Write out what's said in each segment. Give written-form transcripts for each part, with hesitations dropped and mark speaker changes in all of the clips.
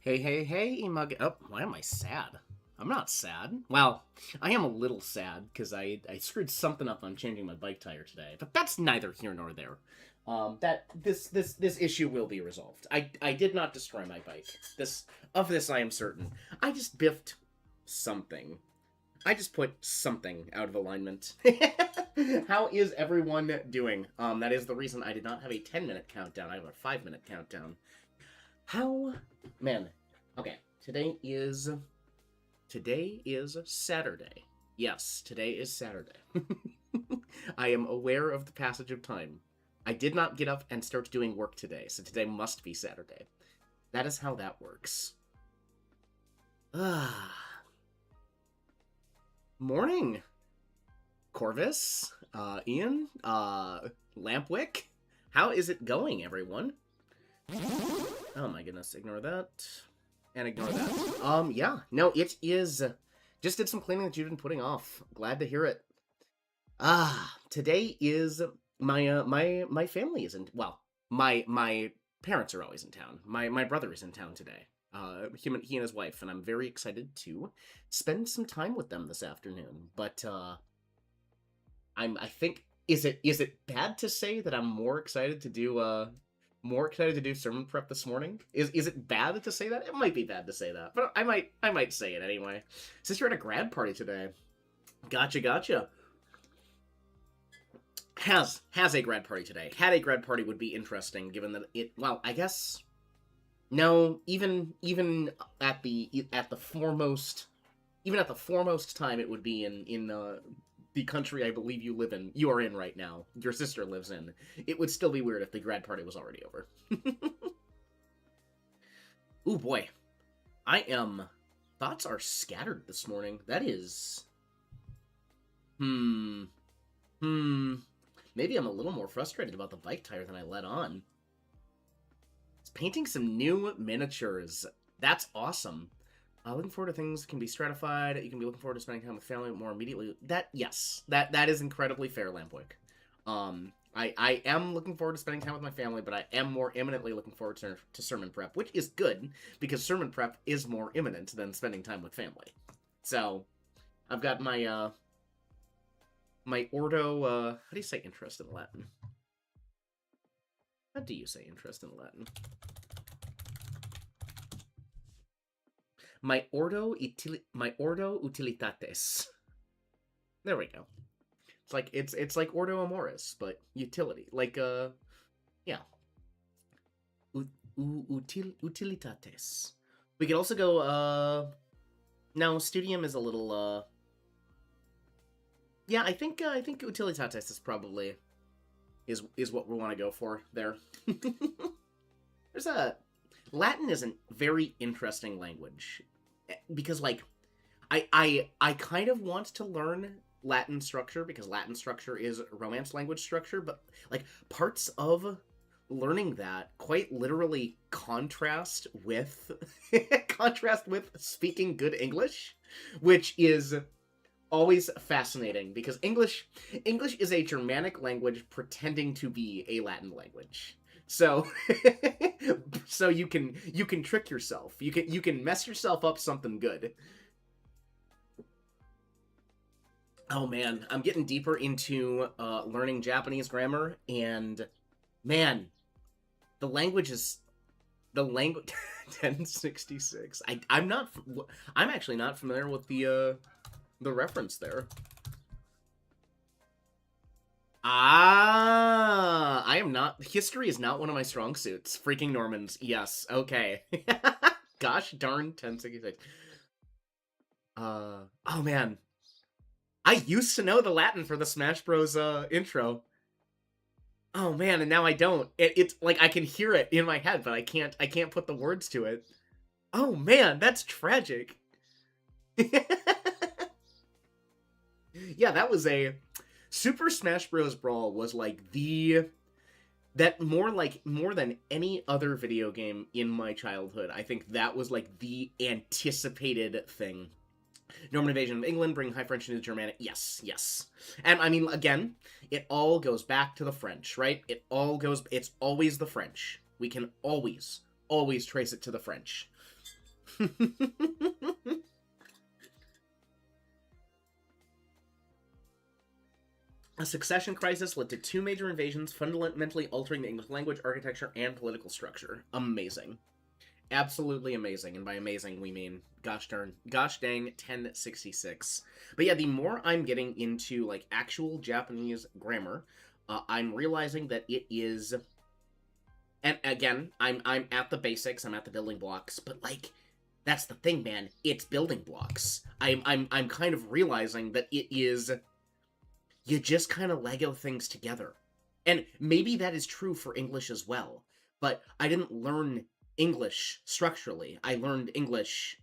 Speaker 1: Hey, hey, hey, Imag. Oh, why am I sad? I'm not sad. Well, I am a little sad because I screwed something up on changing my bike tire today, but that's neither here nor there. That this issue will be resolved. I did not destroy my bike. This I am certain. I just biffed something. I just put something out of alignment. How is everyone doing? That is the reason I did not have a 10-minute countdown. I have a 5-minute countdown. How, man? Okay, today is Saturday. Yes, today is Saturday. I am aware of the passage of time. I did not get up and start doing work today, so today must be Saturday. That is how that works. Ah. Morning, Corvus, Ian, Lampwick. How is it going, everyone? Oh my goodness, ignore that. And ignore that. Yeah, no, it is. Just did some cleaning that you've been putting off. Glad to hear it. Today is my family is in, well, my parents are always in town. My brother is in town today. He and his wife, and I'm very excited to spend some time with them this afternoon. But I think, is it bad to say that I'm more excited to do sermon prep this morning? Is it bad to say that? It might be bad to say that, but I might say it anyway. Since you're at a grad party today. Gotcha. Has a grad party today. Had a grad party would be interesting, given that well, I guess no, even at the foremost time it would be in the country I believe you are in right now, your sister lives in. It would still be weird if the grad party was already over. Ooh boy. Thoughts are scattered this morning. That is maybe I'm a little more frustrated about the bike tire than I let on. It's painting some new miniatures. That's awesome. Looking forward to things that can be stratified. You can be looking forward to spending time with family more immediately. Yes, that is incredibly fair, Lampwick. I am looking forward to spending time with my family, but I am more imminently looking forward to sermon prep, which is good, because sermon prep is more imminent than spending time with family. So, I've got my, my ordo, how do you say interest in Latin? How do you say interest in Latin? My ordo utilitates. There we go. It's like ordo amoris, but utility. Like yeah. Utilitates. We could also go No, Studium is a little, yeah, I think Utilitatis is probably, is what we want to go for there. There's a... Latin is a very interesting language. Because, like, I kind of want to learn Latin structure, because Latin structure is Romance language structure, but, like, parts of learning that quite literally contrast with contrast with speaking good English, which is always fascinating, because English is a Germanic language pretending to be a Latin language. So so you can trick yourself. You can mess yourself up something good. Oh man, I'm getting deeper into learning Japanese grammar, and man, the language is the language 1066. I'm actually not familiar with the reference there. Ah, I am not. History is not one of my strong suits. Freaking Normans. Yes. Okay. Gosh darn 1066. Oh man. I used to know the Latin for the Smash Bros. Intro. Oh man, and now I don't. It's like I can hear it in my head, but I can't put the words to it. Oh man, that's tragic. Yeah, that was a Super Smash Bros. Brawl was like the that more than any other video game in my childhood. I think that was like the anticipated thing. Norman invasion of England, bring high French into Germanic. Yes, yes. And I mean, again, it all goes back to the French, right? It's always the French. We can always trace it to the French. A succession crisis led to two major invasions, fundamentally altering the English language, architecture, and political structure. Amazing. Absolutely amazing. And by amazing, we mean gosh dang 1066. But yeah, the more I'm getting into like actual Japanese grammar, I'm realizing that it is, and again, I'm at the basics, I'm at the building blocks, but like that's the thing, man. It's building blocks. I'm kind of realizing that it is, you just kind of Lego things together. And maybe that is true for English as well. But I didn't learn English structurally. I learned English,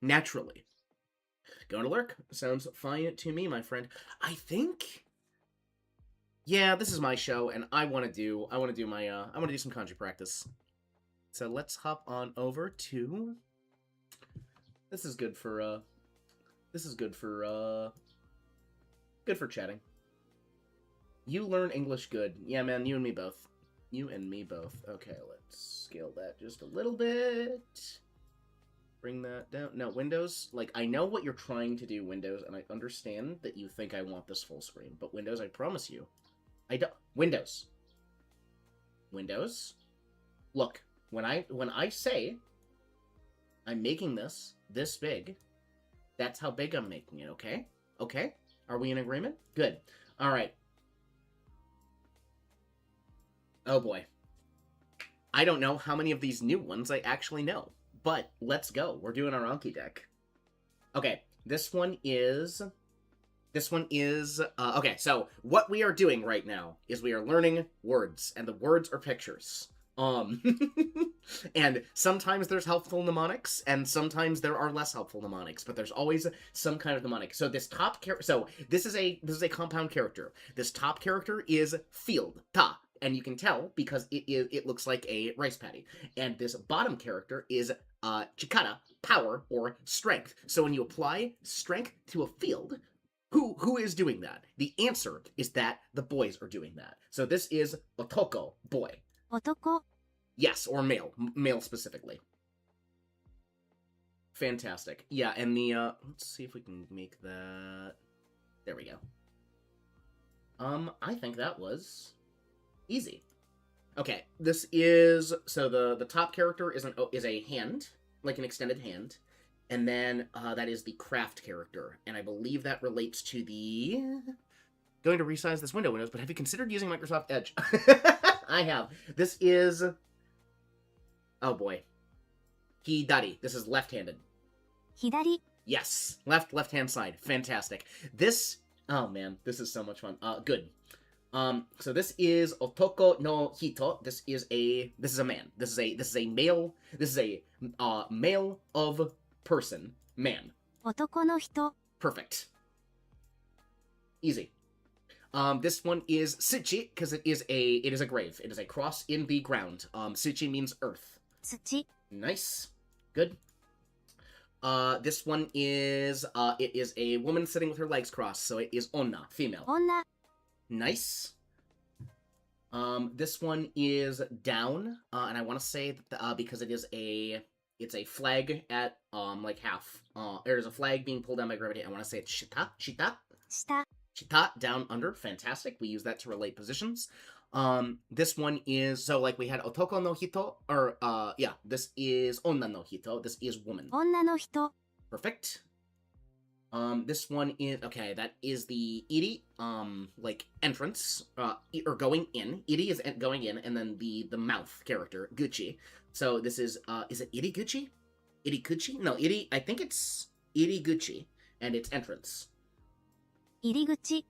Speaker 1: naturally. Going to lurk sounds fine to me, my friend. I think, yeah, this is my show, and I want to do some kanji practice. So let's hop on over to. This is good for good for chatting. You learn English good. Yeah, man, you and me both. You and me both. Okay, let's scale that just a little bit. Bring that down. No, Windows, like, I know what you're trying to do, Windows, and I understand that you think I want this full screen, but Windows, I promise you, I don't. Windows. Look, when I say I'm making this big, that's how big I'm making it, okay? Okay? Are we in agreement? Good. All right. Oh boy. I don't know how many of these new ones I actually know, but let's go. We're doing our Anki deck. Okay, this one is, okay, so what we are doing right now is we are learning words, and the words are pictures. And sometimes there's helpful mnemonics, and sometimes there are less helpful mnemonics, but there's always some kind of mnemonic. So this top character, so this is a compound character. This top character is field, ta, and you can tell because it looks like a rice patty. And this bottom character is chikara, power, or strength. So when you apply strength to a field, who is doing that? The answer is that the boys are doing that. So this is otoko, boy.
Speaker 2: Otoko.
Speaker 1: Yes, or male specifically. Fantastic. Yeah, and the let's see if we can make that. There we go. I think that was easy. Okay, this is, so the top character is a hand, like an extended hand, and then that is the craft character, and I believe that relates to the. Going to resize this Windows, but have you considered using Microsoft Edge? I have. This is. Oh boy. Hidari. This is left-handed.
Speaker 2: 左
Speaker 1: Yes. Left-hand side. Fantastic. This, oh man, this is so much fun. Good. So this is Otoko no Hito. This is a man. This is a male. This is a male of person. Man.
Speaker 2: 男の人
Speaker 1: Perfect. Easy. This one is Suchi, because it is a grave. It is a cross in the ground. Suchi means earth.
Speaker 2: 土
Speaker 1: Nice. Good. This one is, it is a woman sitting with her legs crossed, so it is onna, female.
Speaker 2: 女
Speaker 1: Nice. This one is down, and I want to say that, because it's a flag at, like half. There's a flag being pulled down by gravity. I want to say it's shita,
Speaker 2: 下
Speaker 1: shita, down, under. Fantastic. We use that to relate positions. This one is, so like we had otoko no hito, or, yeah, this is onna no hito. This is woman.
Speaker 2: 女の人
Speaker 1: Perfect. This one is, okay, that is the iri, like, entrance, or going in. Iri is going in, and then the mouth character, Gucci. So this is it Iriguchi? Irikuchi? No, Iri, I think it's Iriguchi, and it's entrance.
Speaker 2: 入り口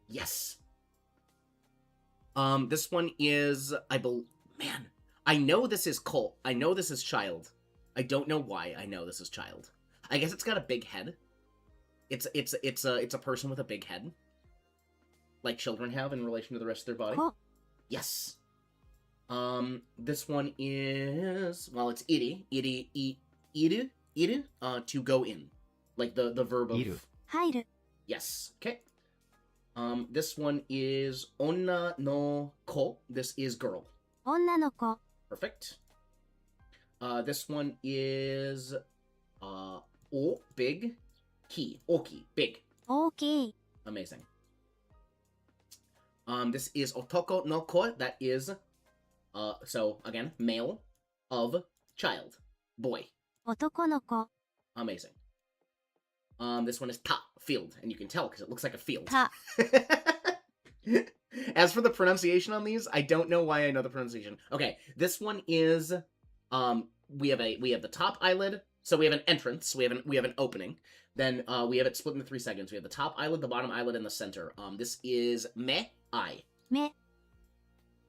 Speaker 1: Yes. This one is, man, I know this is Colt. I know this is child. I don't know why I know this is child. I guess it's got a big head. It's a person with a big head, like children have in relation to the rest of their body.
Speaker 2: こ
Speaker 1: Yes. This one is, well, it's iru, to go in, like the verb of.
Speaker 3: Iru.
Speaker 2: 入る
Speaker 1: Yes. Okay. This one is onna no ko. This is girl.
Speaker 2: 女の子
Speaker 1: Perfect. This one is o, big, ki, oki, big.
Speaker 2: 大きい
Speaker 1: Amazing. This is otoko no ko. That is, so again, male of child, boy.
Speaker 2: 男の子
Speaker 1: Amazing. This one is ta, field, and you can tell because it looks like a field.
Speaker 2: た
Speaker 1: As for the pronunciation on these, I don't know why I know the pronunciation. Okay, this one is, we have the top eyelid, so we have an entrance, we have an opening. Then we have it split into 3 segments. We have the top eyelid, the bottom eyelid, and the center. This is me, eye.
Speaker 2: 目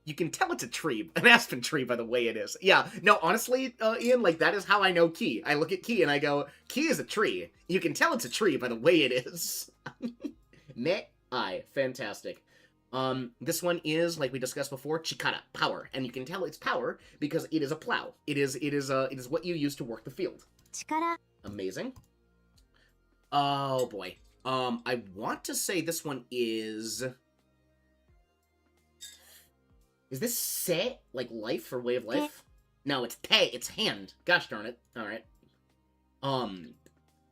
Speaker 1: You can tell it's a tree, an aspen tree, by the way it is. Yeah, no, honestly, Ian, like, that is how I know Ki. I look at Ki and I go, Ki is a tree. You can tell it's a tree by the way it is. Me, I. Fantastic. This one is, like we discussed before, chikara, power. And you can tell it's power because it is a plow. It is what you use to work the field.
Speaker 2: 力
Speaker 1: Amazing. Oh, boy. I want to say this one is... Is this se, like life or way of life? No, it's te, it's hand. Gosh darn it. Alright.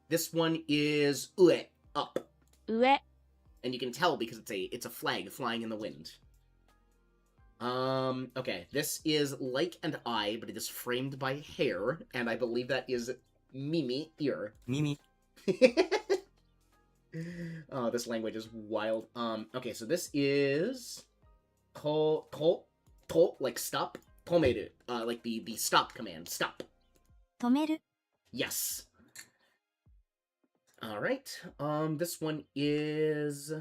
Speaker 1: This one is ue, up.
Speaker 2: 上
Speaker 1: And you can tell because it's a flag flying in the wind. Okay, this is like an eye, but it is framed by hair, and I believe that is Mimi, ear.
Speaker 3: Mimi.
Speaker 1: Oh, this language is wild. Okay, so this is to, like stop. Tomeru, like the stop command. Stop.
Speaker 2: 止める
Speaker 1: Yes. All right. This one is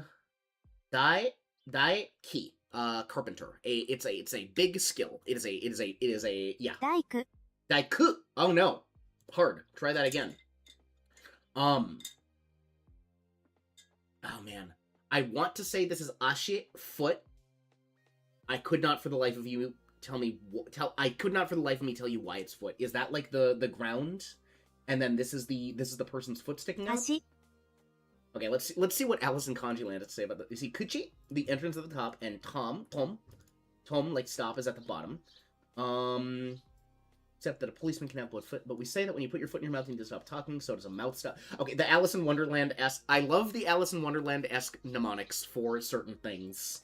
Speaker 1: ki. Carpenter. It's a big skill. It is a yeah.
Speaker 2: 大工
Speaker 1: Daiku. Oh no. Hard. Try that again. Oh man. I want to say this is ashi, foot. I could not for the life of you tell me I could not for the life of me tell you why it's foot. Is that like the ground? And then this is the person's foot sticking out?
Speaker 2: 足
Speaker 1: Okay, let's see what Alice in Conjuland has to say about that. You see Kuchi, the entrance at the top, and Tom, like stop is at the bottom. Except that a policeman can have both foot, but we say that when you put your foot in your mouth, you need to stop talking, so does a mouth stop. Okay, the Alice in Wonderland-esque... I love the Alice in Wonderland-esque mnemonics for certain things.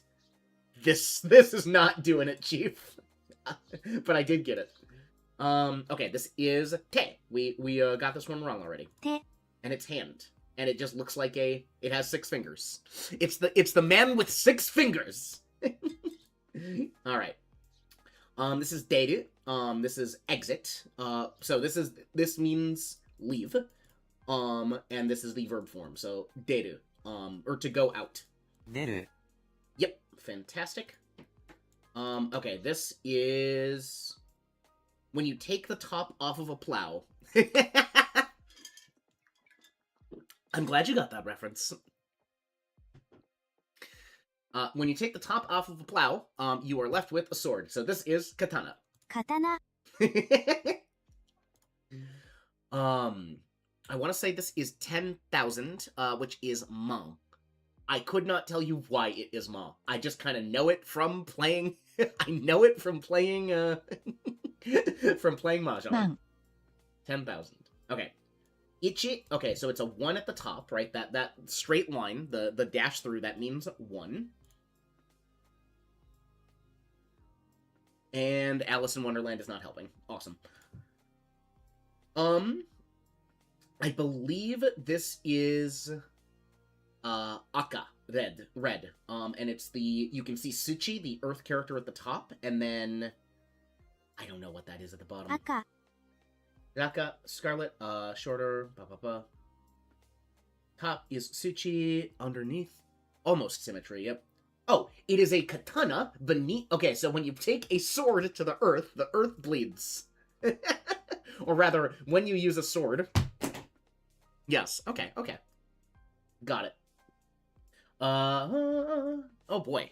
Speaker 1: This is not doing it, Chief. But I did get it. Okay, this is te. We got this one wrong already.
Speaker 2: 手
Speaker 1: And it's hand. And it just looks like it has 6 fingers. It's the man with 6 fingers! Alright. This is deru. This is exit. So this means leave. And this is the verb form. So deru. Or to go out.
Speaker 3: 出る
Speaker 1: Yep, fantastic. Okay, this is when you take the top off of a plow. I'm glad you got that reference. When you take the top off of a plow, you are left with a sword. So this is katana.
Speaker 2: 刀
Speaker 1: I want to say this is 10,000, which is ma. I could not tell you why it is ma. I just kind of know it from playing. I know it from playing. From playing mahjong.
Speaker 2: 万
Speaker 1: 10,000. Okay. Ichi. Okay, so it's a 1 at the top, right? That straight line, the dash through, that means 1. And Alice in Wonderland is not helping. Awesome. I believe this is aka, red. And it's you can see Suchi, the earth character at the top, and then I don't know what that is at the bottom.
Speaker 2: 赤
Speaker 1: Aka, Scarlet, shorter, Top is Suchi, underneath, almost symmetry, yep. Oh, it is a katana beneath. Okay, so when you take a sword to the earth bleeds. Or rather, when you use a sword. Yes, okay. Got it. Oh boy.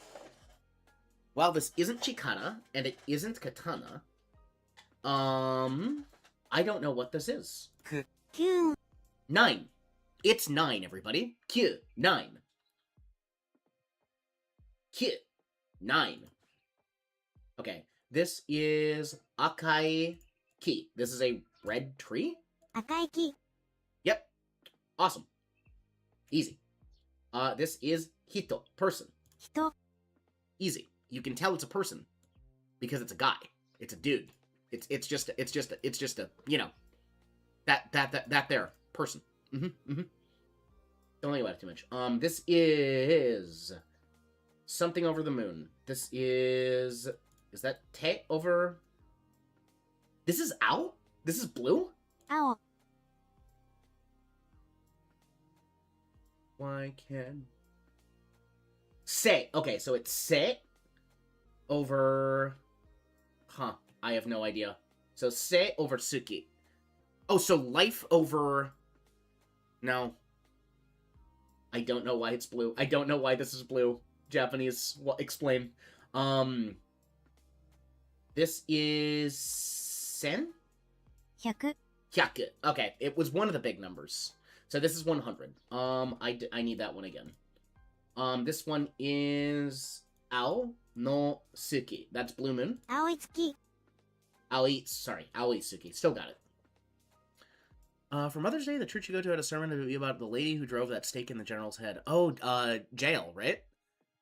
Speaker 1: While this isn't chikara, and it isn't katana, I don't know what this is.
Speaker 2: 9
Speaker 1: 9. It's 9, everybody. Q, 9. Q, 9. Okay, this is akai ki. This is a red tree?
Speaker 2: 赤い木
Speaker 1: Yep. Awesome. Easy. This is hito, person.
Speaker 2: 人
Speaker 1: Easy. You can tell it's a person because it's a guy. It's a dude. It's just a, you know, that there person. Don't think about it too much. This is something over the moon. This is that te over? This is owl? This is blue?
Speaker 2: 青
Speaker 1: Why can say? Okay, so it's se over. Huh. I have no idea. So se over suki. Oh, so life over. No. I don't know why it's blue. I don't know why this is blue. Japanese. Well, explain. This is sen?
Speaker 2: 100
Speaker 1: Hyaku. Okay, it was one of the big numbers. So this is 100. I need that one again. This one is Ao no Suki. That's Blue Moon.
Speaker 2: 青い月
Speaker 1: Aoi Suki. Still got it. For Mother's Day, the church you go to had a sermon to be about the lady who drove that stake in the general's head. Oh, Jail, right?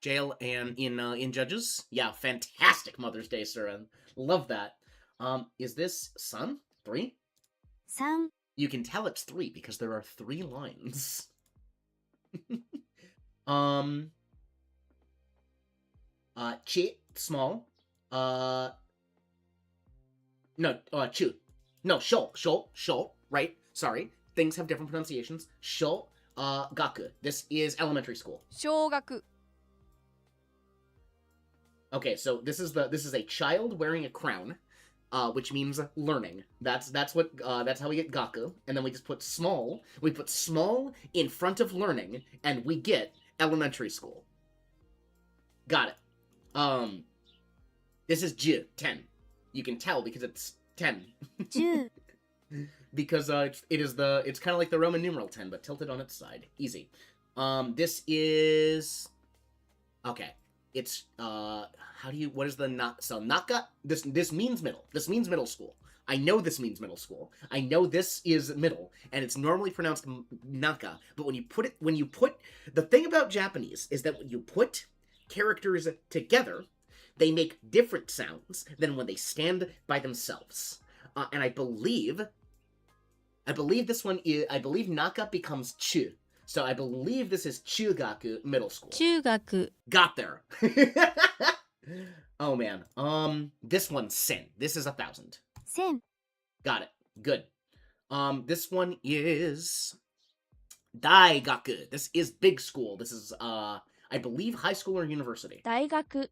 Speaker 1: Jail and in Judges. Yeah, fantastic Mother's Day sermon. Love that. Is this Sun? 3?
Speaker 2: 3
Speaker 1: You can tell it's 3 because there are 3 lines. Chi, small. Chu. No, shou, right? Sorry. Things have different pronunciations. Shou, gaku. This is elementary school.
Speaker 4: 小学
Speaker 1: Okay, so this is a child wearing a crown, which means learning. That's how we get gaku, and then we just put small. We put small in front of learning, and we get elementary school. Got it. This is 10. You can tell because it's 10.
Speaker 2: 10
Speaker 1: Because it's kind of like the Roman numeral 10, but tilted on its side. Easy. This is okay. It's what is the naka? This means middle. This means middle school. I know this means middle school. I know this is middle, and it's normally pronounced naka. But when you put the thing about Japanese is that when you put characters together, they make different sounds than when they stand by themselves. And I believe this one is. I believe naka becomes chu. So I believe this is chugaku, middle school.
Speaker 4: 中学
Speaker 1: Got there. Oh man. This one's sin. This is 1,000.
Speaker 2: 1000
Speaker 1: Got it. Good. This one is Daigaku. This is big school. This is I believe high school or university.
Speaker 2: 大学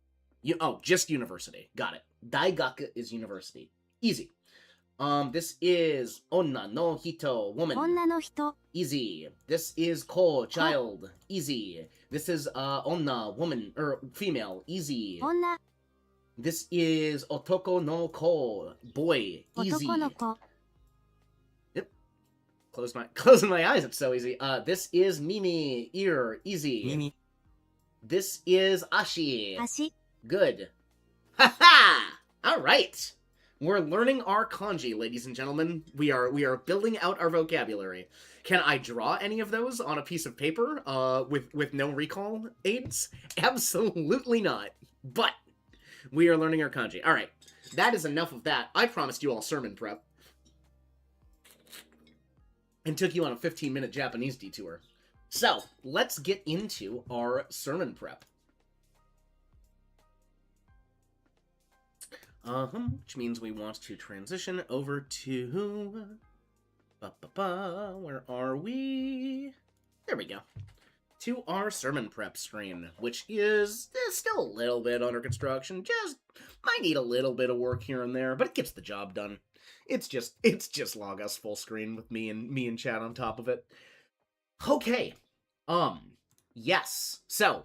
Speaker 1: Just university. Got it. Daigaku is university. Easy. This is onna no hito, woman.
Speaker 2: 女の人
Speaker 1: Easy. This is ko, child. Easy. This is onna, woman or female. Easy.
Speaker 2: 女
Speaker 1: This is otoko no ko, boy. Easy.
Speaker 2: 男の子
Speaker 1: Closing my eyes. It's so easy. This is Mimi, ear. Easy.
Speaker 3: Mimi.
Speaker 1: This is Ashi.
Speaker 2: 足
Speaker 1: Good. Ha-ha! All right. We're learning our kanji, ladies and gentlemen. We are building out our vocabulary. Can I draw any of those on a piece of paper with no recall aids? Absolutely not. But we are learning our kanji. All right. That is enough of that. I promised you all sermon prep. And took you on a 15-minute Japanese detour. So, let's get into our sermon prep. Which means we want to transition over to... Where are we? There we go. To our sermon prep screen, which is still a little bit under construction. Just might need a little bit of work here and there, but it gets the job done. It's just Logos full screen with me and chat on top of it. Okay. Yes. So,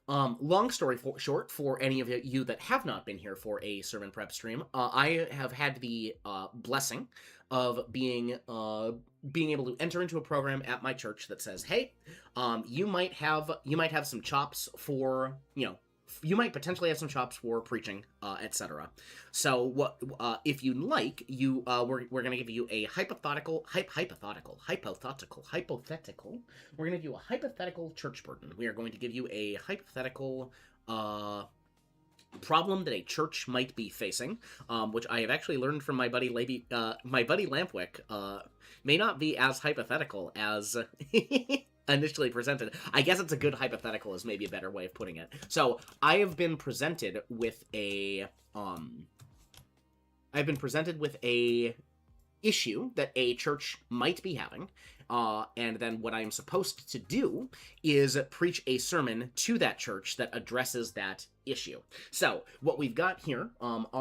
Speaker 1: long story short, for any of you that have not been here for a sermon prep stream, I have had the blessing of being able to enter into a program at my church that says, hey, you might have some chops for, you might potentially have some chops for preaching, etc. So what, if you'd like, we're going to give you a hypothetical. We're going to give you a hypothetical church burden. We are going to give you a hypothetical, problem that a church might be facing, which I have actually learned from my buddy Lampwick, may not be as hypothetical as initially presented. I guess it's a good hypothetical is maybe a better way of putting it. So I have been presented with a issue that a church might be having, and then what I am supposed to do is preach a sermon to that church that addresses that issue. So, what we've got here,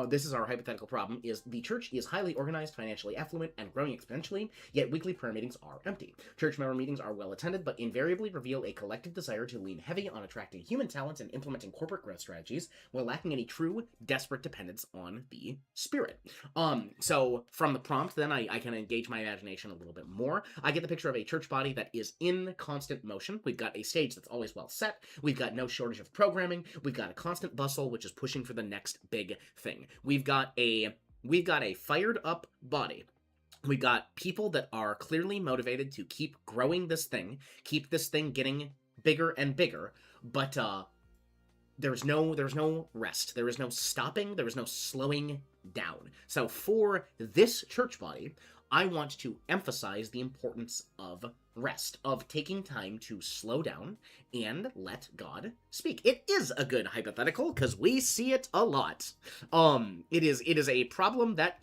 Speaker 1: this is our hypothetical problem, is the church is highly organized, financially affluent, and growing exponentially, yet weekly prayer meetings are empty. Church member meetings are well attended, but invariably reveal a collective desire to lean heavy on attracting human talents and implementing corporate growth strategies, while lacking any true, desperate dependence on the Spirit. So, from the prompt, then, I can engage my imagination a little bit more. I get the picture of a church body that is in constant motion. We've got a stage that's always well set. We've got no shortage of programming. We've got a constant bustle, which is pushing for the next big thing. We've got a fired up body. We've got people that are clearly motivated to keep growing this thing, keep this thing getting bigger and bigger, but there's no rest. There is no stopping. There is no slowing down. So for this church body, I want to emphasize the importance of rest, of taking time to slow down and let God speak. It is a good hypothetical because we see it a lot. It is a problem that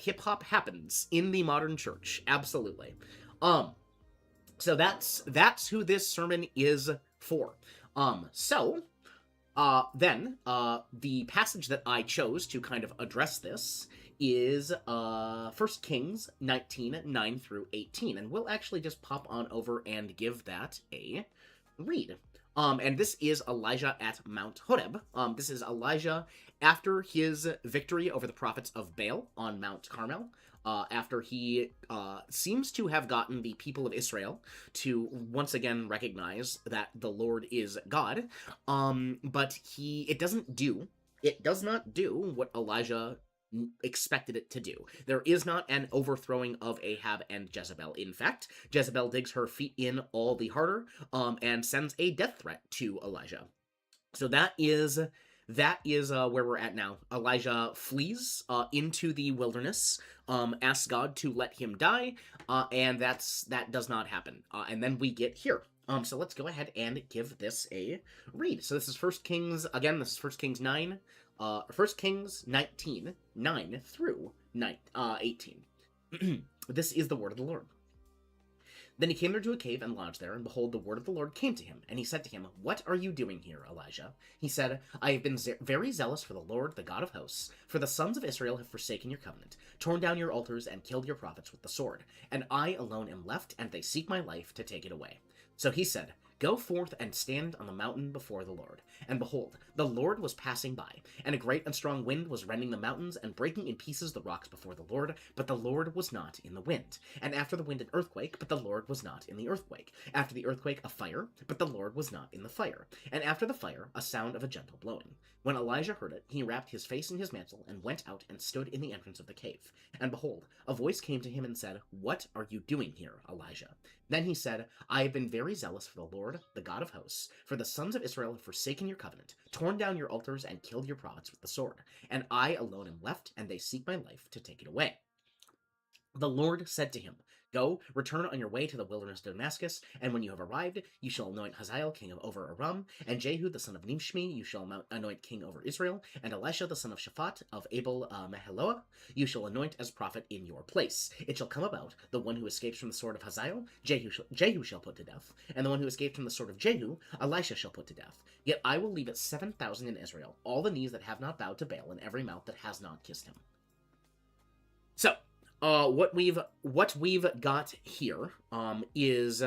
Speaker 1: hip hop happens in the modern church. Absolutely. So that's who this sermon is for. Then the passage that I chose to kind of address this is 1 Kings 19, 9 through 18. And we'll actually just pop on over and give that a read. And this is Elijah at Mount Horeb. This is Elijah after his victory over the prophets of Baal on Mount Carmel. After he seems to have gotten the people of Israel to once again recognize that the Lord is God, but it does not do what Elijah expected it to do. There is not an overthrowing of Ahab and Jezebel. In fact, Jezebel digs her feet in all the harder, and sends a death threat to Elijah. So that is where we're at now. Elijah flees into the wilderness, asks God to let him die, and that does not happen. And then we get here. So let's go ahead and give this a read. So this is First Kings, again, this is First Kings 9, First Kings 19, 9 through 18. This is the word of the Lord. Then he came there to a cave and lodged there, and behold, the word of the Lord came to him. And he said to him, What are you doing here, Elijah? He said, I have been very zealous for the Lord, the God of hosts, for the sons of Israel have forsaken your covenant, torn down your altars, and killed your prophets with the sword. And I alone am left, and they seek my life to take it away. So he said, Go forth and stand on the mountain before the Lord. And behold, the Lord was passing by, and a great and strong wind was rending the mountains and breaking in pieces the rocks before the Lord, but the Lord was not in the wind. And after the wind an earthquake, but the Lord was not in the earthquake. After the earthquake a fire, but the Lord was not in the fire. And after the fire a sound of a gentle blowing. When Elijah heard it, he wrapped his face in his mantle and went out and stood in the entrance of the cave. And behold, a voice came to him and said, What are you doing here, Elijah? Then he said, I have been very zealous for the Lord, the God of hosts, for the sons of Israel have forsaken your covenant, torn down your altars, and killed your prophets with the sword. And I alone am left, and they seek my life to take it away. The Lord said to him, Go, return on your way to the wilderness of Damascus, and when you have arrived, you shall anoint Hazael king over Aram, and Jehu the son of Nimshmi you shall anoint king over Israel, and Elisha the son of Shaphat of Abel Meholah you shall anoint as prophet in your place. It shall come about, the one who escapes from the sword of Hazael, Jehu shall put to death, and the one who escaped from the sword of Jehu, Elisha shall put to death. Yet I will leave it 7,000 in Israel, all the knees that have not bowed to Baal, and every mouth that has not kissed him. So, what we've got here is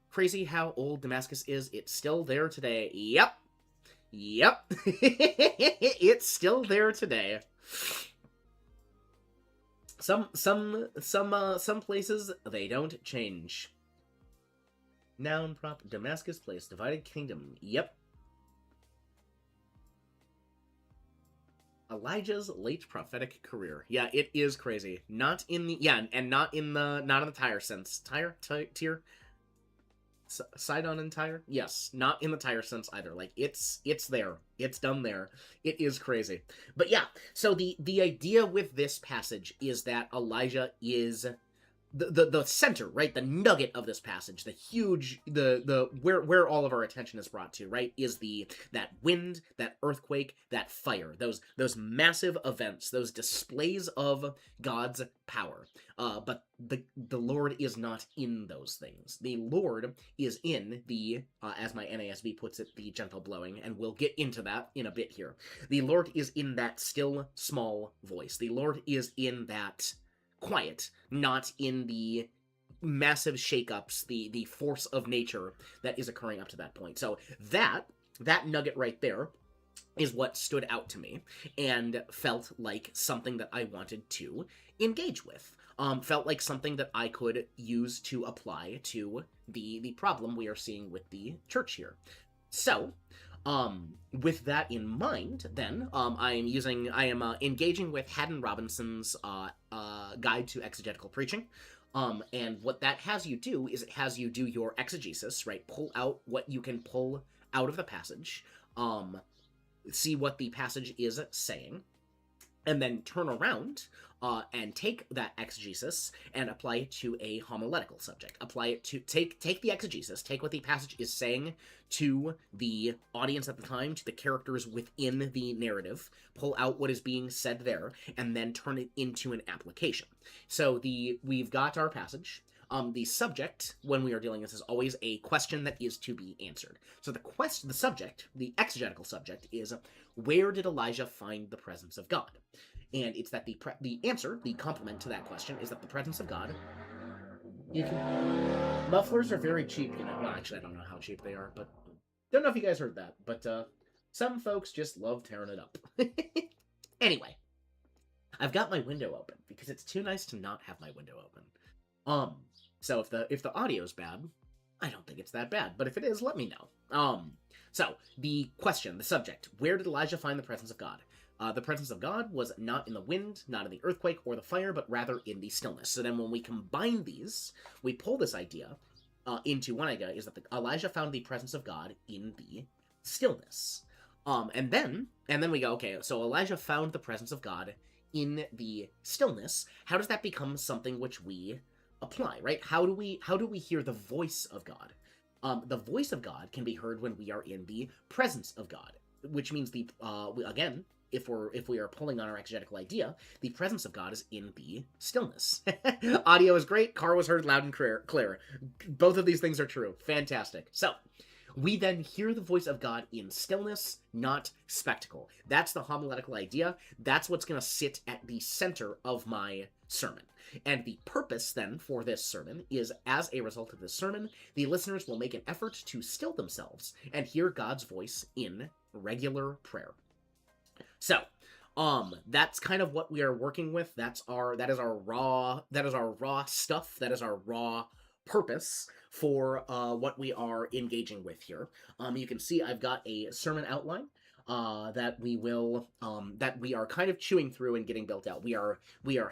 Speaker 1: crazy how old Damascus is. It's still there today. Yep. It's still there today. Some places they don't change. Noun prop Damascus place divided kingdom. Yep. Elijah's late prophetic career. Yeah, it is crazy. Not in the and not in the Tyre sense. Tier. Sidon and Tyre? Yes, not in the Tyre sense either. Like it's there. It's done there. It is crazy. But yeah, so the idea with this passage is that Elijah is the center, right? The nugget of this passage, the huge, the where all of our attention is brought to, right, is that wind, that earthquake, that fire, those massive events, those displays of God's power. But the Lord is not in those things. The Lord is in the, as my NASB puts it, the gentle blowing, and we'll get into that in a bit here. The Lord is in that still small voice. The Lord is in that quiet, not in the massive shakeups, the force of nature that is occurring up to that point. So that nugget right there is what stood out to me and felt like something that I wanted to engage with. Felt like something that I could use to apply to the problem we are seeing with the church here. So, with that in mind, then, I am engaging with Haddon Robinson's, Guide to Exegetical Preaching. And what that has you do is it has you do your exegesis, right? Pull out what you can pull out of the passage, see what the passage is saying, and then turn around, and take that exegesis and apply it to a homiletical subject. Apply it to, take the exegesis, take what the passage is saying to the audience at the time, to the characters within the narrative, pull out what is being said there, and then turn it into an application. So we've got our passage. The subject, when we are dealing with this, is always a question that is to be answered. So the subject, the exegetical subject, is where did Elijah find the presence of God? And it's that the answer, the complement to that question, is that the presence of God. Mufflers are very cheap, you know. Well, actually, I don't know how cheap they are, but don't know if you guys heard that. But some folks just love tearing it up. Anyway, I've got my window open because it's too nice to not have my window open. So if the audio's bad, I don't think it's that bad. But if it is, let me know. So the question, the subject, where did Elijah find the presence of God? The presence of God was not in the wind, not in the earthquake or the fire, but rather in the stillness. So then when we combine these, we pull this idea into one idea, is that Elijah found the presence of God in the stillness. And then we go, okay, so Elijah found the presence of God in the stillness. How does that become something which we apply, right? How do we hear the voice of God? The voice of God can be heard when we are in the presence of God, which means again, if we are pulling on our exegetical idea, the presence of God is in the stillness. Audio is great. Car was heard loud and clear. Both of these things are true. Fantastic. So, we then hear the voice of God in stillness, not spectacle. That's the homiletical idea. That's what's going to sit at the center of my sermon. And the purpose, then, for this sermon is, as a result of this sermon, the listeners will make an effort to still themselves and hear God's voice in regular prayer. So, that's kind of what we are working with. That is our raw stuff. That is our raw purpose for what we are engaging with here. You can see I've got a sermon outline that we are kind of chewing through and getting built out. We are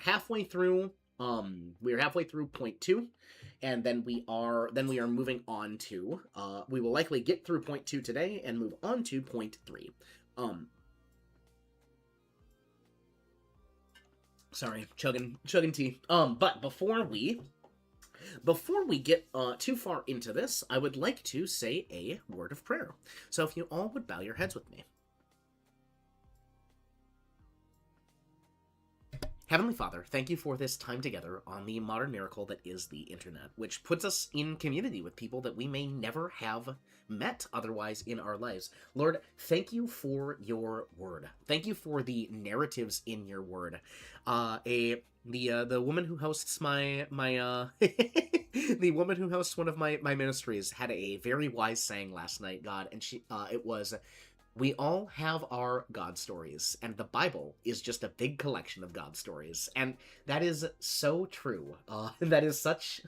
Speaker 1: halfway through. We are halfway through point 2, and then we are moving on to. We will likely get through point 2 today and move on to point 3. Sorry, chugging tea. But before we get too far into this, I would like to say a word of prayer. So if you all would bow your heads with me. Heavenly Father, thank you for this time together on the modern miracle that is the internet, which puts us in community with people that we may never have met otherwise in our lives. Lord, thank you for your word. Thank you for the narratives in your word. The woman who hosts the woman who hosts one of my ministries had a very wise saying last night, God, and it was, we all have our God stories, and the Bible is just a big collection of God stories. And that is so true. That is such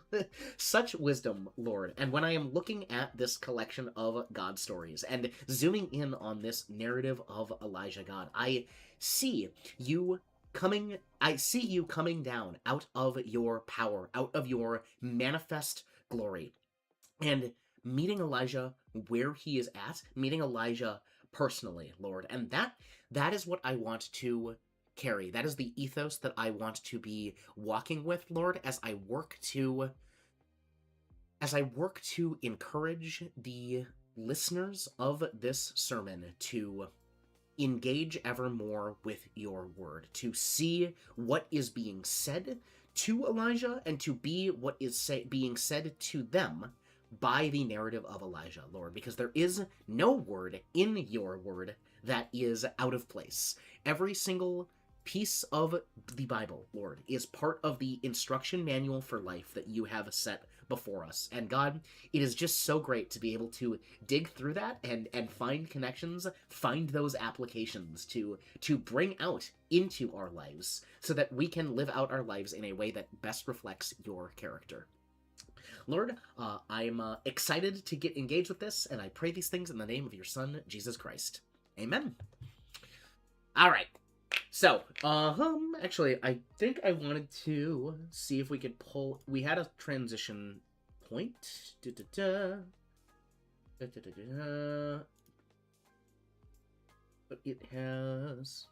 Speaker 1: wisdom, Lord. And when I am looking at this collection of God stories and zooming in on this narrative of Elijah, God, I see you coming down out of your power, out of your manifest glory, and meeting Elijah where he is at, meeting Elijah personally, Lord. And that is what I want to carry. That is the ethos that I want to be walking with, Lord, as I work to encourage the listeners of this sermon to engage ever more with your word, to see what is being said to Elijah and to be what is being said to them by the narrative of Elijah, Lord, because there is no word in your word that is out of place. Every single piece of the Bible, Lord, is part of the instruction manual for life that you have set before us. And God, it is just so great to be able to dig through that and find connections, find those applications to bring out into our lives so that we can live out our lives in a way that best reflects your character. Lord, I'm excited to get engaged with this, and I pray these things in the name of your Son, Jesus Christ. Amen. All right. So, actually, I think I wanted to see if we could pull. We had a transition point. But it has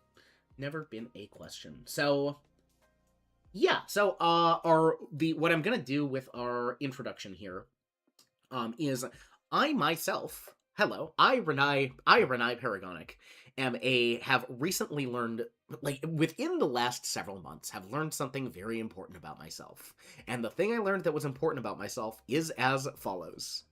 Speaker 1: never been a question. So, yeah. So, what I'm gonna do with our introduction here, is I myself, Renai Paragonic, have recently learned, like, within the last several months, have learned something very important about myself. And the thing I learned that was important about myself is as follows.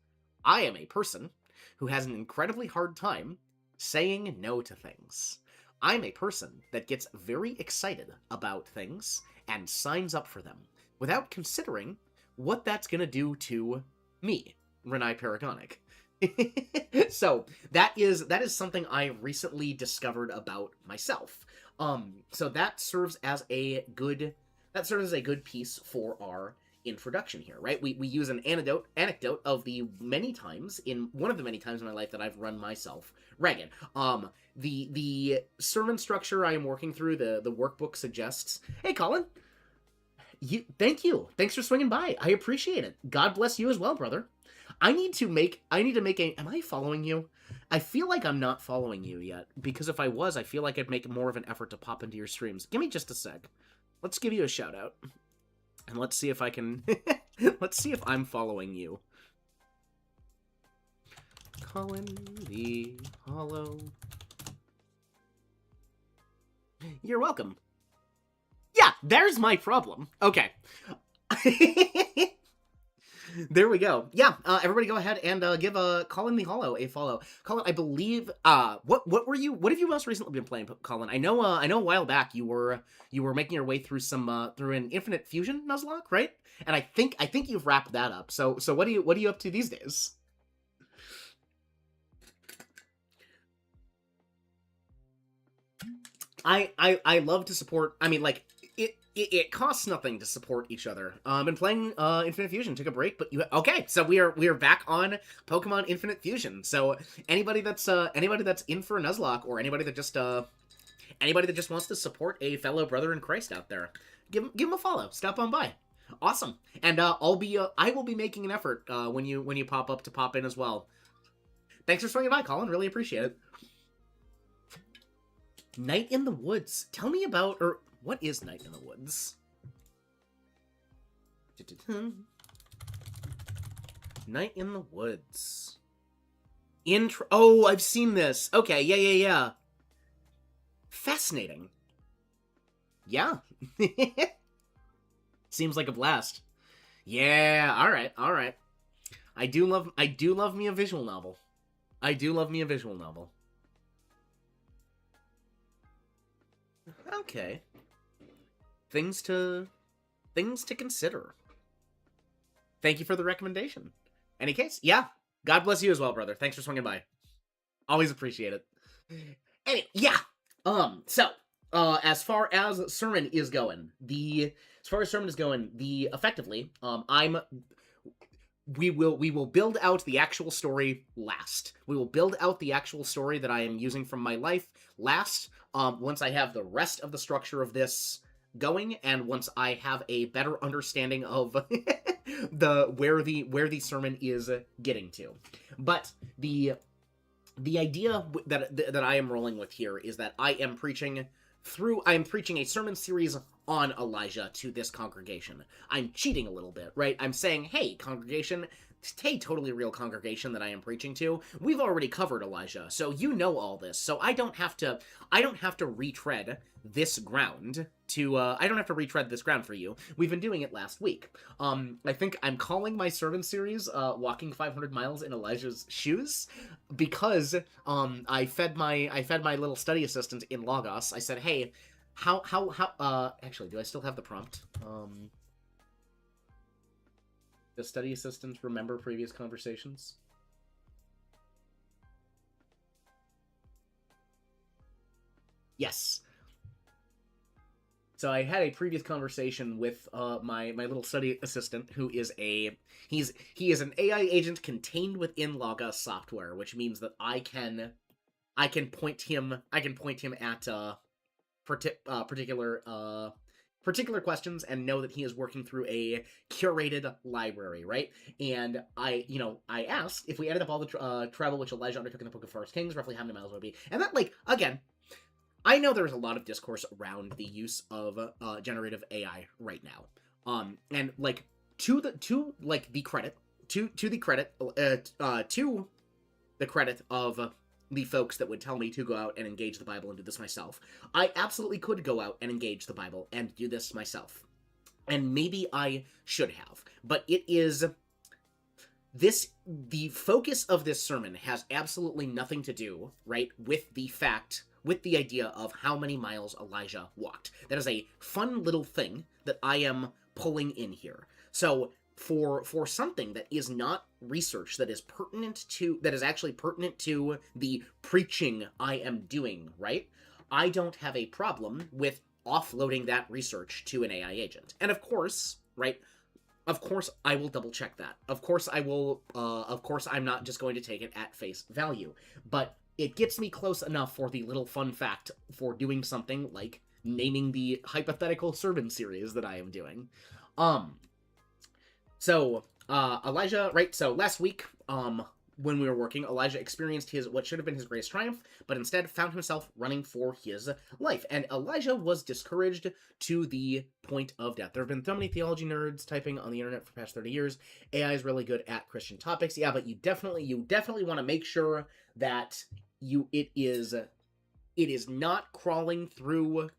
Speaker 1: I am a person who has an incredibly hard time saying no to things. I'm a person that gets very excited about things and signs up for them without considering what that's gonna do to me, Renai Paragonic. So that is something I recently discovered about myself. So that serves as a good piece for our introduction here, right? We use an anecdote of one of the many times in my life that I've run myself ragged. The sermon structure I am working through, the workbook suggests. Hey, Colin. Thank you. Thanks for swinging by. I appreciate it. God bless you as well, brother. I need to make am I following you? I feel like I'm not following you yet, because if I was, I feel like I'd make more of an effort to pop into your streams. Give me just a sec. Let's give you a shout out. And let's see if I can let's see if I'm following you. Colin the Hollow. You're welcome. Yeah, there's my problem. Okay. There we go. Yeah, everybody go ahead and give Colin the Hollow a follow. Colin, I believe what have you most recently been playing, Colin? I know a while back you were making your way through some through an Infinite Fusion Nuzlocke, right? And I think you've wrapped that up. So what are you up to these days? I love to support. I mean, like, it costs nothing to support each other. Been playing Infinite Fusion, took a break, but okay. So we are back on Pokemon Infinite Fusion. So anybody that's in for a Nuzlocke, or anybody that just wants to support a fellow brother in Christ out there, give him a follow. Stop on by. Awesome. And I will be making an effort when you pop in as well. Thanks for swinging by, Colin. Really appreciate it. Night in the Woods. Tell me about, or what is Night in the Woods? Night in the Woods. Intro. Oh, I've seen this. Okay, yeah. Fascinating. Yeah. Seems like a blast. Yeah, all right. I do love me a visual novel. Okay. Things to consider. Thank you for the recommendation. Any case, yeah. God bless you as well, brother. Thanks for swinging by. Always appreciate it. Anyway, yeah. So, as far as sermon is going, effectively, we will build out the actual story last. We will build out the actual story that I am using from my life last. Once I have the rest of the structure of this going, and once I have a better understanding of where the sermon is getting to. But the idea that I am rolling with here is that I am preaching a sermon series on Elijah to this congregation. I'm cheating a little bit, right? I'm saying, hey, congregation, hey, totally real congregation that I am preaching to, we've already covered Elijah, so you know all this, so I don't have to retread this ground for you. We've been doing it last week. I think I'm calling my sermon series Walking 500 Miles in Elijah's Shoes, because I fed my little study assistant in Logos. I said, hey, how actually, do I still have the prompt? Does study assistant remember previous conversations? Yes. So I had a previous conversation with my little study assistant, who is he is an AI agent contained within Logos software, which means that I can point him at particular questions and know that he is working through a curated library, right? And I asked if we added up all the travel which Elijah undertook in the Book of Forest Kings, roughly how many miles would it be? And that, like, again, I know there's a lot of discourse around the use of generative AI right now. And like to the credit of the folks that would tell me to go out and engage the Bible and do this myself, I absolutely could go out and engage the Bible and do this myself. And maybe I should have. But the focus of this sermon has absolutely nothing to do, right, with the idea of how many miles Elijah walked. That is a fun little thing that I am pulling in here. So for something that is not research that is actually pertinent to the preaching I am doing, right? I don't have a problem with offloading that research to an AI agent. And of course, right? Of course I will double check that. Of course I will, of course I'm not just going to take it at face value. But it gets me close enough for the little fun fact for doing something like naming the hypothetical sermon series that I am doing. So, Elijah, right, so last week, when we were working, Elijah experienced his what should have been his greatest triumph, but instead found himself running for his life. And Elijah was discouraged to the point of death. There have been so many theology nerds typing on the internet for the past 30 years. AI is really good at Christian topics. Yeah, but you definitely want to make sure that it is not crawling through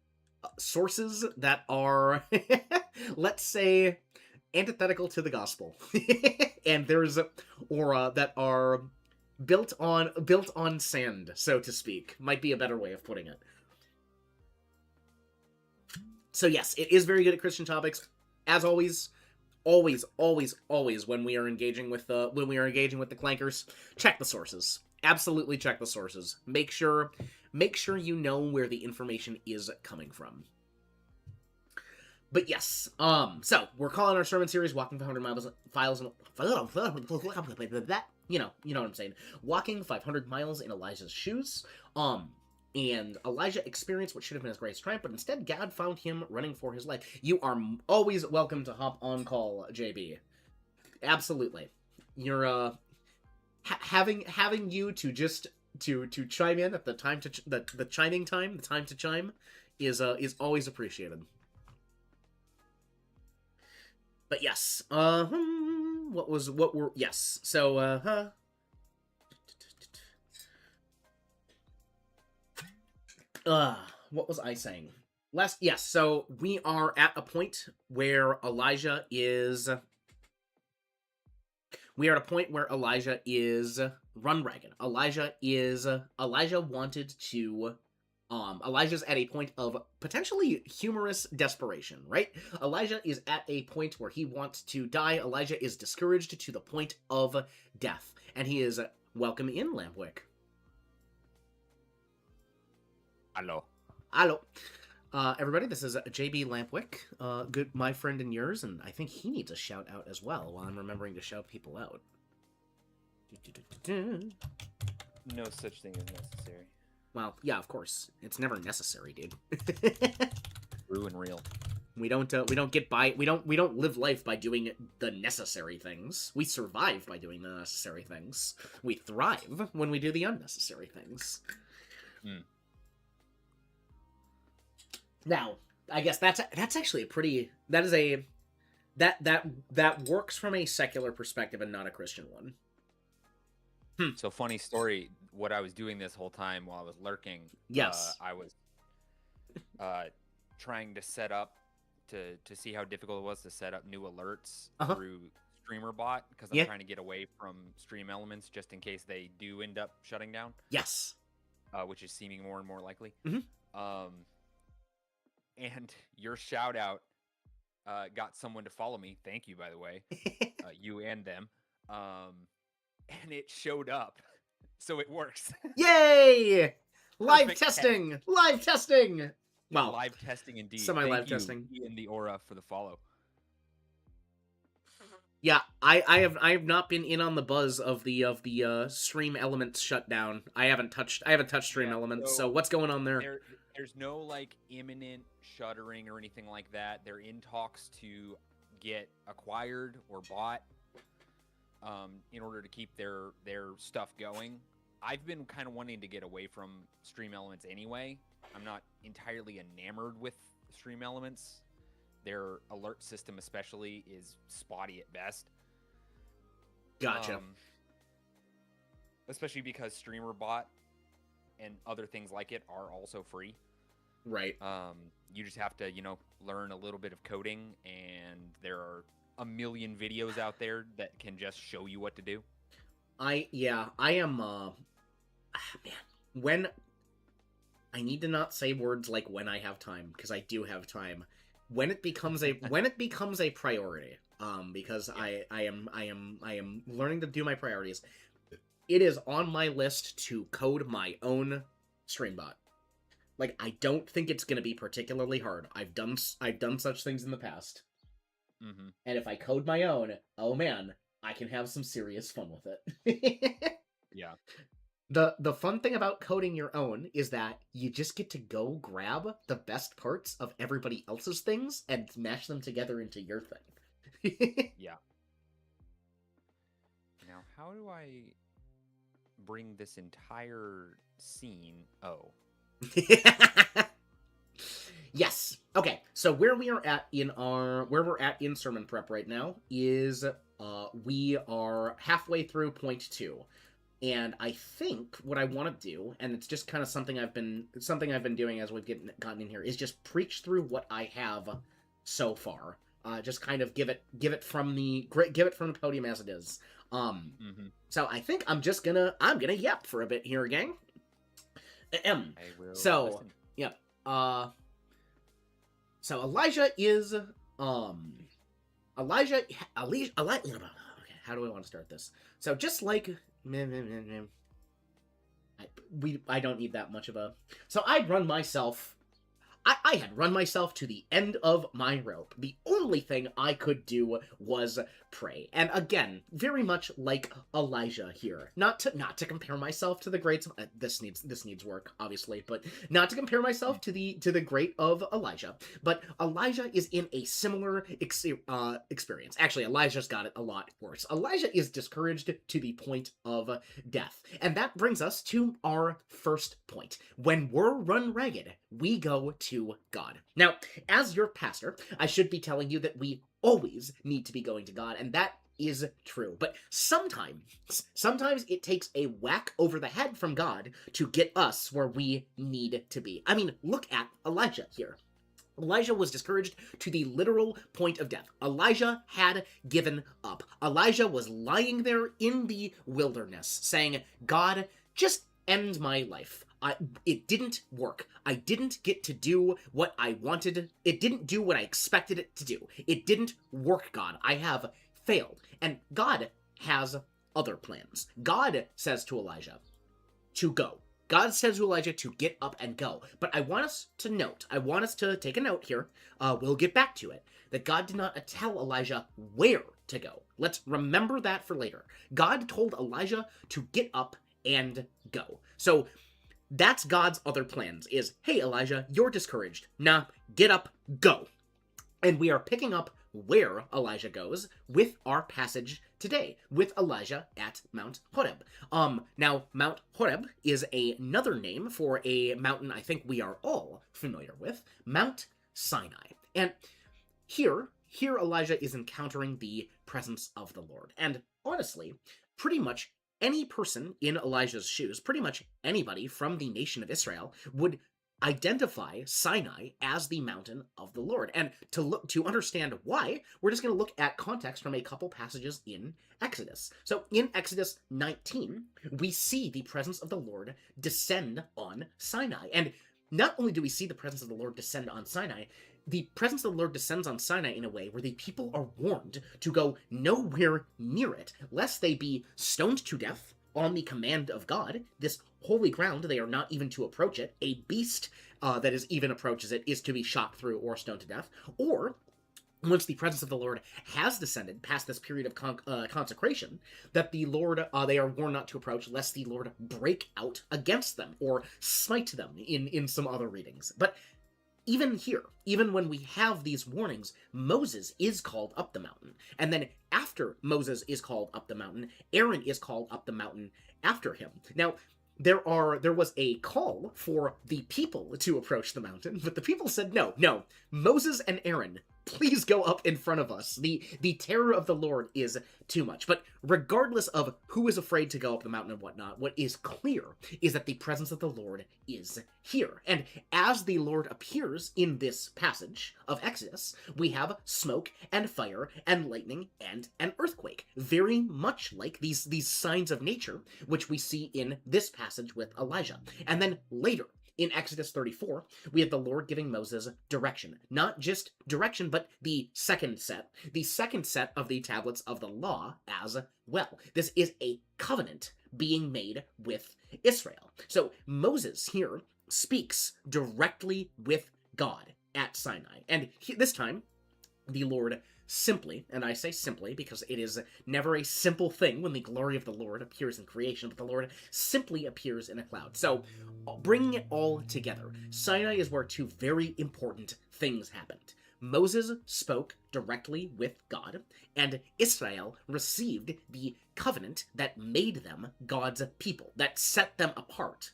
Speaker 1: sources that are let's say antithetical to the gospel. And that are built on sand, so to speak, might be a better way of putting it. So yes, it is very good at Christian topics. As always, always when we are engaging with the clankers, check the sources. Absolutely check the sources. Make sure you know where the information is coming from. But yes, so we're calling our sermon series "Walking 500 Miles." You know what I'm saying. Walking 500 miles in Elijah's shoes. And Elijah experienced what should have been his greatest triumph, but instead God found him running for his life. You are always welcome to hop on call, JB. Absolutely. You're having you to just to chime in at the time to the chiming time, the time to chime is always appreciated. But yes, what was I saying? Yes, so we are at a point where Elijah is run ragged. Elijah's at a point of potentially humorous desperation, right? Elijah is at a point where he wants to die. Elijah is discouraged to the point of death. And he is welcome in, Lampwick.
Speaker 3: Hello.
Speaker 1: Everybody, this is JB Lampwick, good, my friend and yours, and I think he needs a shout out as well while I'm remembering to shout people out.
Speaker 3: No such thing as necessary.
Speaker 1: Well, yeah, of course. It's never necessary, dude.
Speaker 3: True and real.
Speaker 1: We don't live life by doing the necessary things. We survive by doing the necessary things. We thrive when we do the unnecessary things. Now, I guess that's actually that works from a secular perspective and not a Christian one.
Speaker 3: So funny story, what I was doing this whole time while I was lurking,
Speaker 1: yes,
Speaker 3: I was trying to set up to see how difficult it was to set up new alerts through StreamerBot, because I'm trying to get away from Stream Elements just in case they do end up shutting down.
Speaker 1: Yes.
Speaker 3: Which is seeming more and more likely.
Speaker 1: Mm-hmm.
Speaker 3: And your shout out got someone to follow me. Thank you, by the way. You and them. And it showed up. So it works.
Speaker 1: Yay! Live testing! Test. Live testing! Wow.
Speaker 3: Live testing indeed.
Speaker 1: Semi-live testing.
Speaker 3: In the aura for the follow.
Speaker 1: Yeah, I have not been in on the buzz of the Stream Elements shutdown. I haven't touched Stream Elements. So what's going on there?
Speaker 3: There's no like imminent shuttering or anything like that. They're in talks to get acquired or bought in order to keep their stuff going. I've been kind of wanting to get away from Stream Elements anyway. I'm not entirely enamored with Stream Elements. Their alert system especially is spotty at best.
Speaker 1: Gotcha.
Speaker 3: Especially because StreamerBot and other things like it are also free.
Speaker 1: Right.
Speaker 3: You just have to, learn a little bit of coding, and there are a million videos out there that can just show you what to do. I
Speaker 1: am man, when I need to not say words like when I have time, because I do have time. When it becomes a priority, because I am learning to do my priorities. It is on my list to code my own StreamBot. Like, I don't think it's gonna be particularly hard. I've done such things in the past.
Speaker 3: Mm-hmm.
Speaker 1: And if I code my own, oh man, I can have some serious fun with it.
Speaker 3: Yeah.
Speaker 1: The fun thing about coding your own is that you just get to go grab the best parts of everybody else's things and mash them together into your thing.
Speaker 3: Yeah. Now, how do I bring this entire scene. Oh,
Speaker 1: Yes. Okay. So where we're at in sermon prep right now is we are halfway through point 2. And I think what I want to do, and it's just kind of something I've been doing as we've gotten in here, is just preach through what I have so far. Just kind of give it from the podium as it is. So I think I'm gonna yep for a bit here, gang.
Speaker 3: I will.
Speaker 1: So
Speaker 3: listen.
Speaker 1: yep. So Elijah is Elijah. Okay, how do I want to start this? So just like I don't need that much of a. So I'd run myself. I had run myself to the end of my rope. The only thing I could do was pray. And again, very much like Elijah here. Not to compare myself to the greats. This needs work, obviously, but not to compare myself to the great of Elijah. But Elijah is in a similar experience. Actually, Elijah's got it a lot worse. Elijah is discouraged to the point of death. And that brings us to our first point. When we're run ragged, we go to God. Now, as your pastor, I should be telling you that we always need to be going to God, and that is true. But sometimes it takes a whack over the head from God to get us where we need to be. I mean, look at Elijah here. Elijah was discouraged to the literal point of death. Elijah had given up. Elijah was lying there in the wilderness saying, God, just end my life. It didn't work. I didn't get to do what I wanted. It didn't do what I expected it to do. It didn't work, God. I have failed. And God has other plans. God says to Elijah to go. God says to Elijah to get up and go. But I want us to take a note here. We'll get back to it. That God did not tell Elijah where to go. Let's remember that for later. God told Elijah to get up and go. So that's God's other plans is, hey, Elijah, you're discouraged. Nah, get up, go. And we are picking up where Elijah goes with our passage today, with Elijah at Mount Horeb. Now, Mount Horeb is another name for a mountain I think we are all familiar with, Mount Sinai. And here Elijah is encountering the presence of the Lord. And honestly, pretty much any person in Elijah's shoes, pretty much anybody from the nation of Israel, would identify Sinai as the mountain of the Lord. And to understand why, we're just going to look at context from a couple passages in Exodus. So in Exodus 19, we see the presence of the Lord descend on Sinai. And not only do we see the presence of the Lord descend on Sinai, the presence of the Lord descends on Sinai in a way where the people are warned to go nowhere near it, lest they be stoned to death on the command of God. This holy ground, they are not even to approach it. A beast that even approaches it is to be shot through or stoned to death. Or, once the presence of the Lord has descended past this period of consecration, that the Lord, they are warned not to approach, lest the Lord break out against them or smite them in some other readings. But even here, even when we have these warnings, Moses is called up the mountain. And then after Moses is called up the mountain, Aaron is called up the mountain after him. Now, there was a call for the people to approach the mountain, but the people said, no, Moses and Aaron, please go up in front of us. The terror of the Lord is too much. But regardless of who is afraid to go up the mountain and whatnot, what is clear is that the presence of the Lord is here. And as the Lord appears in this passage of Exodus, we have smoke and fire and lightning and an earthquake, very much like these signs of nature, which we see in this passage with Elijah. And then later, in Exodus 34, we have the Lord giving Moses direction. Not just direction, but the second set of the tablets of the law as well. This is a covenant being made with Israel. So Moses here speaks directly with God at Sinai. And this time, the Lord simply, and I say simply because it is never a simple thing when the glory of the Lord appears in creation, but the Lord simply appears in a cloud. So, bringing it all together, Sinai is where two very important things happened. Moses spoke directly with God, and Israel received the covenant that made them God's people, that set them apart.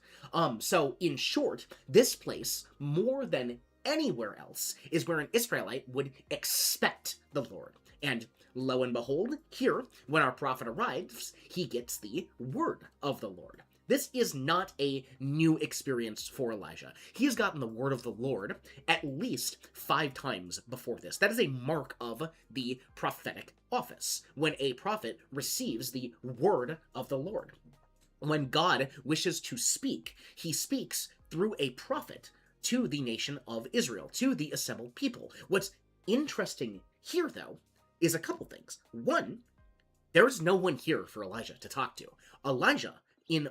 Speaker 1: So in short, this place, more than anywhere else, is where an Israelite would expect the Lord. And lo and behold, here, when our prophet arrives, he gets the word of the Lord. This is not a new experience for Elijah. He has gotten the word of the Lord at least 5 times before this. That is a mark of the prophetic office, when a prophet receives the word of the Lord. When God wishes to speak, he speaks through a prophet to the nation of Israel, to the assembled people. What's interesting here, though, is a couple things. One, there's no one here for Elijah to talk to. Elijah, in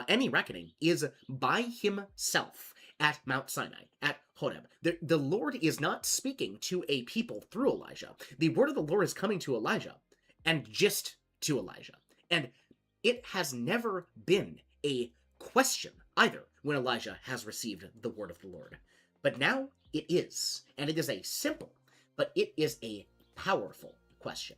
Speaker 1: any reckoning, is by himself at Mount Sinai, at Horeb. The Lord is not speaking to a people through Elijah. The word of the Lord is coming to Elijah, and just to Elijah. And it has never been a question either when Elijah has received the word of the Lord. But now it is, and it is a simple, but it is a powerful question.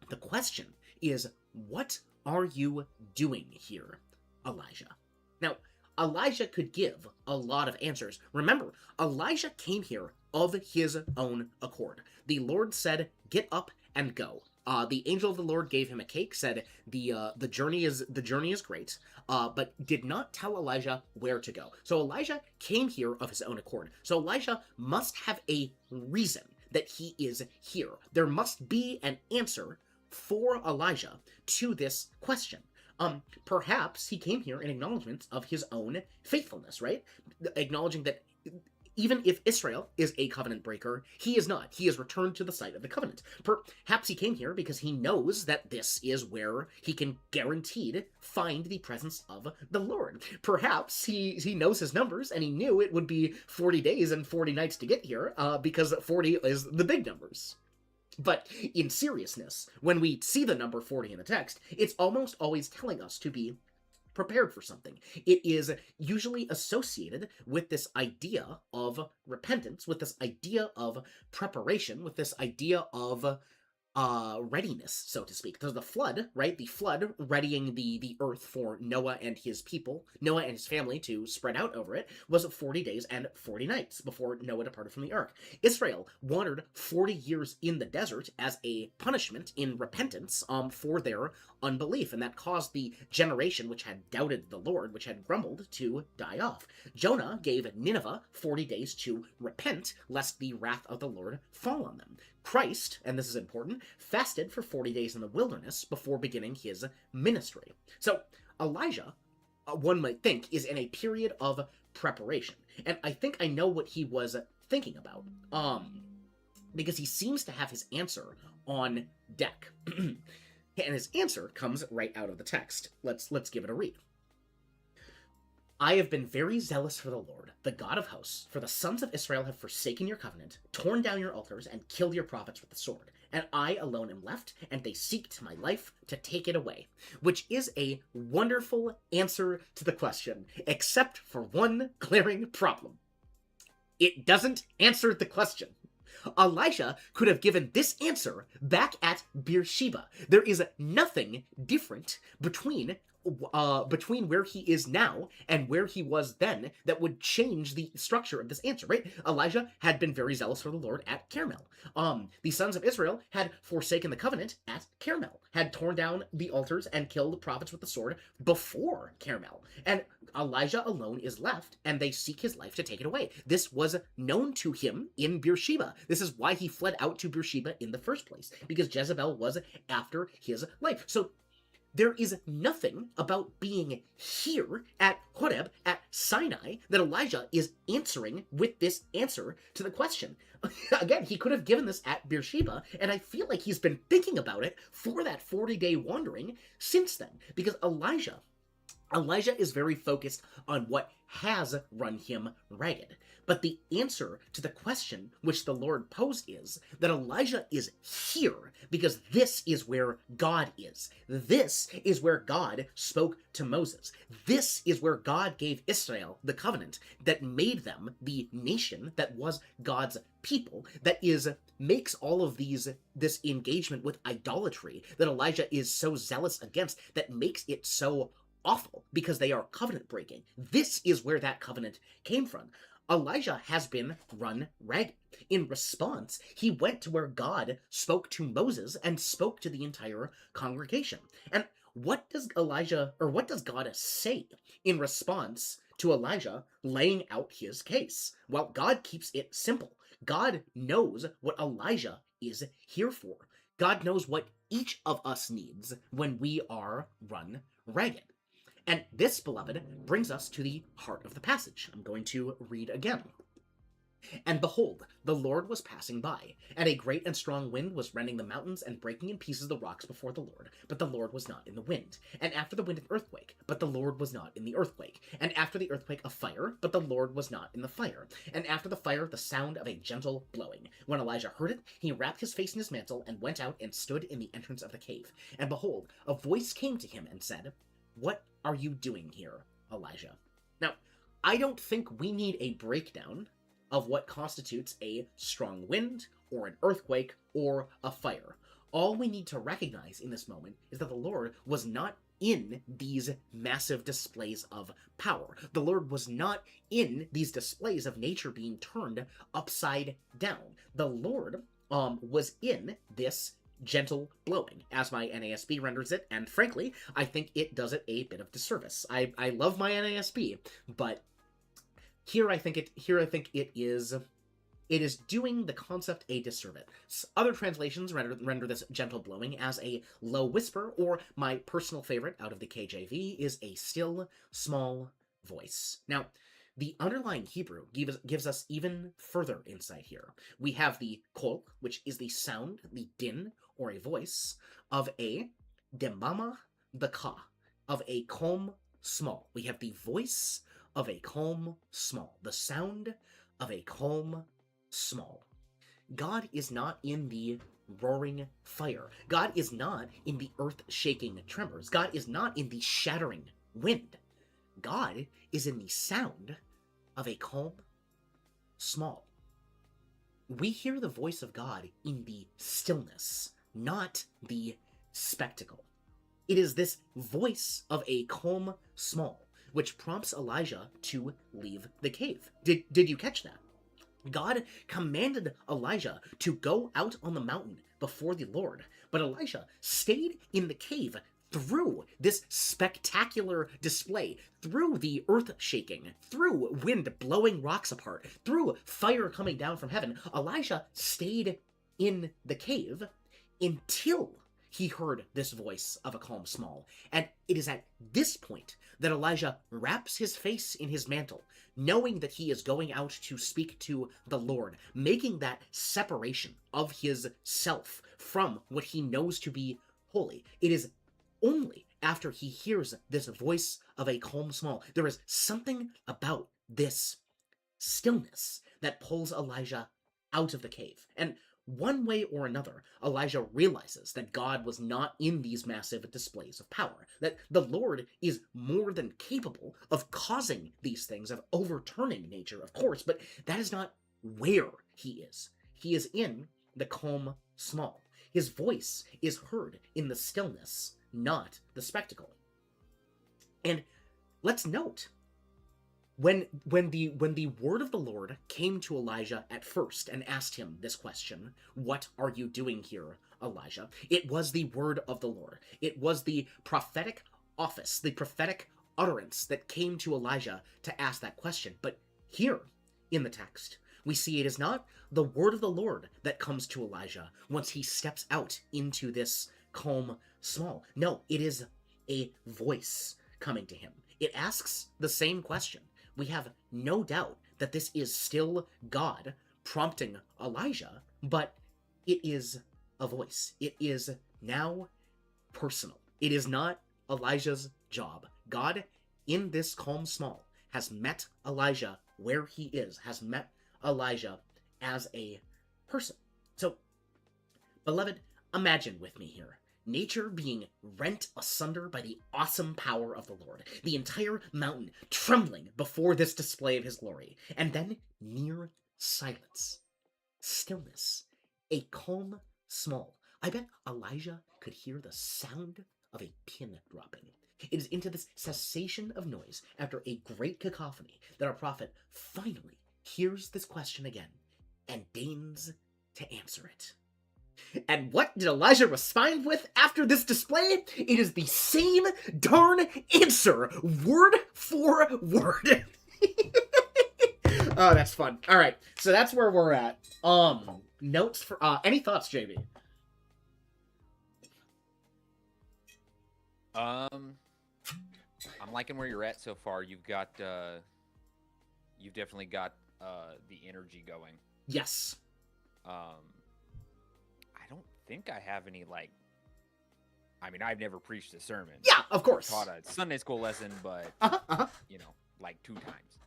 Speaker 1: The question is, what are you doing here, Elijah? Now, Elijah could give a lot of answers. Remember, Elijah came here of his own accord. The Lord said, get up and go. The angel of the Lord gave him a cake, said the journey is great, but did not tell Elijah where to go. So Elijah came here of his own accord. So Elijah must have a reason that he is here. There must be an answer for Elijah to this question. Perhaps he came here in acknowledgement of his own faithfulness, right? Acknowledging that even if Israel is a covenant breaker, he is not. He has returned to the site of the covenant. Perhaps he came here because he knows that this is where he can guaranteed find the presence of the Lord. Perhaps he knows his numbers, and he knew it would be 40 days and 40 nights to get here, because 40 is the big numbers. But in seriousness, when we see the number 40 in the text, it's almost always telling us to be prepared for something. It is usually associated with this idea of repentance, with this idea of preparation, with this idea of readiness, so to speak. There's the flood, right? The flood readying the earth for Noah and his people, Noah and his family to spread out over it, was 40 days and 40 nights before Noah departed from the ark. Israel wandered 40 years in the desert as a punishment in repentance for their unbelief, and that caused the generation which had doubted the Lord, which had grumbled, to die off. Jonah gave Nineveh 40 days to repent, lest the wrath of the Lord fall on them. Christ, and this is important, fasted for 40 days in the wilderness before beginning his ministry. So Elijah, one might think, is in a period of preparation. And I think I know what he was thinking about, because he seems to have his answer on deck. And his answer comes right out of the text. Let's give it a read. I have been very zealous for the Lord, the God of hosts, for the sons of Israel have forsaken your covenant, torn down your altars, and killed your prophets with the sword. And I alone am left, and they seek to my life to take it away. Which is a wonderful answer to the question, except for one glaring problem. It doesn't answer the question. Elijah could have given this answer back at Beersheba. There is nothing different between where he is now and where he was then that would change the structure of this answer, right? Elijah had been very zealous for the Lord at Carmel. The sons of Israel had forsaken the covenant at Carmel, had torn down the altars and killed the prophets with the sword before Carmel. And Elijah alone is left, and they seek his life to take it away. This was known to him in Beersheba. This is why he fled out to Beersheba in the first place, because Jezebel was after his life. So there is nothing about being here at Horeb, at Sinai, that Elijah is answering with this answer to the question. Again, he could have given this at Beersheba, and I feel like he's been thinking about it for that 40-day wandering since then, because Elijah Elijah is very focused on what has run him ragged. But the answer to the question which the Lord posed is that Elijah is here because this is where God is. This is where God spoke to Moses. This is where God gave Israel the covenant that made them the nation that was God's people, that makes all of this engagement with idolatry that Elijah is so zealous against, that makes it so awful because they are covenant breaking. This is where that covenant came from. Elijah has been run ragged. In response, he went to where God spoke to Moses and spoke to the entire congregation. And what does God say in response to Elijah laying out his case? Well, God keeps it simple. God knows what Elijah is here for. God knows what each of us needs when we are run ragged. And this, beloved, brings us to the heart of the passage. I'm going to read again. And behold, the Lord was passing by, and a great and strong wind was rending the mountains and breaking in pieces the rocks before the Lord. But the Lord was not in the wind. And after the wind, an earthquake. But the Lord was not in the earthquake. And after the earthquake, a fire. But the Lord was not in the fire. And after the fire, the sound of a gentle blowing. When Elijah heard it, he wrapped his face in his mantle and went out and stood in the entrance of the cave. And behold, a voice came to him and said, "What are you doing here, Elijah?" Now, I don't think we need a breakdown of what constitutes a strong wind, or an earthquake, or a fire. All we need to recognize in this moment is that the Lord was not in these massive displays of power. The Lord was not in these displays of nature being turned upside down. The Lord was in this gentle blowing, as my NASB renders it, and frankly, I think it does it a bit of disservice. I love my NASB, but here I think it is doing the concept a disservice. Other translations render this gentle blowing as a low whisper, or my personal favorite out of the KJV is a still, small voice. Now, the underlying Hebrew gives us even further insight here. We have the kol, which is the sound, the din, or a voice, of a demama, the ka, of a calm small. We have the voice of a calm small, the sound of a calm small. God is not in the roaring fire. God is not in the earth-shaking tremors. God is not in the shattering wind. God is in the sound of a calm small. We hear the voice of God in the stillness, not the spectacle. It is this voice of a calm small which prompts Elijah to leave the cave. Did you catch that? God commanded Elijah to go out on the mountain before the Lord, but Elijah stayed in the cave through this spectacular display, through the earth shaking, through wind blowing rocks apart, through fire coming down from heaven. Elijah stayed in the cave until he heard this voice of a calm small. And it is at this point that Elijah wraps his face in his mantle, knowing that he is going out to speak to the Lord, making that separation of his self from what he knows to be holy. It is only after he hears this voice of a calm small. There is something about this stillness that pulls Elijah out of the cave. And one way or another, Elijah realizes that God was not in these massive displays of power, that the Lord is more than capable of causing these things, of overturning nature, of course, but that is not where he is. He is in the calm small. His voice is heard in the stillness, not the spectacle. And let's note, when the word of the Lord came to Elijah at first and asked him this question, "What are you doing here, Elijah?" It was the word of the Lord. It was the prophetic office, the prophetic utterance that came to Elijah to ask that question. But here in the text, we see it is not the word of the Lord that comes to Elijah once he steps out into this calm small. No, it is a voice coming to him. It asks the same question. We have no doubt that this is still God prompting Elijah, but it is a voice. It is now personal. It is not Elijah's job. God in this calm small has met Elijah where he is, has met Elijah as a person. So, beloved, imagine with me here. Nature being rent asunder by the awesome power of the Lord. The entire mountain trembling before this display of his glory. And then near silence. Stillness. A calm small. I bet Elijah could hear the sound of a pin dropping. It is into this cessation of noise, after a great cacophony, that our prophet finally hears this question again, and deigns to answer it. And what did Elijah respond with after this display? It is the same darn answer, word for word. Oh, that's fun. All right, so that's where we're at. Notes for any thoughts, JB?
Speaker 3: I'm liking where you're at so far. You've definitely got the energy going.
Speaker 1: Yes.
Speaker 3: I don't think I have any, like, I mean, I've never preached a sermon.
Speaker 1: Yeah, of course.
Speaker 3: Taught a Sunday school lesson, but you know, like 2 times.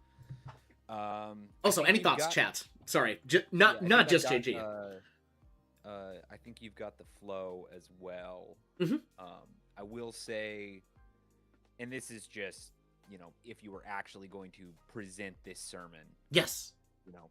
Speaker 1: Also, any thoughts, chat? Sorry, not just JG.
Speaker 3: I think you've got the flow as well.
Speaker 1: Mm-hmm.
Speaker 3: I will say, and this is just, you know, if you were actually going to present this sermon,
Speaker 1: yes,
Speaker 3: you know,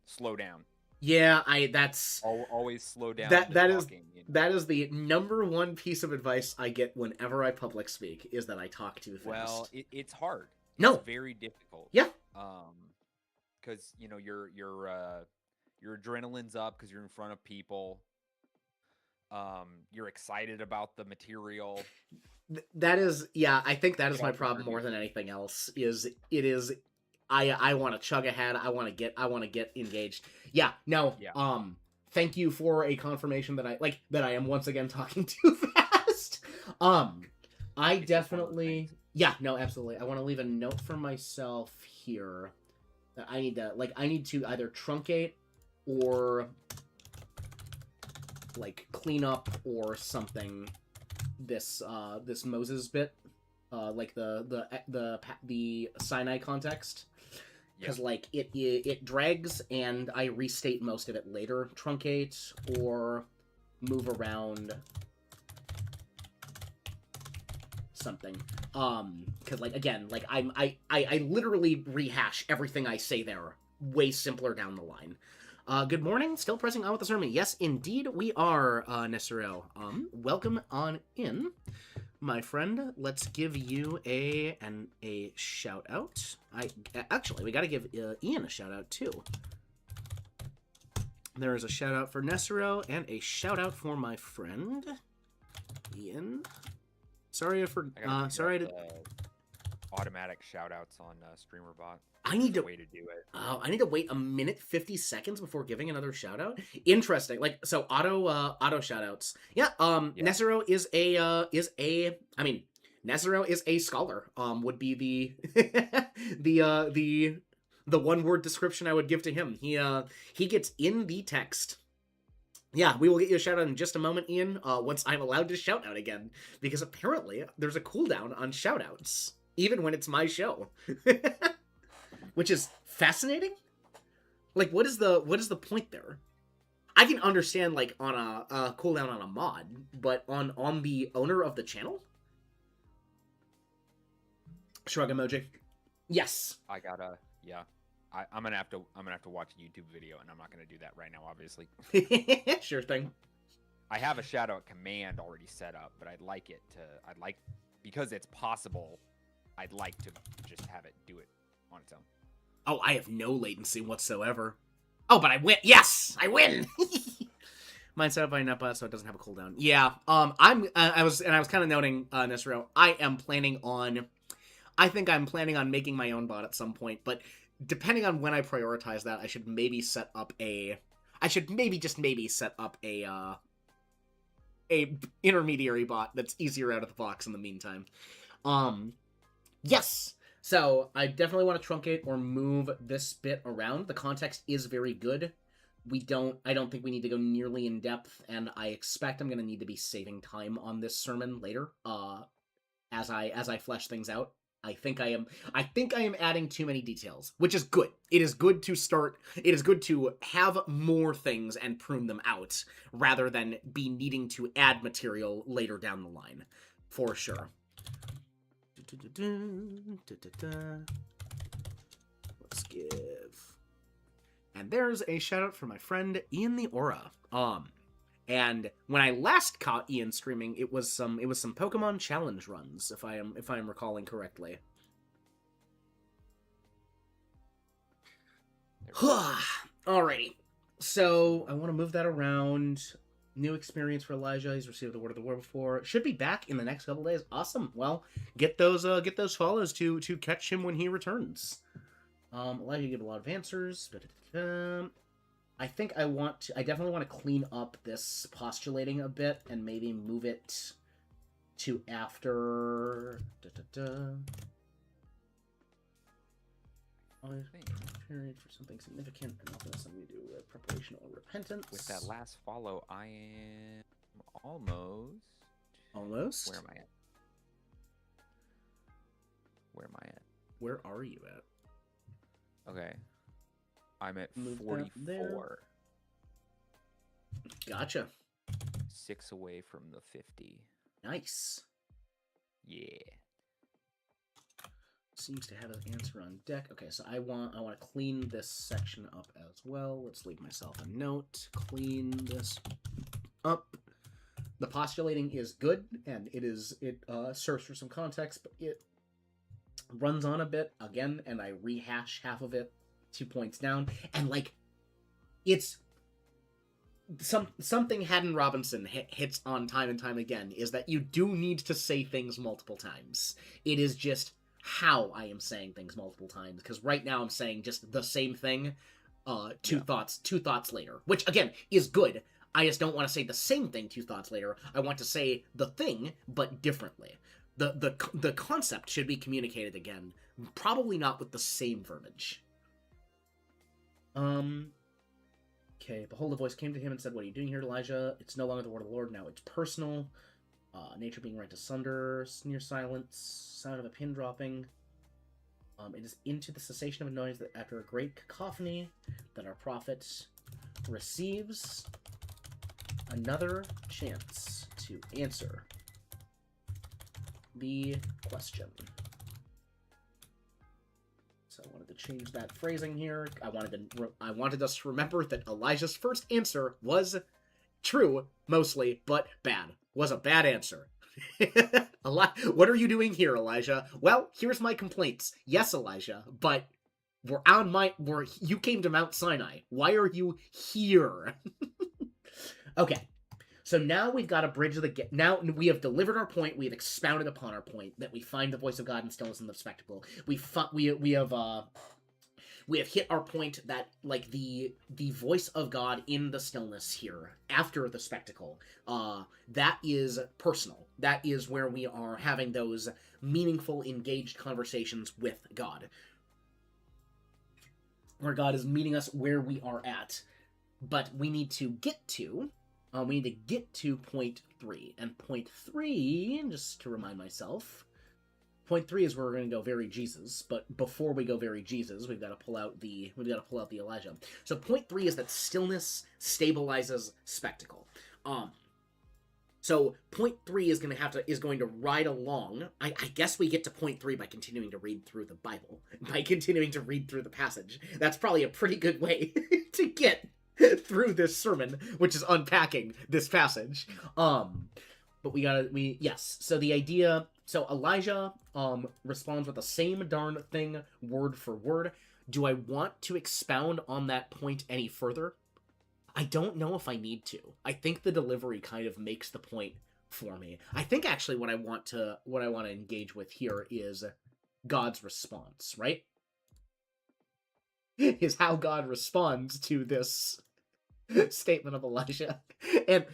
Speaker 3: slow down.
Speaker 1: Yeah, that's
Speaker 3: always slow down.
Speaker 1: That is the number one piece of advice I get whenever I public speak, is that I talk too fast.
Speaker 3: Well, it's hard.
Speaker 1: No,
Speaker 3: it's very difficult.
Speaker 1: Yeah.
Speaker 3: Because you know your adrenaline's up because you're in front of people. You're excited about the material.
Speaker 1: That is, yeah. I think that is my problem more than anything else. I want to chug ahead. I want to get engaged. Yeah. No.
Speaker 3: Yeah.
Speaker 1: Thank you for a confirmation that I am once again talking too fast. I definitely. Yeah. No. Absolutely. I want to leave a note for myself here that I need to either truncate or like clean up or something this Moses bit, like the Sinai context, because like it drags and I restate most of it later. Truncate or move around something, because like again, like I literally rehash everything I say there way simpler down the line. Good morning. Still pressing on with the sermon. Yes, indeed, we are, Nesero. Welcome on in, my friend. Let's give you a shout out. Actually, we got to give Ian a shout out too. There is a shout out for Nesero and a shout out for my friend Ian. Sorry for sorry to
Speaker 3: automatic shout outs on StreamerBot.
Speaker 1: I need to
Speaker 3: way to do it.
Speaker 1: I need to wait a minute 50 seconds before giving another shout out. Interesting. Like, so auto shout outs. Yeah. Nesero is Nesero is a scholar. Would be the one word description I would give to him. He gets in the text. Yeah, we will get you a shout out in just a moment, Ian, once I'm allowed to shout out again, because apparently there's a cooldown on shout outs, even when it's my show. Which is fascinating. Like, what is the point there? I can understand, like, on a cooldown on a mod, but on the owner of the channel? Shrug emoji. Yes.
Speaker 3: I'm gonna have to watch a YouTube video, and I'm not gonna do that right now, obviously.
Speaker 1: Sure thing.
Speaker 3: I have a shout out command already set up, but because it's possible, I'd like to just have it do it on its own.
Speaker 1: Oh, I have no latency whatsoever. Oh, but I win. Yes, I win. Mine's set up by NetBot, so it doesn't have a cooldown. Yeah. I was kind of noting, Nesero, I think I'm planning on making my own bot at some point, but depending on when I prioritize that, I should maybe set up a intermediary bot that's easier out of the box in the meantime. Yes. So I definitely want to truncate or move this bit around. The context is very good. I don't think we need to go nearly in depth, and I expect I'm going to need to be saving time on this sermon later, as I flesh things out. I think I am adding too many details, which is good. It is good to have more things and prune them out rather than be needing to add material later down the line. For sure. Let's give. And there's a shout out for my friend Ian the Aura. And when I last caught Ian streaming, it was some Pokemon challenge runs, if I am recalling correctly. Alrighty. So I want to move that around. New experience for Elijah. He's received the Word of the War before. Should be back in the next couple days. Awesome. Well, get those follows to catch him when he returns. Elijah gave a lot of answers. I think I definitely want to clean up this postulating a bit and maybe move it to after. Period for something significant, and often has something to do with preparation or repentance.
Speaker 3: With that last follow, I am almost.
Speaker 1: Almost?
Speaker 3: Where am I at? Where am I at?
Speaker 1: Where are you at?
Speaker 3: Okay. I'm at
Speaker 1: Move that
Speaker 3: 44.
Speaker 1: Gotcha.
Speaker 3: 6 away from the 50.
Speaker 1: Nice.
Speaker 3: Yeah.
Speaker 1: Seems to have an answer on deck. Okay, so I want to clean this section up as well. Let's leave myself a note. Clean this up. The postulating is good, and it serves for some context, but it runs on a bit again, and I rehash half of it 2 points down, and like it's something Haddon Robinson hits on time and time again is that you do need to say things multiple times. It is just how I am saying things multiple times, because right now I'm saying just the same thing two thoughts later, which again is good. I just don't want to say the same thing 2 thoughts later. I want to say the thing but differently. The concept should be communicated again, probably not with the same verbiage. Okay, behold, a voice came to him and said, "What are you doing here, Elijah? It's no longer the word of the Lord, now it's personal. Nature being rent asunder, near silence, sound of a pin dropping. It is into the cessation of a noise that after a great cacophony that our prophet receives another chance to answer the question." So I wanted to change that phrasing here. I wanted us to remember that Elijah's first answer was true, mostly, but bad. Was a bad answer. What are you doing here, Elijah? Well, here's my complaints. Yes, Elijah, but you came to Mount Sinai. Why are you here? Okay. So now we've got a bridge of the gap. Now we have delivered our point. We have expounded upon our point that we find the voice of God in stillness in the spectacle. We have hit our point that like the voice of God in the stillness here after the spectacle, that is personal. That is where we are having those meaningful, engaged conversations with God, where God is meeting us where we are at. But we need to get to. Point 3. And point 3, just to remind myself, point 3 is where we're going to go very Jesus. But before we go very Jesus, we've got to pull out the Elijah. So point 3 is that stillness stabilizes spectacle. So point 3 is going to ride along. I guess we get to point 3 by continuing to read through the Bible, by continuing to read through the passage. That's probably a pretty good way to get through this sermon, which is unpacking this passage. But yes. So the idea. So Elijah responds with the same darn thing, word for word. Do I want to expound on that point any further? I don't know if I need to. I think the delivery kind of makes the point for me. I think actually what I want to engage with here is God's response, right? Is how God responds to this statement of Elijah. And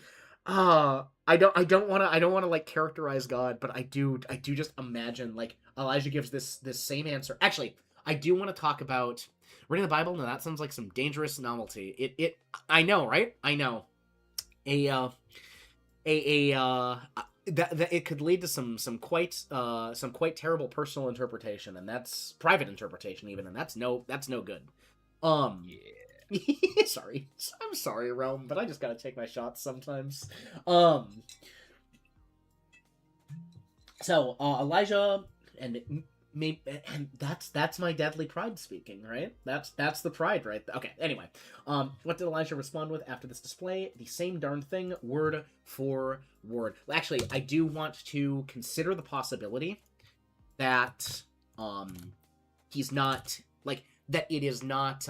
Speaker 1: I don't want to like characterize God, but I do just imagine like Elijah gives this same answer. Actually, I do want to talk about reading the Bible. No, that sounds like some dangerous novelty. I know, right? I know. that it could lead to some quite terrible personal interpretation, and that's private interpretation even, and that's no good.
Speaker 3: Yeah.
Speaker 1: Sorry, I'm sorry, Rome, but I just gotta take my shots sometimes. So Elijah and maybe, and that's my deadly pride speaking, right? That's the pride, right? Okay. Anyway, what did Elijah respond with after this display? The same darn thing, word for word. Actually, I do want to consider the possibility that he's not like that. It is not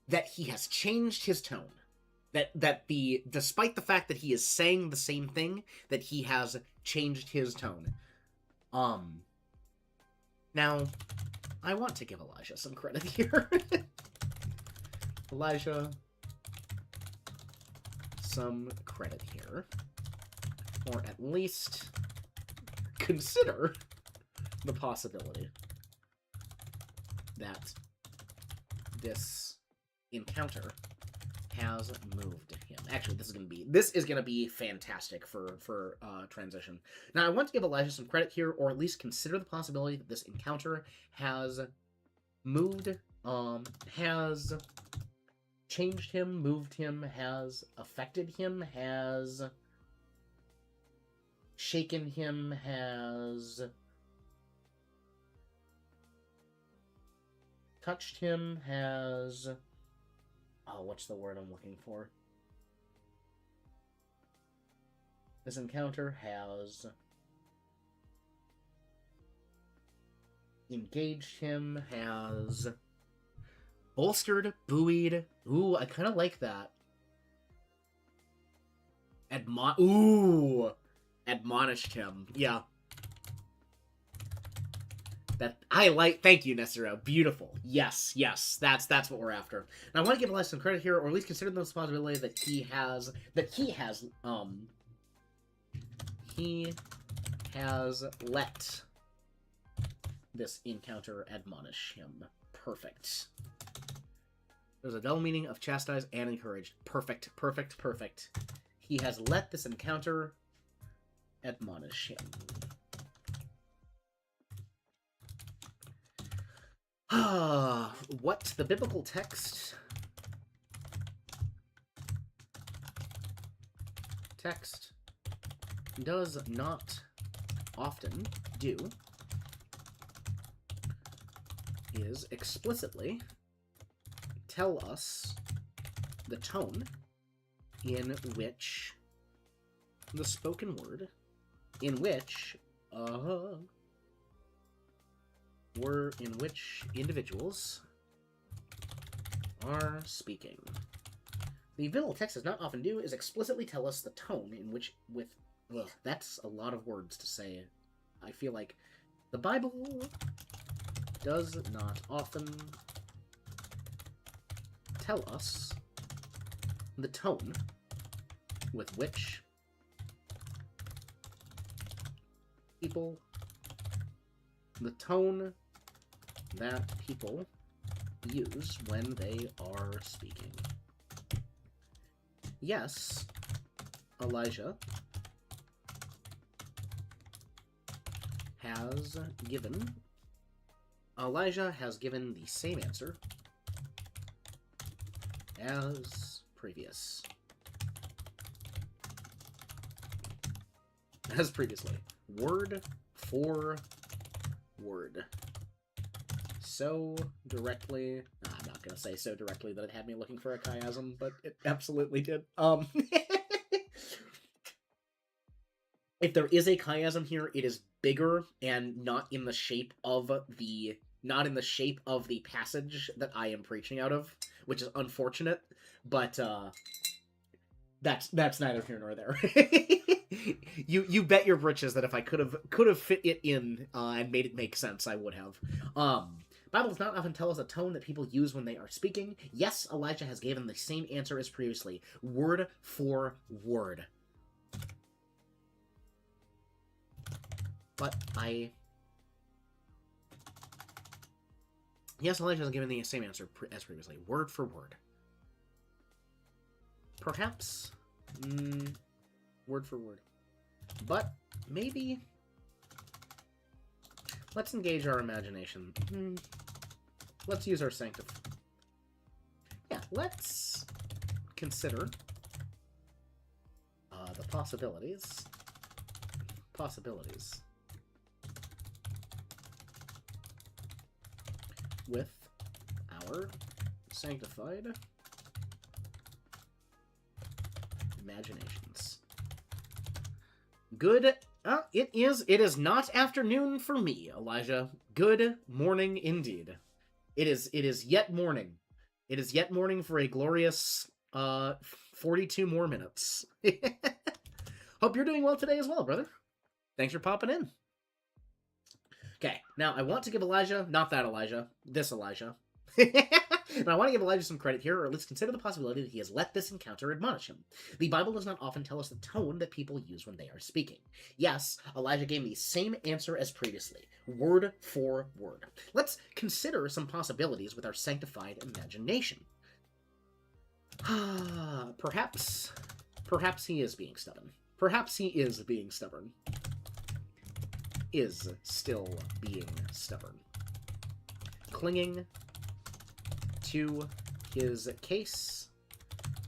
Speaker 1: that he has changed his tone. That despite the fact that he is saying the same thing, that he has changed his tone. Now, I want to give Elijah some credit here. Elijah, some credit here. Or at least consider the possibility that this encounter has moved him. Actually, this is gonna be fantastic for transition. Now, I want to give Elijah some credit here, or at least consider the possibility that this encounter has moved, has changed him, moved him, has affected him, has shaken him, has touched him, has... Oh, what's the word I'm looking for? This encounter has engaged him, has bolstered, buoyed. Ooh, I kind of like that. Admonished him. Yeah. That I like. Thank you, Nesero. Beautiful. Yes, that's what we're after. Now, I want to give Elijah some credit here, or at least consider the possibility that he has let this encounter admonish him. Perfect. There's a double meaning of chastise and encouraged. Perfect. He has let this encounter admonish him. What the biblical text does not often do is explicitly tell us the tone in which the spoken word, in which individuals are speaking. The biblical text does not often do is explicitly tell us the tone in which that's a lot of words to say. I feel like the Bible does not often tell us the tone with which people use when they are speaking. Yes, Elijah has given the same answer as previously. Word for word. So directly... I'm not going to say so directly that it had me looking for a chiasm, but it absolutely did. If there is a chiasm here, it is bigger and not in the shape of the passage that I am preaching out of, which is unfortunate, but that's neither here nor there. You bet your britches that if I could have fit it in and made it make sense, I would have. Bible does not often tell us a tone that people use when they are speaking. Yes, Elijah has given the same answer as previously, word for word. But yes, Elijah has given the same answer as previously, word for word. Perhaps word for word. But maybe let's engage our imagination. Let's use our sanctif. Yeah, let's consider the possibilities. With our sanctified imaginations. Good. It is not afternoon for me, Elijah. Good morning indeed. It is yet morning. It is yet morning for a glorious 42 more minutes. Hope you're doing well today as well, brother. Thanks for popping in. Okay, now I want to give Elijah, not that Elijah, this Elijah. And I want to give Elijah some credit here, or at least consider the possibility that he has let this encounter admonish him. The Bible does not often tell us the tone that people use when they are speaking. Yes, Elijah gave me the same answer as previously, word for word. Let's consider some possibilities with our sanctified imagination. Perhaps he is being stubborn. Perhaps he is being stubborn. Is still being stubborn. Clinging to his case,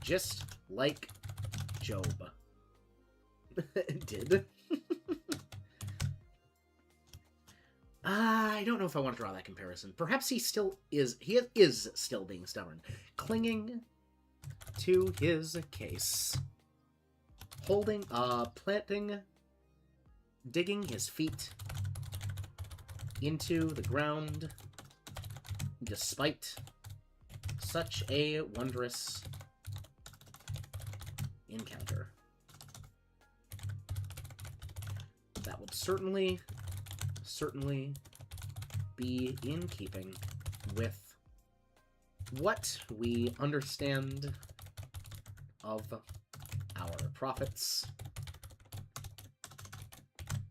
Speaker 1: just like Job did. I don't know if I want to draw that comparison. Perhaps he is still being stubborn. Clinging to his case. Holding, planting, digging his feet into the ground, despite such a wondrous encounter. That would certainly be in keeping with what we understand of our prophet's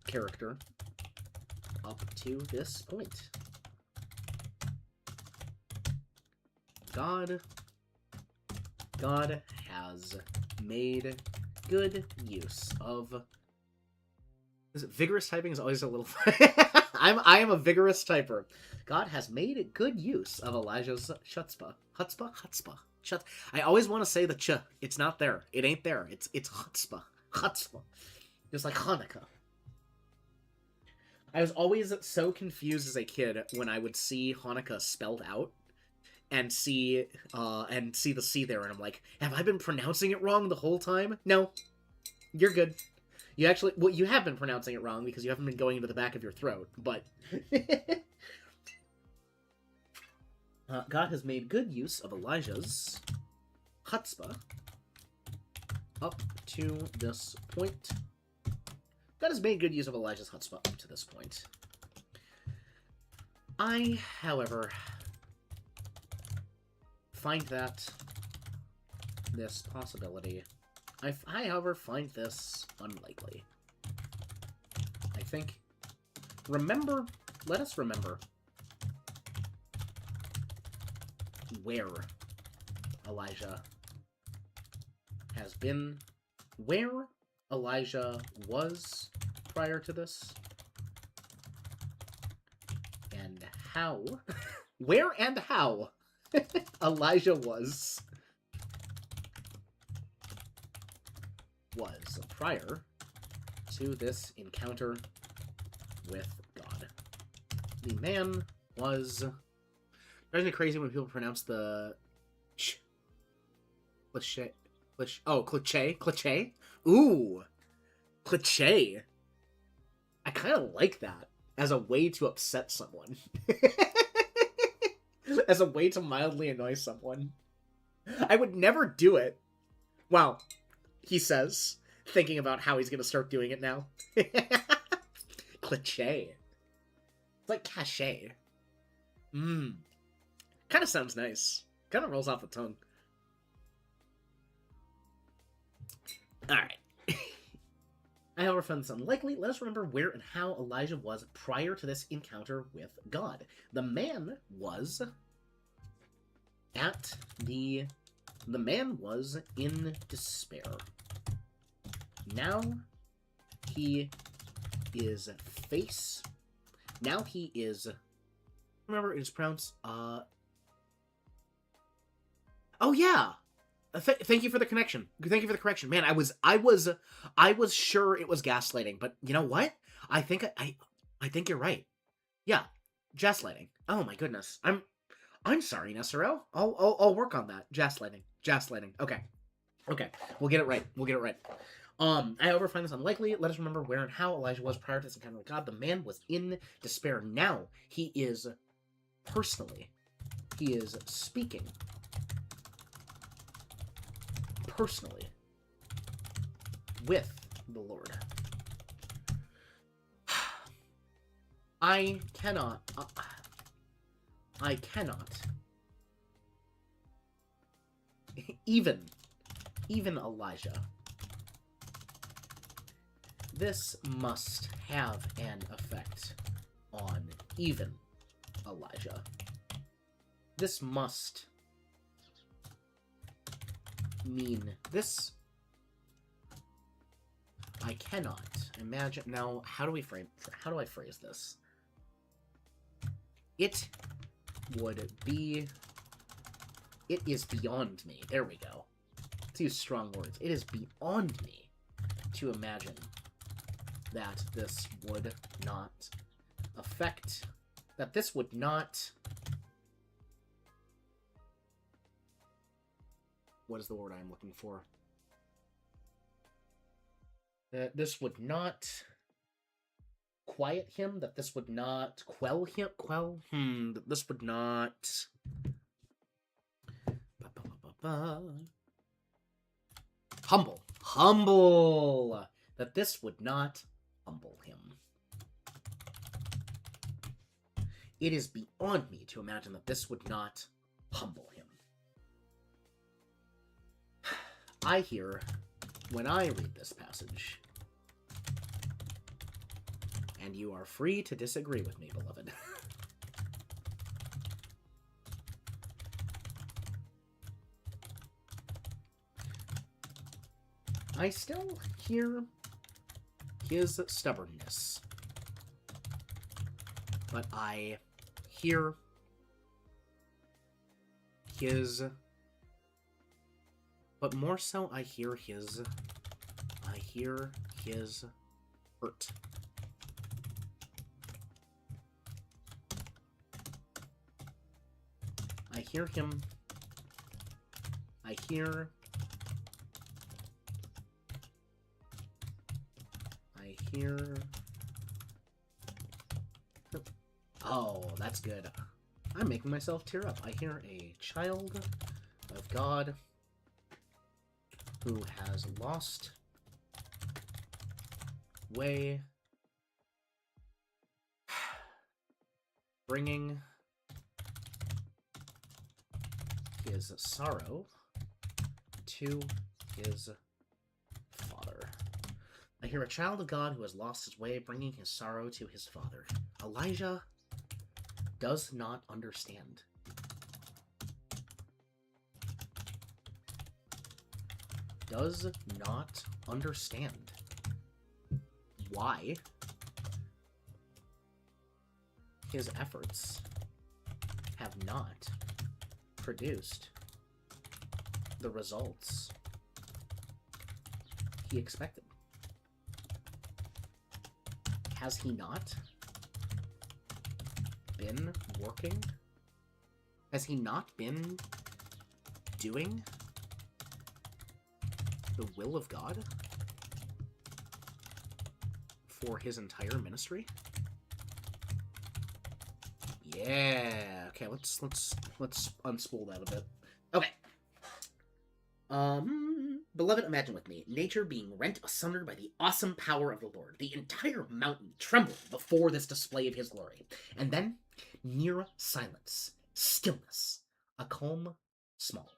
Speaker 1: character up to this point. God has made good use of... Vigorous typing is always a little... I am a vigorous typer. God has made good use of Elijah's chutzpah. Chutzpah. I always want to say the ch. It's not there. It ain't there. It's chutzpah. Chutzpah. Just like Hanukkah. I was always so confused as a kid when I would see Hanukkah spelled out and see the C there, and I'm like, have I been pronouncing it wrong the whole time? No. You're good. You actually, well, you have been pronouncing it wrong because you haven't been going into the back of your throat, but... God has made good use of Elijah's chutzpah up to this point. God has made good use of Elijah's chutzpah up to this point. I, however, find that this possibility... I, however, find this unlikely. I think... Let us remember where Elijah has been, where Elijah was prior to this, and how, where and how Elijah was prior to this encounter with God. The man was... It drives me crazy when people pronounce the ch. Cliché. Oh, cliché. Cliché. Ooh. Cliché. I kind of like that as a way to upset someone. As a way to mildly annoy someone. I would never do it. Wow. He says, thinking about how he's going to start doing it now. Cliché. It's like cachet. Kind of sounds nice. Kind of rolls off the tongue. Alright. I, however, found this unlikely. Let us remember where and how Elijah was prior to this encounter with God. The man was in despair. Now he is face. Now he is. Remember, it's pronounced. Oh yeah. Thank you for the connection. Thank you for the correction, man. I was sure it was gaslighting, but you know what? I think you're right. Yeah, gaslighting. Oh my goodness. I'm sorry, Nesero. I'll work on that. Gaslighting. Okay. We'll get it right. I however find this unlikely. Let us remember where and how Elijah was prior to this encounter with God. The man was in despair. Now he is speaking personally with the Lord. I cannot even Elijah. This must have an effect on even Elijah. This must mean this. I cannot imagine. Now, how do I phrase this? It is beyond me. There we go. Let's use strong words. It is beyond me to imagine that this would not affect, that this would not, what is the word I'm looking for? That this would not quiet him, that this would not quell him, that this would not, humble, that this would not humble him. It is beyond me to imagine that this would not humble him. I hear, when I read this passage, and you are free to disagree with me, beloved. I still hear his stubbornness, but I hear his, but more so I hear his hurt. I hear him. I hear. Oh, that's good. I'm making myself tear up. I hear a child of God who has lost way, bringing his sorrow to his father. I hear a child of God who has lost his way, bringing his sorrow to his father. Elijah does not understand. Does not understand why his efforts have not produced the results he expected. Has he not been working? Has he not been doing the will of God for his entire ministry? Yeah. Okay, let's unspool that a bit. Okay. Beloved, imagine with me, nature being rent asunder by the awesome power of the Lord. The entire mountain trembled before this display of his glory. And then, near silence, stillness, a calm small.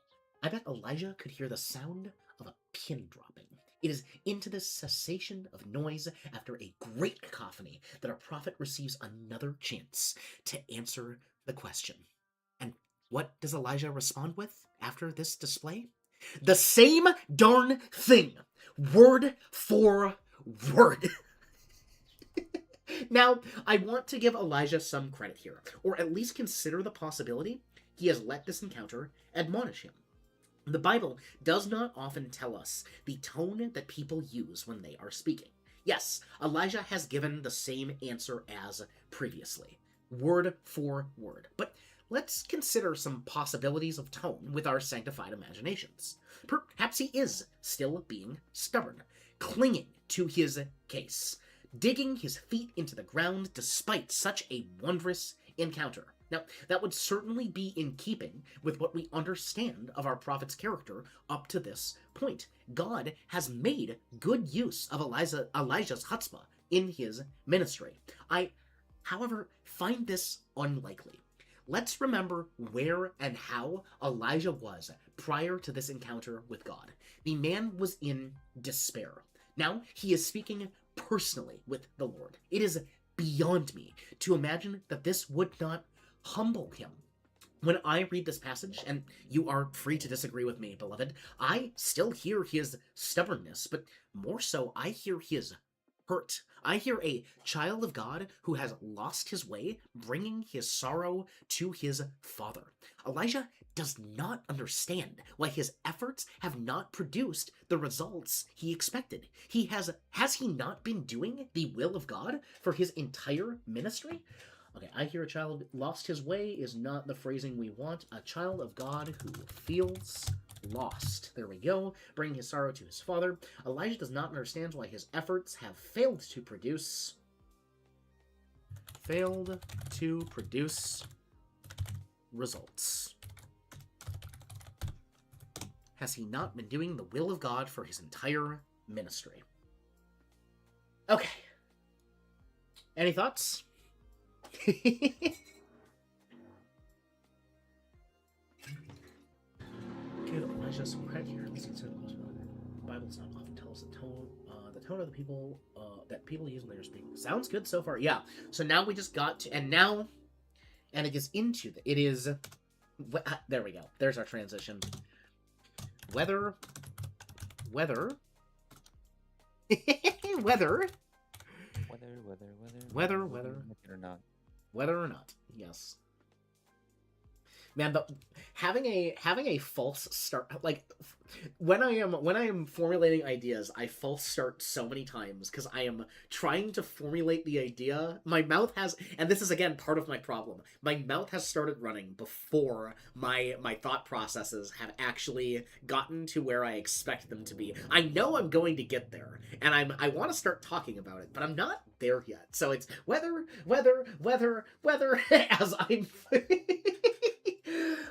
Speaker 1: I bet Elijah could hear the sound of a pin dropping. It is into this cessation of noise after a great cacophony that a prophet receives another chance to answer the question. And what does Elijah respond with after this display? The same darn thing. Word for word. Now, I want to give Elijah some credit here, or at least consider the possibility he has let this encounter admonish him. The Bible does not often tell us the tone that people use when they are speaking. Yes, Elijah has given the same answer as previously, word for word. But let's consider some possibilities of tone with our sanctified imaginations. Perhaps he is still being stubborn, clinging to his case, digging his feet into the ground despite such a wondrous encounter. Now, that would certainly be in keeping with what we understand of our prophet's character up to this point. God has made good use of Elijah's chutzpah in his ministry. I, however, find this unlikely. Let's remember where and how Elijah was prior to this encounter with God. The man was in despair. Now he is speaking personally with the Lord. It is beyond me to imagine that this would not humble him. When I read this passage, and you are free to disagree with me, beloved, I still hear his stubbornness, but more so, I hear his hurt. I hear a child of God who has lost his way, bringing his sorrow to his father. Elijah does not understand why his efforts have not produced the results he expected. Has he not been doing the will of God for his entire ministry? Okay, I hear a child lost his way is not the phrasing we want. A child of God who feels lost. There we go. Bring his sorrow to his father. Elijah does not understand why his efforts have failed to produce results. Has he not been doing the will of God for his entire ministry? Okay. Any thoughts? Good, Elijah's credit here. Let's consider the possibility. The Bible does not often tell us the tone of the people that people use when they're speaking. Sounds good so far. Yeah. So now we just got to, and it gets into it is. There we go. There's our transition. Whether. Whether or not, yes. Man, but having a false start, like when I am formulating ideas, I false start so many times because I am trying to formulate the idea. My mouth has, and this is again part of my problem. My mouth has started running before my thought processes have actually gotten to where I expect them to be. I know I'm going to get there, and I want to start talking about it, but I'm not there yet. So it's whether as I'm.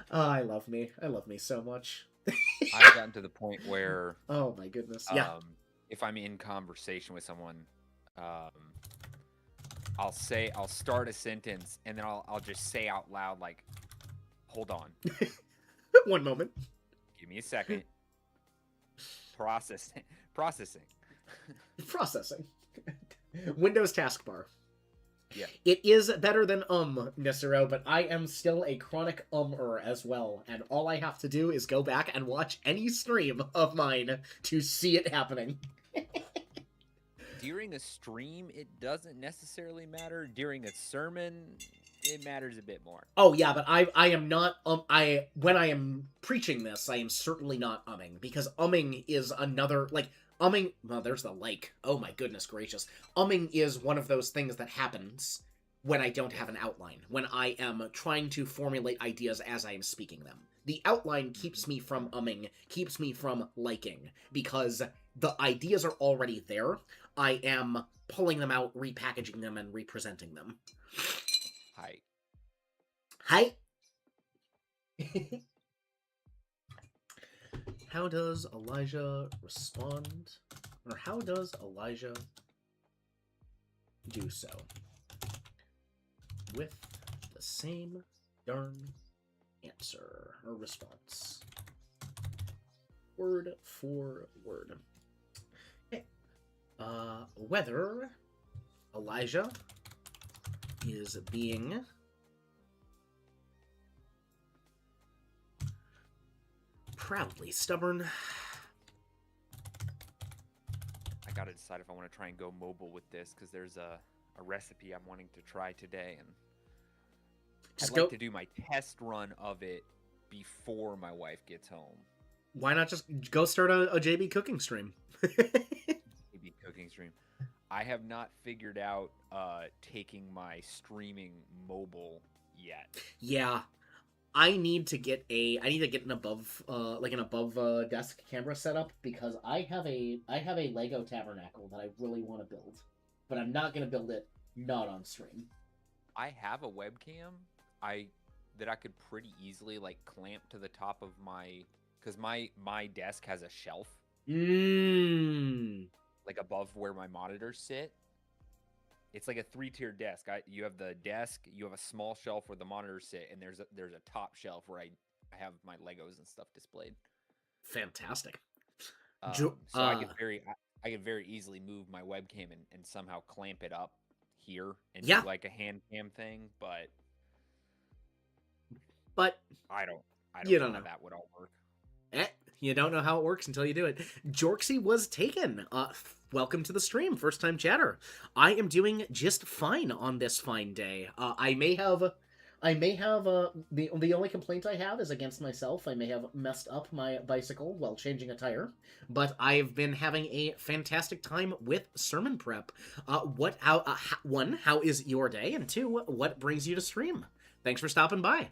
Speaker 1: Oh, I love me so much.
Speaker 3: I've gotten to the point where,
Speaker 1: oh my goodness, yeah.
Speaker 3: If I'm in conversation with someone, I'll start a sentence and then I'll just say out loud, like, hold on.
Speaker 1: One moment.
Speaker 3: Give me a second. Processing.
Speaker 1: Windows taskbar.
Speaker 3: Yeah.
Speaker 1: It is better than Nisero, but I am still a chronic as well, and all I have to do is go back and watch any stream of mine to see it happening.
Speaker 3: During a stream, it doesn't necessarily matter. During a sermon, it matters a bit more.
Speaker 1: Oh yeah, but I am not when I am preaching this, I am certainly not umming, because umming is another, like, umming, well, there's the like. Oh my goodness gracious. Umming is one of those things that happens when I don't have an outline, when I am trying to formulate ideas as I am speaking them. The outline keeps me from umming, keeps me from liking, because the ideas are already there. I am pulling them out, repackaging them, and representing them. Hi. How does Elijah respond? Or how does Elijah do so? With the same darn answer or response. Word for word. Okay. Whether Elijah is being Proudly stubborn.
Speaker 3: I gotta decide if I want to try and go mobile with this, because there's a recipe I'm wanting to try today, and
Speaker 1: Just
Speaker 3: I'd
Speaker 1: go.
Speaker 3: like to do my test run of it before my wife gets home.
Speaker 1: Why not just go start a JB cooking stream?
Speaker 3: Maybe cooking stream. I have not figured out taking my streaming mobile yet.
Speaker 1: Yeah, I need to get an above desk camera set up because I have a Lego tabernacle that I really want to build, but I'm not gonna build it not on stream.
Speaker 3: I have a webcam that I could pretty easily like clamp to the top of because my desk has a shelf like above where my monitors sit. It's like a 3-tier desk. You have the desk, you have a small shelf where the monitors sit, and there's a top shelf where I have my Legos and stuff displayed.
Speaker 1: Fantastic.
Speaker 3: So I could very easily move my webcam and somehow clamp it up here and
Speaker 1: Yeah.
Speaker 3: do like a hand cam thing, but I don't
Speaker 1: you
Speaker 3: know
Speaker 1: don't
Speaker 3: how
Speaker 1: know.
Speaker 3: that would all work.
Speaker 1: You don't know how it works until you do it. Jorksy was taken. Welcome to the stream, first time chatter. I am doing just fine on this fine day. I may have the only complaint I have is against myself. I may have messed up my bicycle while changing a tire, but I've been having a fantastic time with sermon prep. How is your day? And 2, what brings you to stream? Thanks for stopping by.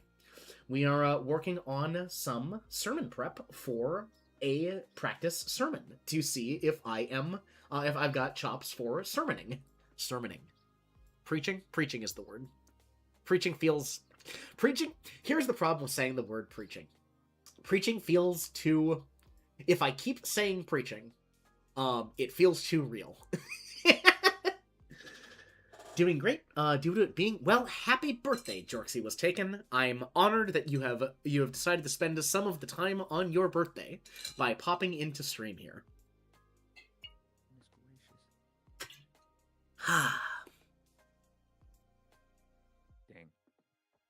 Speaker 1: We are working on some sermon prep for a practice sermon to see if if I've got chops for sermoning. Preaching is the word. Preaching. Here's the problem with saying the word preaching. Preaching feels too. If I keep saying preaching, it feels too real. Doing great. Due to it being happy birthday, Jorksy was taken. I'm honored that you have decided to spend some of the time on your birthday by popping into stream here.
Speaker 3: Dang.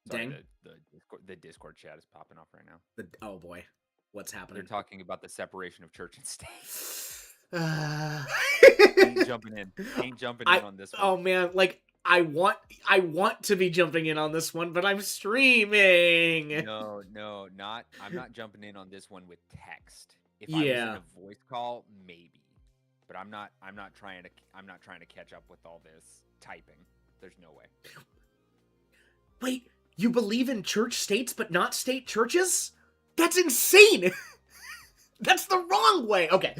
Speaker 1: Dang.
Speaker 3: Sorry, the Discord chat is popping off right now.
Speaker 1: Oh boy, what's happening?
Speaker 3: They're talking about the separation of church and state.
Speaker 1: Ain't
Speaker 3: jumping in on this one.
Speaker 1: Oh man, like I want to be jumping in on this one, but I'm streaming.
Speaker 3: No, I'm not jumping in on this one with text. If I was in a voice call, maybe. But I'm not trying to catch up with all this typing. There's no way.
Speaker 1: Wait, you believe in church states but not state churches? That's insane. That's the wrong way. Okay.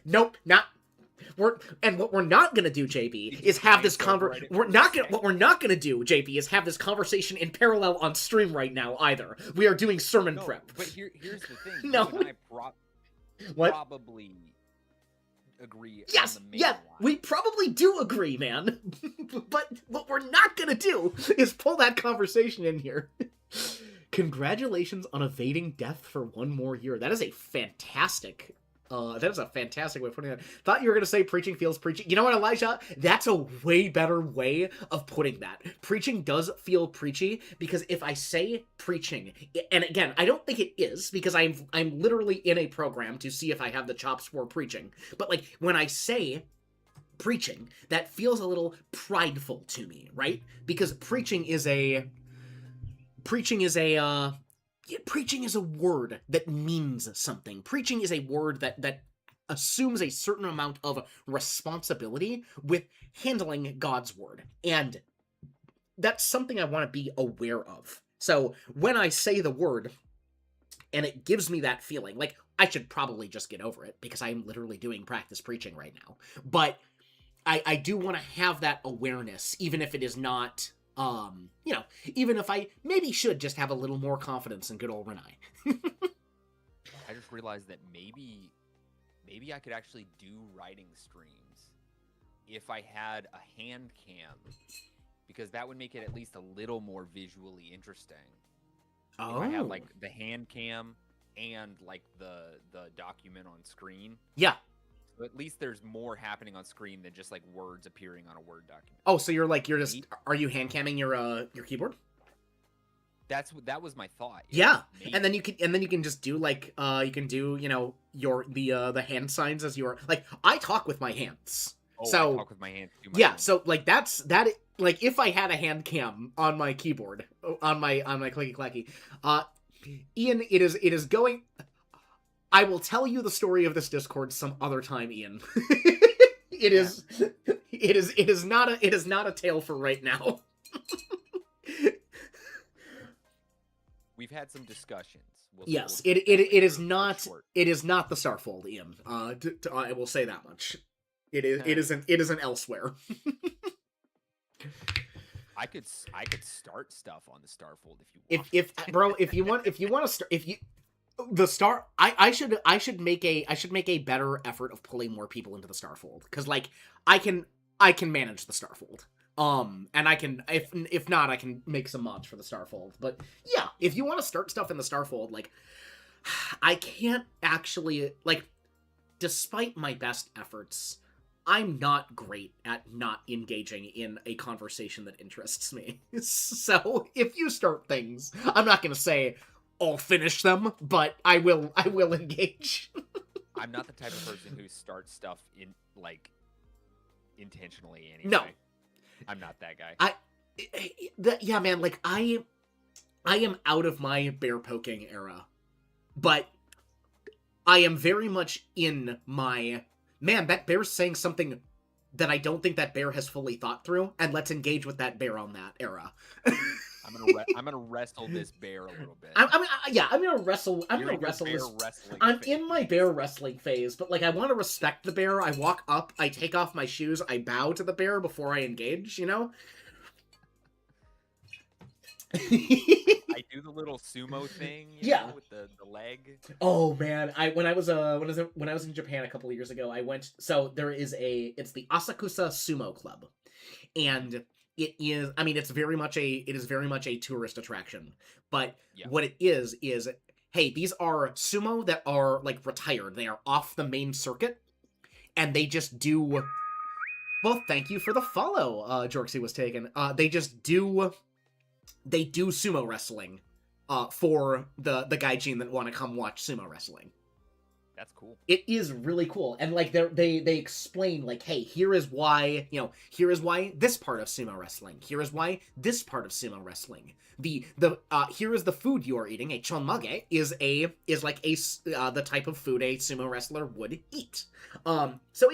Speaker 1: Nope, not. What we're not gonna do, JP, is have this conversation. What we're not gonna do, JP, is have this conversation in parallel on stream right now either. We are doing sermon prep.
Speaker 3: But here's the thing.
Speaker 1: No.
Speaker 3: You and I probably agree.
Speaker 1: Yes,
Speaker 3: on the main
Speaker 1: yeah,
Speaker 3: line.
Speaker 1: we probably do agree, man. But what we're not gonna do is pull that conversation in here. Congratulations on evading death for one more year. That is a fantastic way of putting it. Thought you were gonna say preaching feels preachy. You know what, Elijah? That's a way better way of putting that. Preaching does feel preachy because if I say preaching, and again, I don't think it is because I'm literally in a program to see if I have the chops for preaching. But like when I say preaching, that feels a little prideful to me, right? Because preaching is a word that means something. Preaching is a word that assumes a certain amount of responsibility with handling God's word. And that's something I want to be aware of. So when I say the word and it gives me that feeling, like I should probably just get over it because I'm literally doing practice preaching right now. But I do want to have that awareness, even if it is not... even if I maybe should just have a little more confidence in good old Renai.
Speaker 3: I just realized that maybe I could actually do writing streams if I had a hand cam, because that would make it at least a little more visually interesting.
Speaker 1: Oh.
Speaker 3: If I had like the hand cam and like the document on screen.
Speaker 1: Yeah.
Speaker 3: So at least there's more happening on screen than just like words appearing on a Word document.
Speaker 1: Oh, so are you hand camming your keyboard?
Speaker 3: that was my thought.
Speaker 1: Yeah,
Speaker 3: Maybe.
Speaker 1: and then you can just do like you can do your the hand signs as your like I talk with my hands.
Speaker 3: Oh, I
Speaker 1: So
Speaker 3: talk with my hands too. My
Speaker 1: yeah,
Speaker 3: friend.
Speaker 1: so like that like if I had a hand cam on my keyboard on my clicky clacky, Ian, it is going. I will tell you the story of this Discord some other time, Ian. It
Speaker 3: Yeah.
Speaker 1: is it is not a tale for right now.
Speaker 3: We've had some discussions.
Speaker 1: Yes,
Speaker 3: keep
Speaker 1: it
Speaker 3: that
Speaker 1: it is
Speaker 3: short.
Speaker 1: not it is not the Starfold, Ian. I will say that much. It is an elsewhere.
Speaker 3: I could start stuff on the Starfold if you want.
Speaker 1: If bro, if you want to start if you the star I should make a better effort of pulling more people into the Starfold cuz like I can manage the Starfold. And I can if not I can make some mods for the Starfold. But yeah, if you want to start stuff in the Starfold, like I can't actually like despite my best efforts, I'm not great at not engaging in a conversation that interests me. So if you start things, I'm not gonna say I'll finish them, but I will engage.
Speaker 3: I'm not the type of person who starts stuff in like intentionally anyway.
Speaker 1: No.
Speaker 3: I'm not that guy.
Speaker 1: Yeah, man, like I am out of my bear poking era. But I am very much in my man, that bear's saying something that I don't think that bear has fully thought through, and let's engage with that bear on that era.
Speaker 3: I'm gonna wrestle this bear a little bit.
Speaker 1: I'm gonna wrestle. I'm
Speaker 3: You're
Speaker 1: gonna
Speaker 3: in your
Speaker 1: wrestle
Speaker 3: bear
Speaker 1: this.
Speaker 3: wrestling
Speaker 1: I'm
Speaker 3: phase.
Speaker 1: in my bear wrestling phase, but like I want to respect the bear. I walk up, I take off my shoes, I bow to the bear before I engage. You know.
Speaker 3: I do the little sumo thing,
Speaker 1: Yeah.
Speaker 3: with the leg.
Speaker 1: Oh man, when I was in Japan a couple of years ago, I went. So there is it's the Asakusa Sumo Club, and it is. I mean, it's very much a tourist attraction. But
Speaker 3: Yeah.
Speaker 1: what it is hey, these are sumo that are like retired. They are off the main circuit, and they just do. Well, thank you for the follow. Jorksy was taken. They do sumo wrestling. For the gaijin that want to come watch sumo wrestling.
Speaker 3: That's cool.
Speaker 1: It is really cool, and like they explain like, hey, here is why this part of sumo wrestling. Here is why this part of sumo wrestling. Here is the food you are eating. A chonmage is the type of food a sumo wrestler would eat. So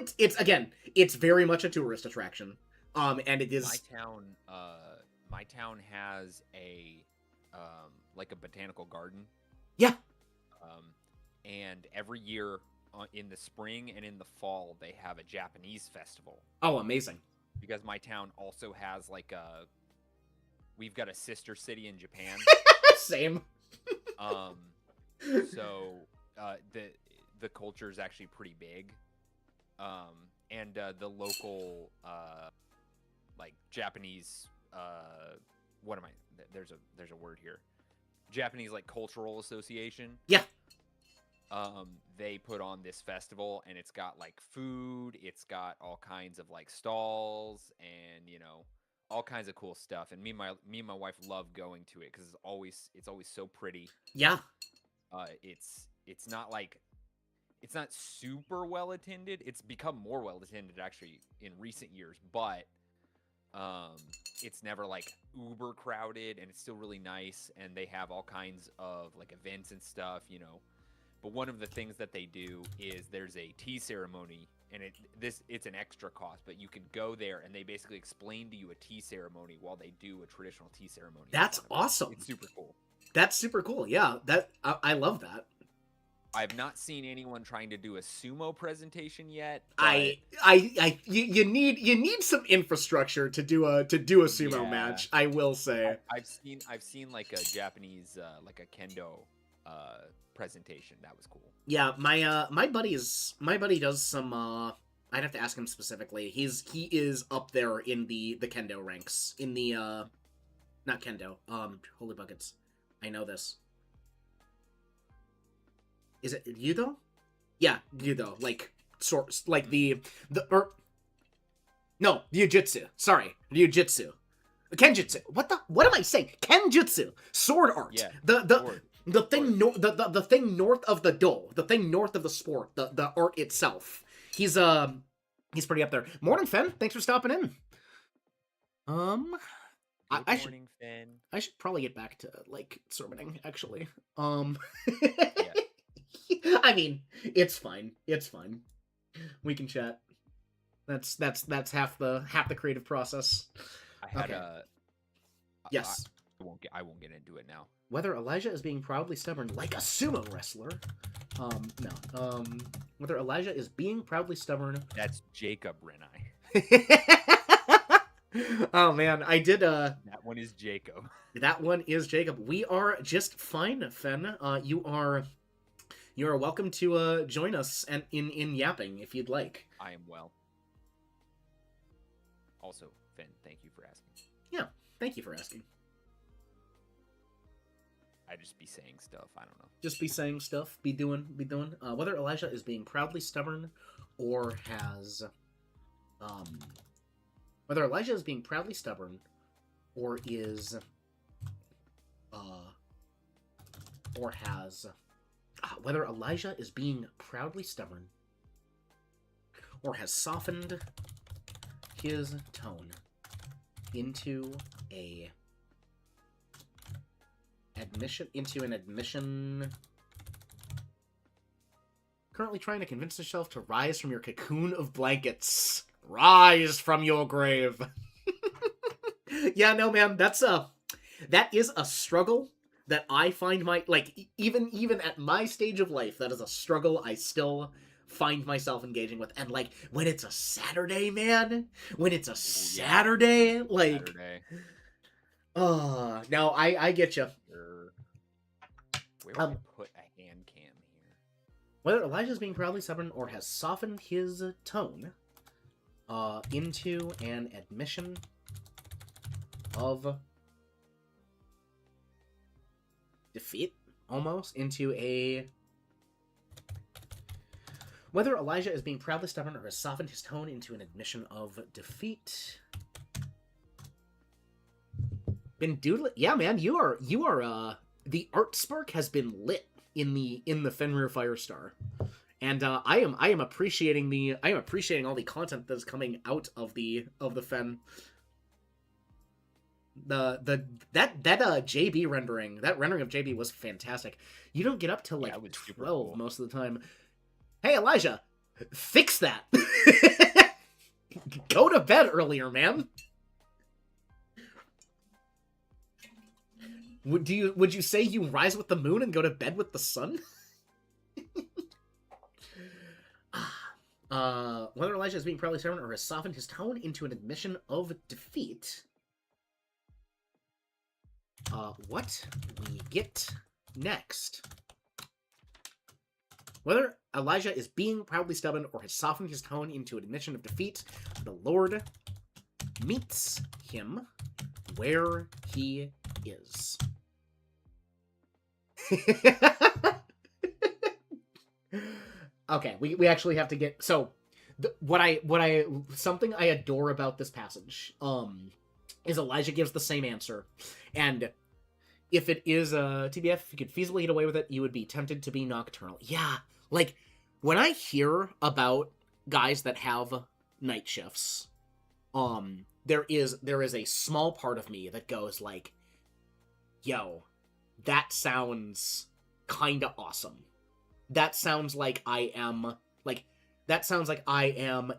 Speaker 1: it's very much a tourist attraction. And it is
Speaker 3: my town has a like a botanical garden.
Speaker 1: Yeah.
Speaker 3: And every year in the spring and in the fall, they have a Japanese festival.
Speaker 1: Oh, amazing.
Speaker 3: Because my town also has we've got a sister city in Japan.
Speaker 1: Same.
Speaker 3: So the culture is actually pretty big. And the local like Japanese there's a word here. Japanese like cultural association.
Speaker 1: Yeah.
Speaker 3: They put on this festival, and it's got like food, it's got all kinds of like stalls, and all kinds of cool stuff. And me and my wife love going to it because it's always so pretty.
Speaker 1: Yeah.
Speaker 3: It's not super well attended. It's become more well attended actually in recent years, but it's never like uber crowded, and it's still really nice, and they have all kinds of like events and stuff, but one of the things that they do is there's a tea ceremony, and it's an extra cost, but you can go there and they basically explain to you a tea ceremony while they do a traditional tea ceremony.
Speaker 1: That's awesome.
Speaker 3: It's super cool.
Speaker 1: That's super cool. Yeah, I love that.
Speaker 3: I've not seen anyone trying to do a sumo presentation yet.
Speaker 1: You need some infrastructure to do a sumo match. I will say.
Speaker 3: I've seen like a Japanese like a kendo presentation. That was cool.
Speaker 1: Yeah, my buddy does some. I'd have to ask him specifically. He is up there in the kendo ranks in the not kendo. Holy buckets, I know this. Is it Yudo? Yeah, Yudo. Like the no, Ryujitsu. Sorry, Ryujitsu. Kenjutsu. What am I saying? Kenjutsu. Sword art.
Speaker 3: Yeah,
Speaker 1: The
Speaker 3: sword.
Speaker 1: the thing the thing north of the do. The thing north of the sport. The art itself. He's pretty up there. Morning, Fen. Thanks for stopping in.
Speaker 3: Good
Speaker 1: I should
Speaker 3: morning, Finn.
Speaker 1: I should probably get back to like sermoning actually.
Speaker 3: Yeah.
Speaker 1: I mean, it's fine. It's fine. We can chat. That's half the creative process.
Speaker 3: I had
Speaker 1: Okay.
Speaker 3: a.
Speaker 1: Yes.
Speaker 3: I won't get into it now.
Speaker 1: Whether Elijah is being proudly stubborn like a sumo wrestler. No. Whether Elijah is being proudly stubborn.
Speaker 3: That's Jacob Renai.
Speaker 1: Oh man, I did
Speaker 3: That one is Jacob.
Speaker 1: That one is Jacob. We are just fine, Fen. You are welcome to join us and in yapping if you'd like.
Speaker 3: I am well. Also, Finn, thank you for asking.
Speaker 1: Yeah, thank you for asking.
Speaker 3: I just be saying stuff. I don't know.
Speaker 1: Just be saying stuff. Be doing. Whether Elijah is being proudly stubborn, or has, whether Elijah is being proudly stubborn, or is, or has, whether Elijah is being proudly stubborn, or has softened his tone into an admission. Currently trying to convince yourself to rise from your cocoon of blankets. Rise from your grave. Yeah, no, man, that is a struggle that I find even at my stage of life, that is a struggle I still find myself engaging with. And like when it's a Saturday, man, Saturday. No, I get you.
Speaker 3: Where would I put a hand cam here?
Speaker 1: Whether Elijah's being proudly stubborn or has softened his tone into an admission of defeat, almost, into a... Whether Elijah is being proudly stubborn or has softened his tone into an admission of defeat... Been doodling... Yeah, man, you are, the art spark has been lit in the Fenrir Firestar. And I am appreciating all the content that's coming out of the Fen. That JB rendering, that rendering of JB was fantastic. You don't get up till like 12 cool. Most of the time. Hey Elijah, fix that. Go to bed earlier, man. Would you say you rise with the moon and go to bed with the sun? Whether Elijah is being proudly stubborn or has softened his tone into an admission of defeat. What we get next. Whether Elijah is being proudly stubborn or has softened his tone into an admission of defeat, the Lord meets him where he is. Okay, we actually have to get... So, something I adore about this passage, is Elijah gives the same answer. And if it is TBF, if you could feasibly get away with it, you would be tempted to be nocturnal. Yeah, like, when I hear about guys that have night shifts, there is a small part of me that goes like, yo, that sounds kinda awesome. That sounds like I am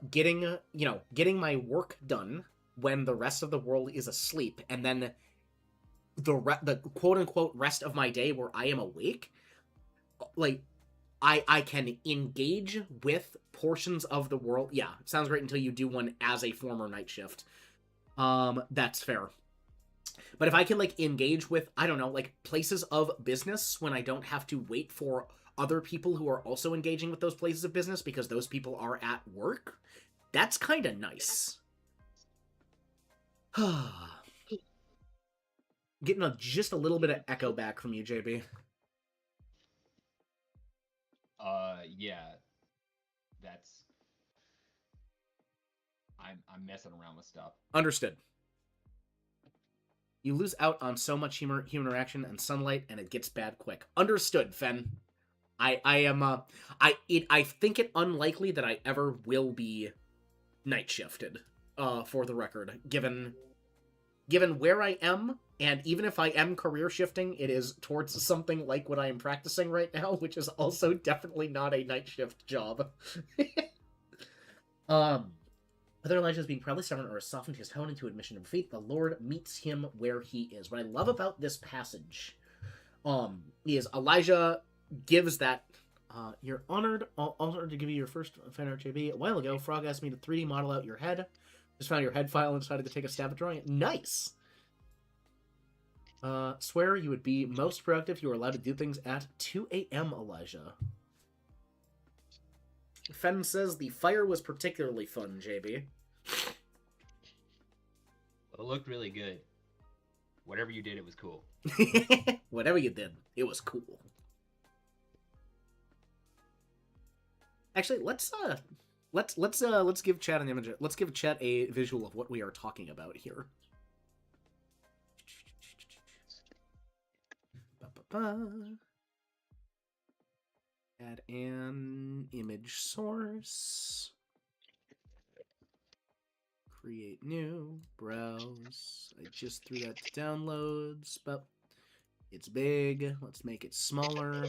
Speaker 1: getting my work done when the rest of the world is asleep, and then the quote-unquote rest of my day where I am awake, like, I can engage with portions of the world. Yeah, sounds great until you do one as a former night shift. That's fair. But if I can, like, engage with, I don't know, like, places of business when I don't have to wait for other people who are also engaging with those places of business because those people are at work, that's kind of nice. Getting just a little bit of echo back from you, JB.
Speaker 3: Yeah. That's... I'm messing around with stuff.
Speaker 1: Understood. You lose out on so much human interaction and sunlight, and it gets bad quick. Understood, Fen. I think it unlikely that I ever will be night shifted. For the record, given where I am, and even if I am career shifting, it is towards something like what I am practicing right now, which is also definitely not a night shift job. Whether Elijah is being proudly stubborn or has softened his tone into admission of faith, the Lord meets him where he is. What I love about this passage, is Elijah gives that, you're honored to give you your first fan art JB. A while ago, Frog asked me to 3D model out your head. Just found your head file and decided to take a stab at drawing it. Nice! Swear you would be most productive if you were allowed to do things at 2 a.m., Elijah. Fen says the fire was particularly fun, JB.
Speaker 4: Well, it looked really good. Whatever you did, it was cool.
Speaker 1: Whatever you did, it was cool. Actually, let's give chat an image. Let's give chat a visual of what we are talking about here. Add an image source. Create new. Browse. I just threw that to downloads, but it's big. Let's make it smaller.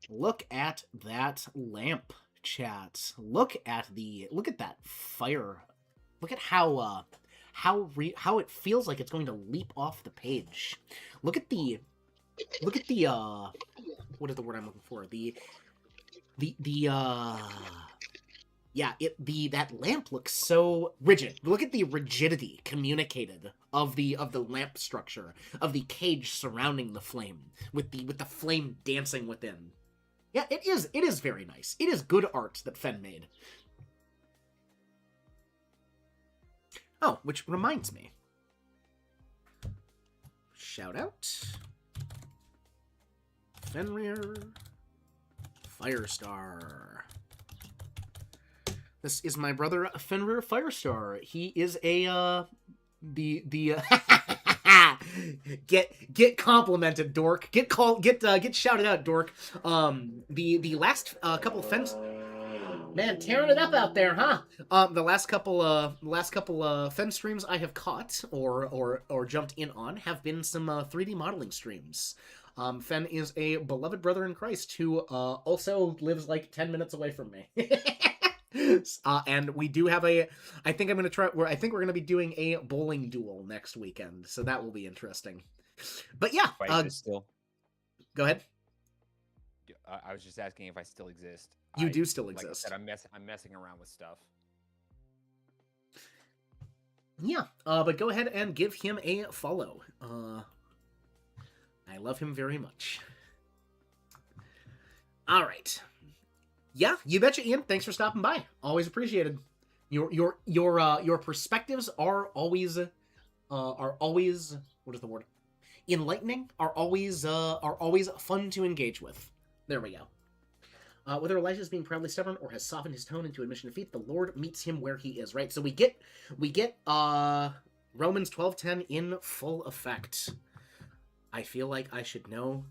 Speaker 1: Look at that lamp, chat. Look at that fire. Look at how it feels like it's going to leap off the page. Look at the what is the word I'm looking for? That lamp looks so rigid. Look at the rigidity communicated of the lamp structure, of the cage surrounding the flame, with the flame dancing within. Yeah, it is very nice. It is good art that Fen made. Oh, which reminds me. Shout out. Fenrir Firestar. This is my brother Fenrir Firestar. He is a get complimented, dork. Get shouted out, dork. The last couple fence, man, tearing it up out there, huh? The last couple fen streams I have caught or jumped in on have been some 3D modeling streams. Fen is a beloved brother in Christ who also lives like 10 minutes away from me. And we do have I think we're gonna be doing a bowling duel next weekend, so that will be interesting. But yeah,
Speaker 3: still.
Speaker 1: Go ahead.
Speaker 3: I was just asking if I still exist.
Speaker 1: You do still
Speaker 3: like
Speaker 1: exist.
Speaker 3: I said, I'm messing around with stuff.
Speaker 1: Yeah, but go ahead and give him a follow. I love him very much. All right. Yeah, you betcha, Ian. Thanks for stopping by. Always appreciated. Your perspectives are always what is the word? Enlightening. Are always fun to engage with. There we go. Whether Elijah is being proudly stubborn or has softened his tone into admission of defeat, the Lord meets him where he is. Right. So we get Romans 12:10 in full effect. I feel like I should know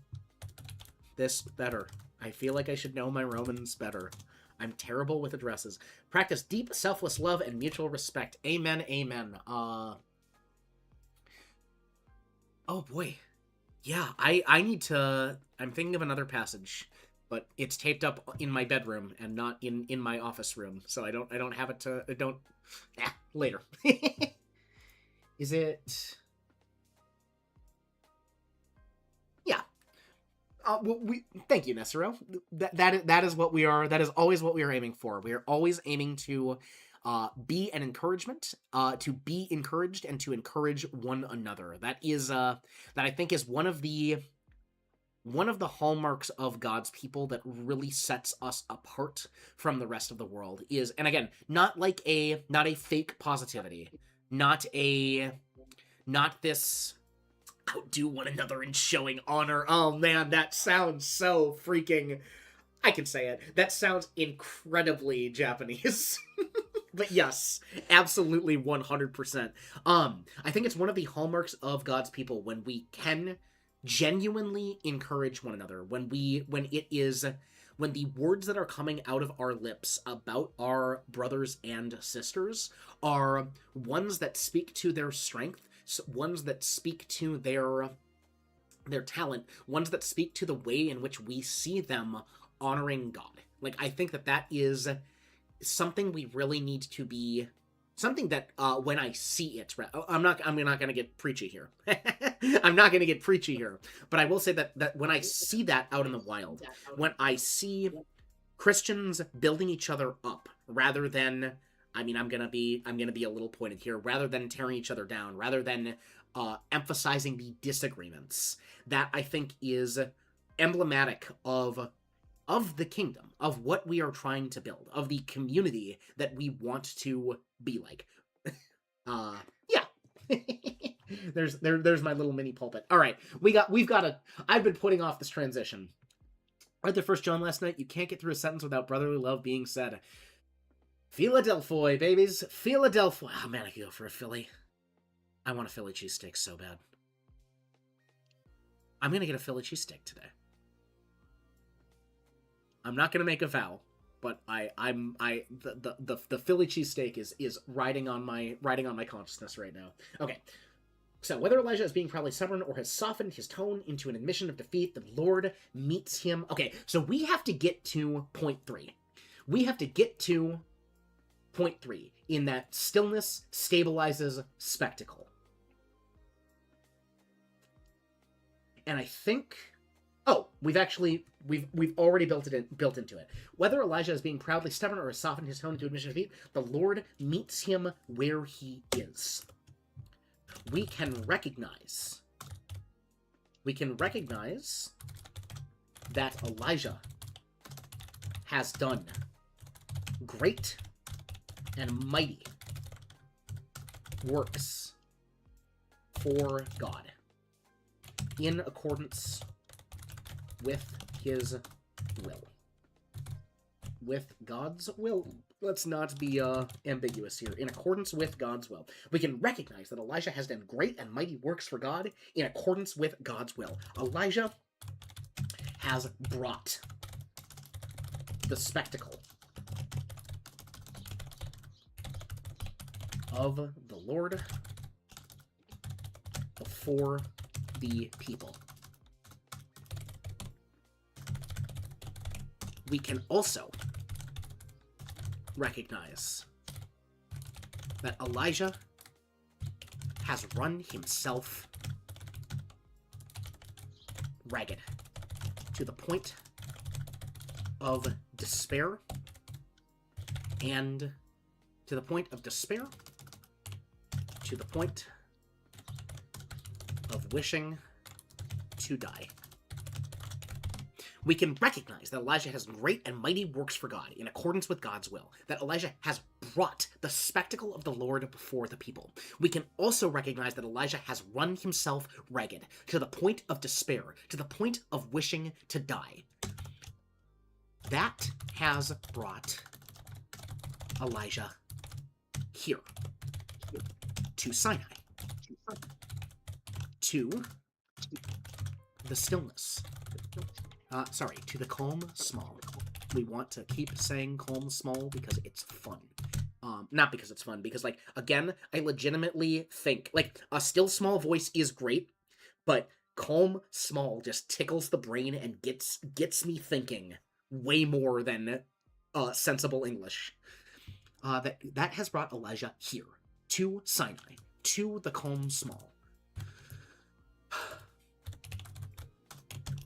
Speaker 1: this better. I feel like I should know my Romans better. I'm terrible with addresses. Practice deep, selfless love and mutual respect. Amen, amen. Oh boy. Yeah, I need to... I'm thinking of another passage, but it's taped up in my bedroom and not in my office room, so I don't have it to... later. Is it... Yeah. Thank you, Nesero. That is what we are. That is always what we are aiming for. We are always aiming to be an encouragement, to be encouraged, and to encourage one another. That is that I think is one of the hallmarks of God's people that really sets us apart from the rest of the world. Is, and again, not a fake positivity, not this outdo one another in showing honor. Oh man, that sounds so freaking... I can say it. That sounds incredibly Japanese. But yes, absolutely 100%. I think it's one of the hallmarks of God's people when we can genuinely encourage one another, when the words that are coming out of our lips about our brothers and sisters are ones that speak to their strength, ones that speak to their talent, ones that speak to the way in which we see them honoring God. Like, I think that is something we really need to be, something that when I see it, I'm not gonna get preachy here. I'm not gonna get preachy here, but I will say that when I see that out in the wild, when I see Christians building each other up rather than, I mean, I'm gonna be a little pointed here, rather than tearing each other down, rather than emphasizing the disagreements, that I think is emblematic of the kingdom, of what we are trying to build, of the community that we want to be like. Yeah. there's my little mini pulpit. All right, I've been putting off this transition. I read the First John last night. You can't get through a sentence without brotherly love being said. Philadelphia, babies. Philadelphia. Oh man, I could go for a Philly. I want a Philly cheesesteak so bad. I'm gonna get a Philly cheesesteak today. I'm not gonna make a vow, but the Philly cheesesteak is riding on my consciousness right now. Okay. So, whether Elijah is being proudly stubborn or has softened his tone into an admission of defeat, the Lord meets him. Okay, so we have to get to point 3. We have to get to point 3 in that stillness stabilizes spectacle. And I think, we've already built into it. Whether Elijah is being proudly stubborn or has softened his tone into admission of defeat, the Lord meets him where he is. We can recognize that Elijah has done great and mighty works for God in accordance with his will. With God's will. Let's not be ambiguous here. In accordance with God's will. We can recognize that Elijah has done great and mighty works for God in accordance with God's will. Elijah has brought the spectacle of the Lord before the people. We can also recognize that Elijah has run himself ragged to the point of despair, and to the point of wishing to die. We can recognize that Elijah has great and mighty works for God in accordance with God's will, that Elijah has brought the spectacle of the Lord before the people. We can also recognize that Elijah has run himself ragged to the point of despair, to the point of wishing to die. That has brought Elijah here, to Sinai, to the stillness. To the calm small. We want to keep saying calm small because it's fun. Not because it's fun, because, like, again, I legitimately think, like, a still small voice is great, but calm small just tickles the brain and gets me thinking way more than sensible English. That has brought Elijah here, to Sinai, to the calm small,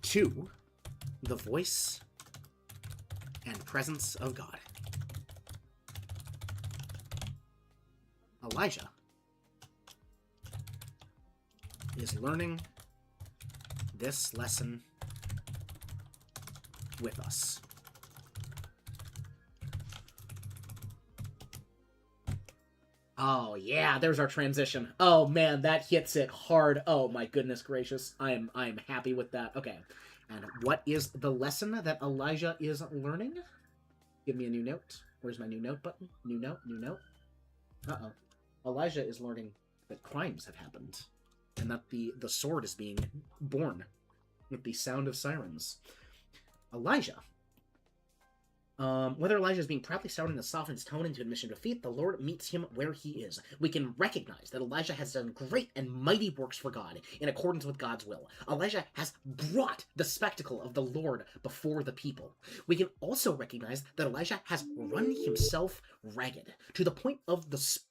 Speaker 1: to the voice and presence of God. Elijah is learning this lesson with us. Oh yeah, there's our transition. Oh man, that hits it hard. Oh my goodness gracious. I am happy with that. Okay. And what is the lesson that Elijah is learning? Give me a new note. Where's my new note button? New note, new note. Uh-oh. Elijah is learning that crimes have happened, and that the sword is being born with the sound of sirens. Elijah. Whether Elijah is being proudly shouting to soften his tone into admission of defeat, the Lord meets him where he is. We can recognize that Elijah has done great and mighty works for God in accordance with God's will. Elijah has brought the spectacle of the Lord before the people. We can also recognize that Elijah has run himself ragged to the point of despair,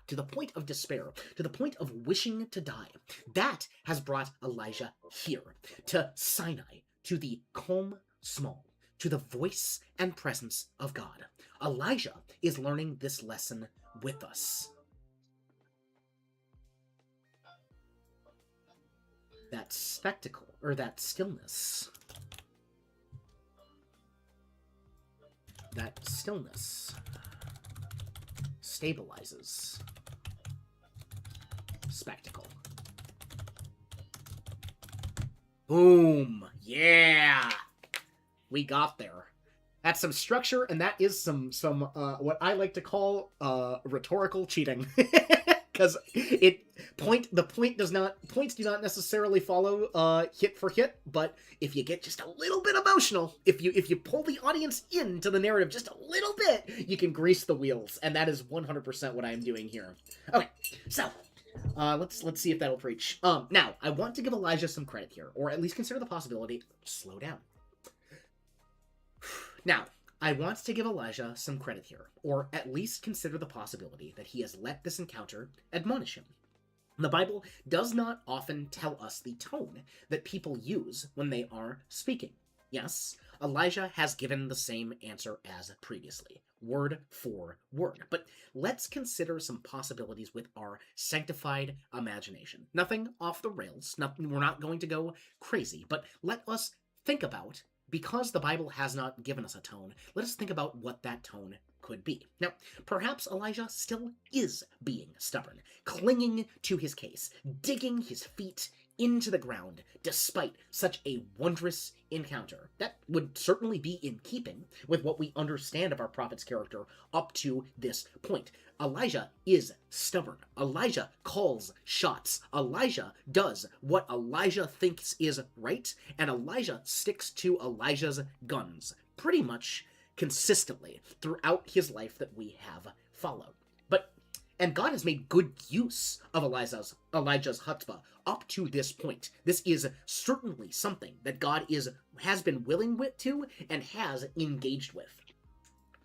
Speaker 1: to the point of wishing to die. That has brought Elijah here, to Sinai, to the calm small, to the voice and presence of God. Elijah is learning this lesson with us. That spectacle, or that stillness. That stillness stabilizes spectacle. Boom! Yeah! We got there. That's some structure, and that is some what I like to call rhetorical cheating, because points do not necessarily follow hit for hit, but if you get just a little bit emotional, if you pull the audience into the narrative just a little bit, you can grease the wheels, and that is 100% what I am doing here. Okay, so. Let's see if that'll preach. Now, I want to give Elijah some credit here, or at least consider the possibility. Slow down. Now, I want to give Elijah some credit here, or at least consider the possibility that he has let this encounter admonish him. The Bible does not often tell us the tone that people use when they are speaking. Yes, Elijah has given the same answer as previously, word for word. But let's consider some possibilities with our sanctified imagination. Nothing off the rails, we're not going to go crazy, but let us think about, because the Bible has not given us a tone, let us think about what that tone could be. Now, perhaps Elijah still is being stubborn, clinging to his case, digging his feet into the ground, despite such a wondrous encounter. That would certainly be in keeping with what we understand of our prophet's character up to this point. Elijah is stubborn. Elijah calls shots. Elijah does what Elijah thinks is right, and Elijah sticks to Elijah's guns pretty much consistently throughout his life that we have followed. And God has made good use of Elijah's chutzpah up to this point. This is certainly something that God has been willing to and has engaged with.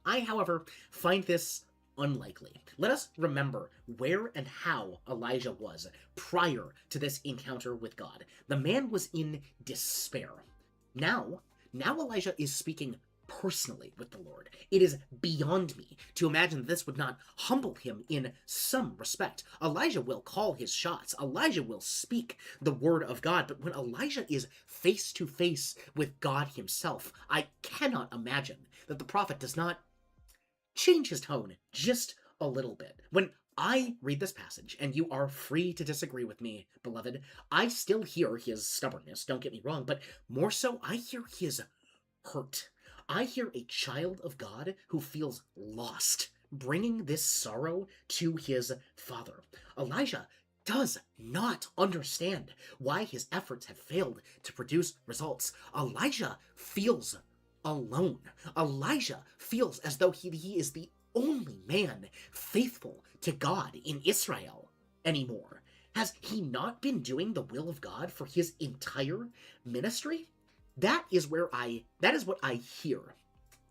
Speaker 1: I, however, find this unlikely. Let us remember where and how Elijah was prior to this encounter with God. The man was in despair. Now Elijah is speaking personally with the Lord. It is beyond me to imagine that this would not humble him in some respect. Elijah will call his shots. Elijah will speak the word of God. But when Elijah is face to face with God himself, I cannot imagine that the prophet does not change his tone just a little bit. When I read this passage, and you are free to disagree with me, beloved, I still hear his stubbornness, don't get me wrong, but more so, I hear his hurt. I hear a child of God who feels lost, bringing this sorrow to his father. Elijah does not understand why his efforts have failed to produce results. Elijah feels alone. Elijah feels as though he is the only man faithful to God in Israel anymore. Has he not been doing the will of God for his entire ministry? That is what I hear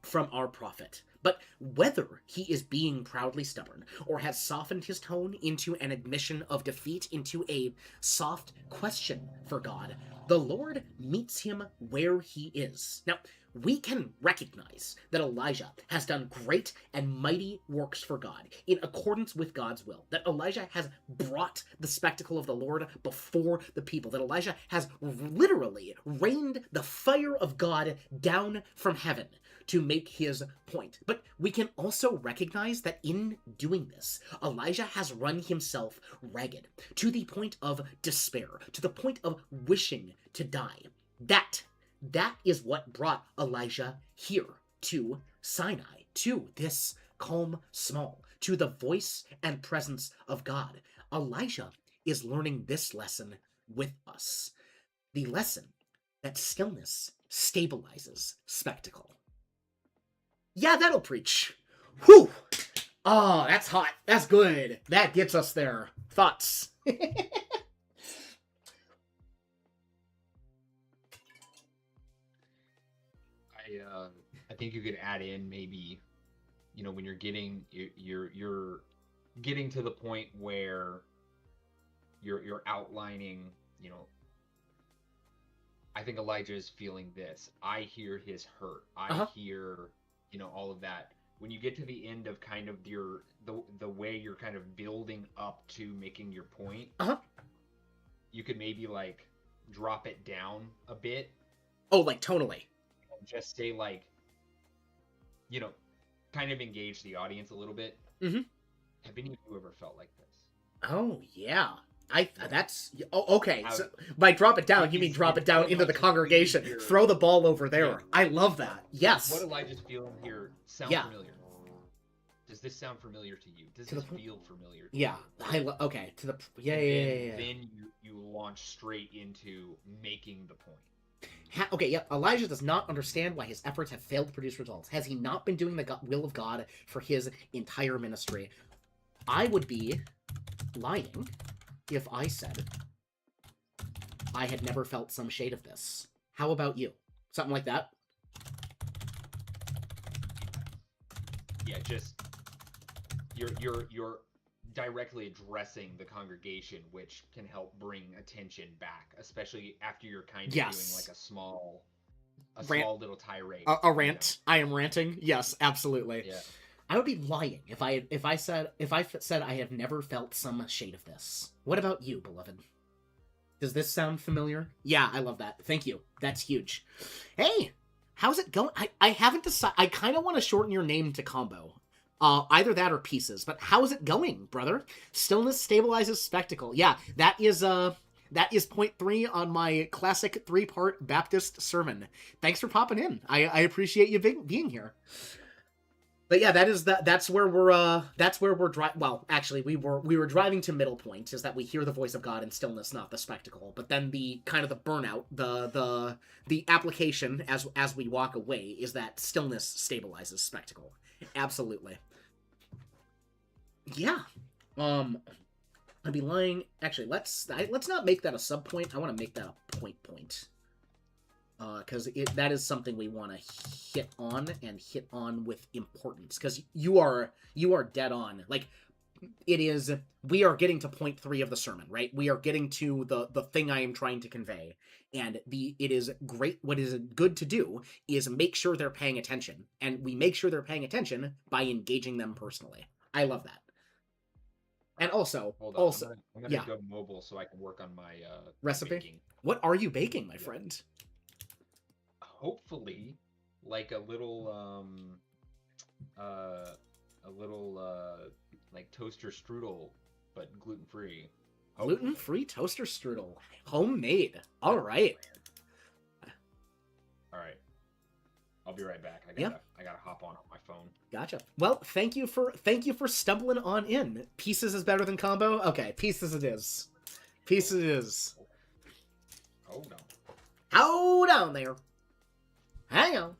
Speaker 1: from our prophet. But whether he is being proudly stubborn, or has softened his tone into an admission of defeat, into a soft question for God, the Lord meets him where he is. Now, we can recognize that Elijah has done great and mighty works for God in accordance with God's will, that Elijah has brought the spectacle of the Lord before the people, that Elijah has literally rained the fire of God down from heaven to make his point. But we can also recognize that in doing this, Elijah has run himself ragged to the point of despair, to the point of wishing to die. That is what brought Elijah here to Sinai. to this calm small, to the voice and presence of God. Elijah is learning this lesson with us. The lesson that stillness stabilizes spectacle. Yeah, that'll preach. Whew! Oh, that's hot. That's good. That gets us there. Thoughts?
Speaker 4: I think you could add in maybe, when you're getting you're getting to the point where you're outlining, I think Elijah is feeling this. I hear his hurt. I hear, all of that. When you get to the end of kind of the way you're kind of building up to making your point, you could maybe like drop it down a bit.
Speaker 1: Oh, like tonally.
Speaker 4: Just say like, kind of engage the audience a little bit.
Speaker 1: Mm-hmm.
Speaker 4: Have any of you ever felt like this?
Speaker 1: Oh yeah. Okay. So by drop it down, you mean drop it down into the congregation. Throw the ball over there. Yeah. I love that. Yes.
Speaker 4: What Elijah's feeling here sound familiar? Does this sound familiar to you? Does this feel familiar to you?
Speaker 1: Okay.
Speaker 4: Then you launch straight into making the point.
Speaker 1: Elijah does not understand why his efforts have failed to produce results. Has he not been doing the will of God for his entire ministry? I would be lying if I said I had never felt some shade of this. How about you? Something like that?
Speaker 4: Yeah, just you're directly addressing the congregation, which can help bring attention back, especially after you're kind of doing like a small little tirade.
Speaker 1: A rant. I am ranting. Yes, absolutely.
Speaker 4: Yeah.
Speaker 1: I would be lying if I said I have never felt some shade of this. What about you, beloved? Does this sound familiar? Yeah, I love that. Thank you. That's huge. Hey, how's it going? I haven't decided. I kind of want to shorten your name to Combo. Either that or Pieces. But how is it going, brother? Stillness stabilizes spectacle. Yeah, that is point 3 on my classic 3-part Baptist sermon. Thanks for popping in. I appreciate you being here. But yeah, that's where we're driving. Well, actually, we were driving to middle point, is that we hear the voice of God in stillness, not the spectacle. But then the kind of the burnout, the application as we walk away is that stillness stabilizes spectacle. Absolutely. Yeah. I'd be lying. Actually, let's not make that a sub point. I want to make that a point. Because that is something we want to hit on with importance. Because you are dead on. Like, we are getting to point 3 of the sermon, right? We are getting to the thing I am trying to convey. And it is great. What is good to do is make sure they're paying attention. And we make sure they're paying attention by engaging them personally. I love that. And also,
Speaker 4: hold on, I'm gonna go mobile so I can work on my
Speaker 1: recipe.
Speaker 4: Baking.
Speaker 1: What are you baking, my friend?
Speaker 4: Hopefully, like a little like toaster strudel, but gluten free.
Speaker 1: Gluten free toaster strudel, homemade. All right.
Speaker 4: I'll be right back. I gotta hop on my phone.
Speaker 1: Gotcha. Well, thank you for stumbling on in. Pieces is better than combo. Okay, Pieces it is. Pieces it is. Hold on there. Hang on.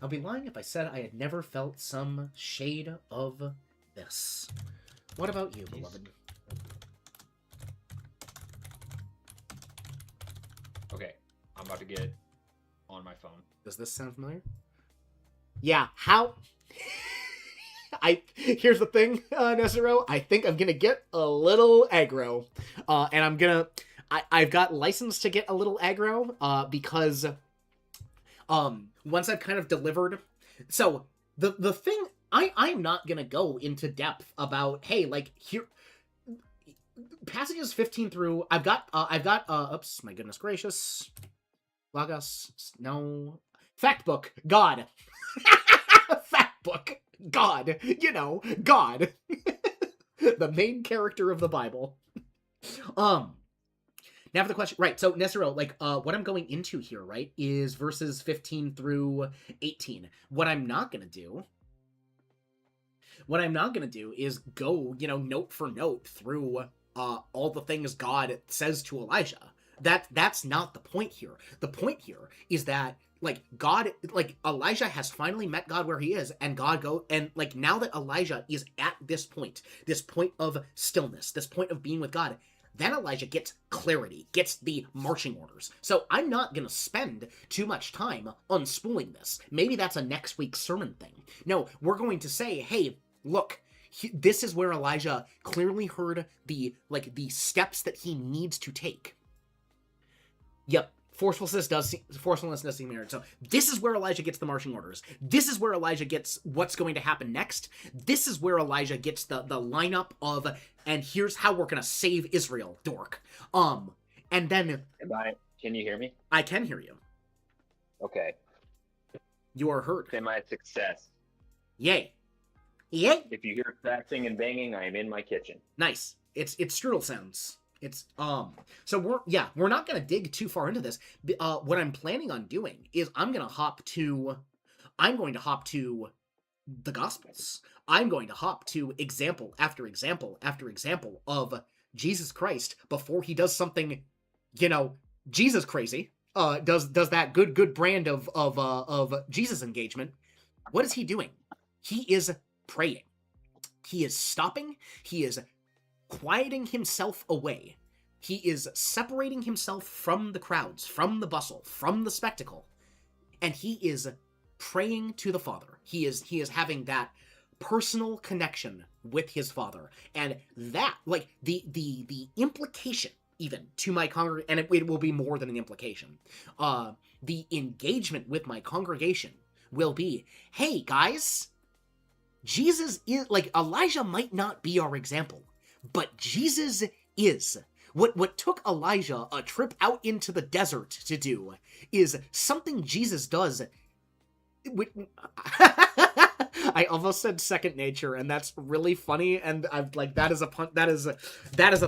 Speaker 1: I'll be lying if I said I had never felt some shade of this. What about you, beloved?
Speaker 4: Okay, I'm about to get on my phone.
Speaker 1: Does this sound familiar? Yeah, how... Here's the thing, Nesero. I think I'm gonna get a little aggro. And I've got license to get a little aggro, because... once I've kind of delivered... So, the thing... I'm not gonna go into depth about, hey, like, here... Passages 15 through... I've got, oops, my goodness gracious. Logos, no... Fact book, God. Fact book, God. You know, God. The main character of the Bible. Now for the question, right, so Nesero, like, what I'm going into here, right, is verses 15 through 18. What I'm not gonna do What I'm not gonna do is go, note for note through all the things God says to Elijah. That's not the point here. The point here is that Elijah has finally met God where he is, and now that Elijah is at this point of stillness, this point of being with God, then Elijah gets clarity, gets the marching orders. So I'm not going to spend too much time unspooling this. Maybe that's a next week's sermon thing. No, we're going to say, hey, look, this is where Elijah clearly heard the steps that he needs to take. Yep, forcefulness does seem merit. So this is where Elijah gets the marching orders. This is where Elijah gets what's going to happen next. This is where Elijah gets the lineup of, and here's how we're gonna save Israel, dork. And then
Speaker 5: Can you hear me?
Speaker 1: I can hear you.
Speaker 5: Okay.
Speaker 1: You are heard.
Speaker 5: Semi-success.
Speaker 1: Yay. Yay.
Speaker 5: If you hear cracking and banging, I am in my kitchen.
Speaker 1: Nice. It's strudel sounds. So we're not gonna dig too far into this. What I'm planning on doing is I'm going to hop to the Gospels. I'm going to hop to example after example after example of Jesus Christ before he does something, Jesus crazy. Does that good brand of Jesus engagement. What is he doing? He is praying. He is stopping. He is quieting himself away. He is separating himself from the crowds, from the bustle, from the spectacle, and he is praying to the Father. He is having that personal connection with his Father, and that, the implication even to my congregation, and it will be more than an implication. The engagement with my congregation will be, hey guys, Jesus is Elijah might not be our example, but Jesus is. What took Elijah a trip out into the desert to do is something Jesus does. I almost said second nature, and that's really funny. And I'm that is a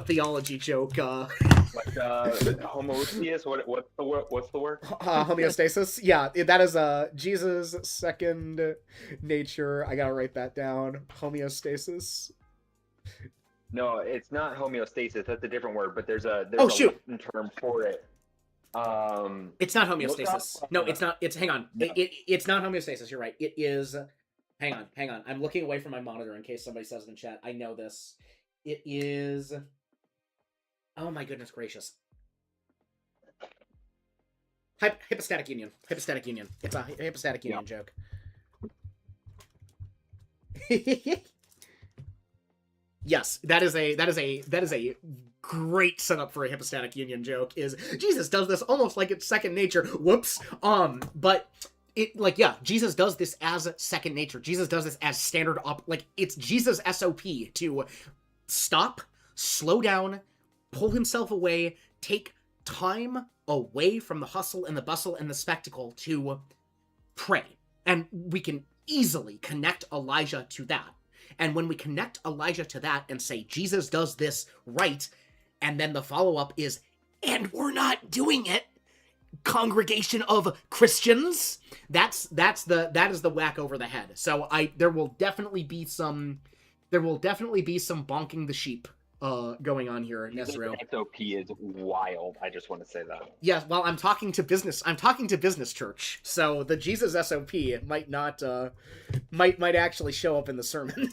Speaker 1: theology joke.
Speaker 5: Homoousios. What's the word?
Speaker 1: Homeostasis. Yeah, that is Jesus' second nature. I gotta write that down. Homeostasis.
Speaker 5: No, it's not homeostasis. That's a different word. But there's a Latin term for it.
Speaker 1: It's not homeostasis. No, it's not. Hang on. It's not homeostasis. You're right. It is. Hang on. I'm looking away from my monitor in case somebody says it in chat. I know this. It is. Oh my goodness gracious. Hypostatic union. Hypostatic union. It's a hypostatic union joke. Yes, that is a great setup for a hypostatic union joke. Is Jesus does this almost like it's second nature. Whoops. But it Jesus does this as second nature. Jesus does this as standard it's Jesus SOP to stop, slow down, pull himself away, take time away from the hustle and the bustle and the spectacle to pray. And we can easily connect Elijah to that. And when we connect Elijah to that and say, Jesus does this right, and then the follow-up is, and we're not doing it, congregation of Christians, that is the whack over the head. So there will definitely be some bonking the sheep going on here in Nesro.
Speaker 5: SOP is wild. I just want to say that.
Speaker 1: Yeah, well, I'm talking to business church, so the Jesus SOP might not might actually show up in the sermon.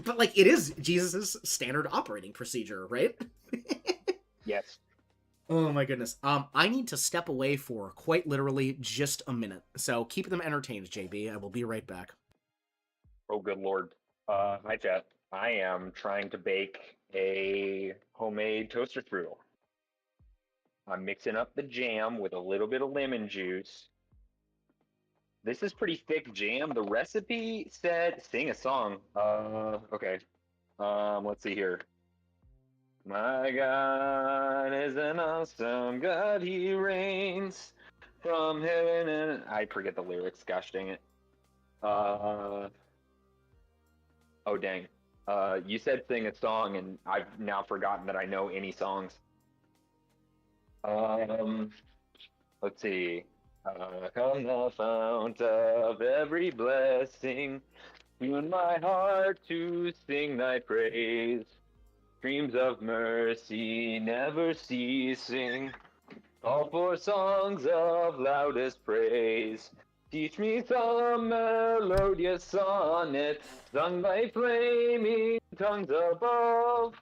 Speaker 1: But it is Jesus's standard operating procedure, right?
Speaker 5: Yes.
Speaker 1: Oh my goodness. I need to step away for quite literally just a minute. So keep them entertained, JB. I will be right back.
Speaker 5: Oh, good Lord. Hi, chat. I am trying to bake a homemade toaster strudel. I'm mixing up the jam with a little bit of lemon juice. This is pretty thick jam. The recipe said sing a song. Okay. Let's see here. My God is an awesome God. He reigns from heaven and I forget the lyrics. Gosh dang it. Oh dang. You said sing a song, and I've now forgotten that I know any songs. Let's see. Come the fount of every blessing. Tune my heart to sing thy praise. Streams of mercy never ceasing. Call for songs of loudest praise. Teach me some melodious sonnet, sung by flaming tongues above.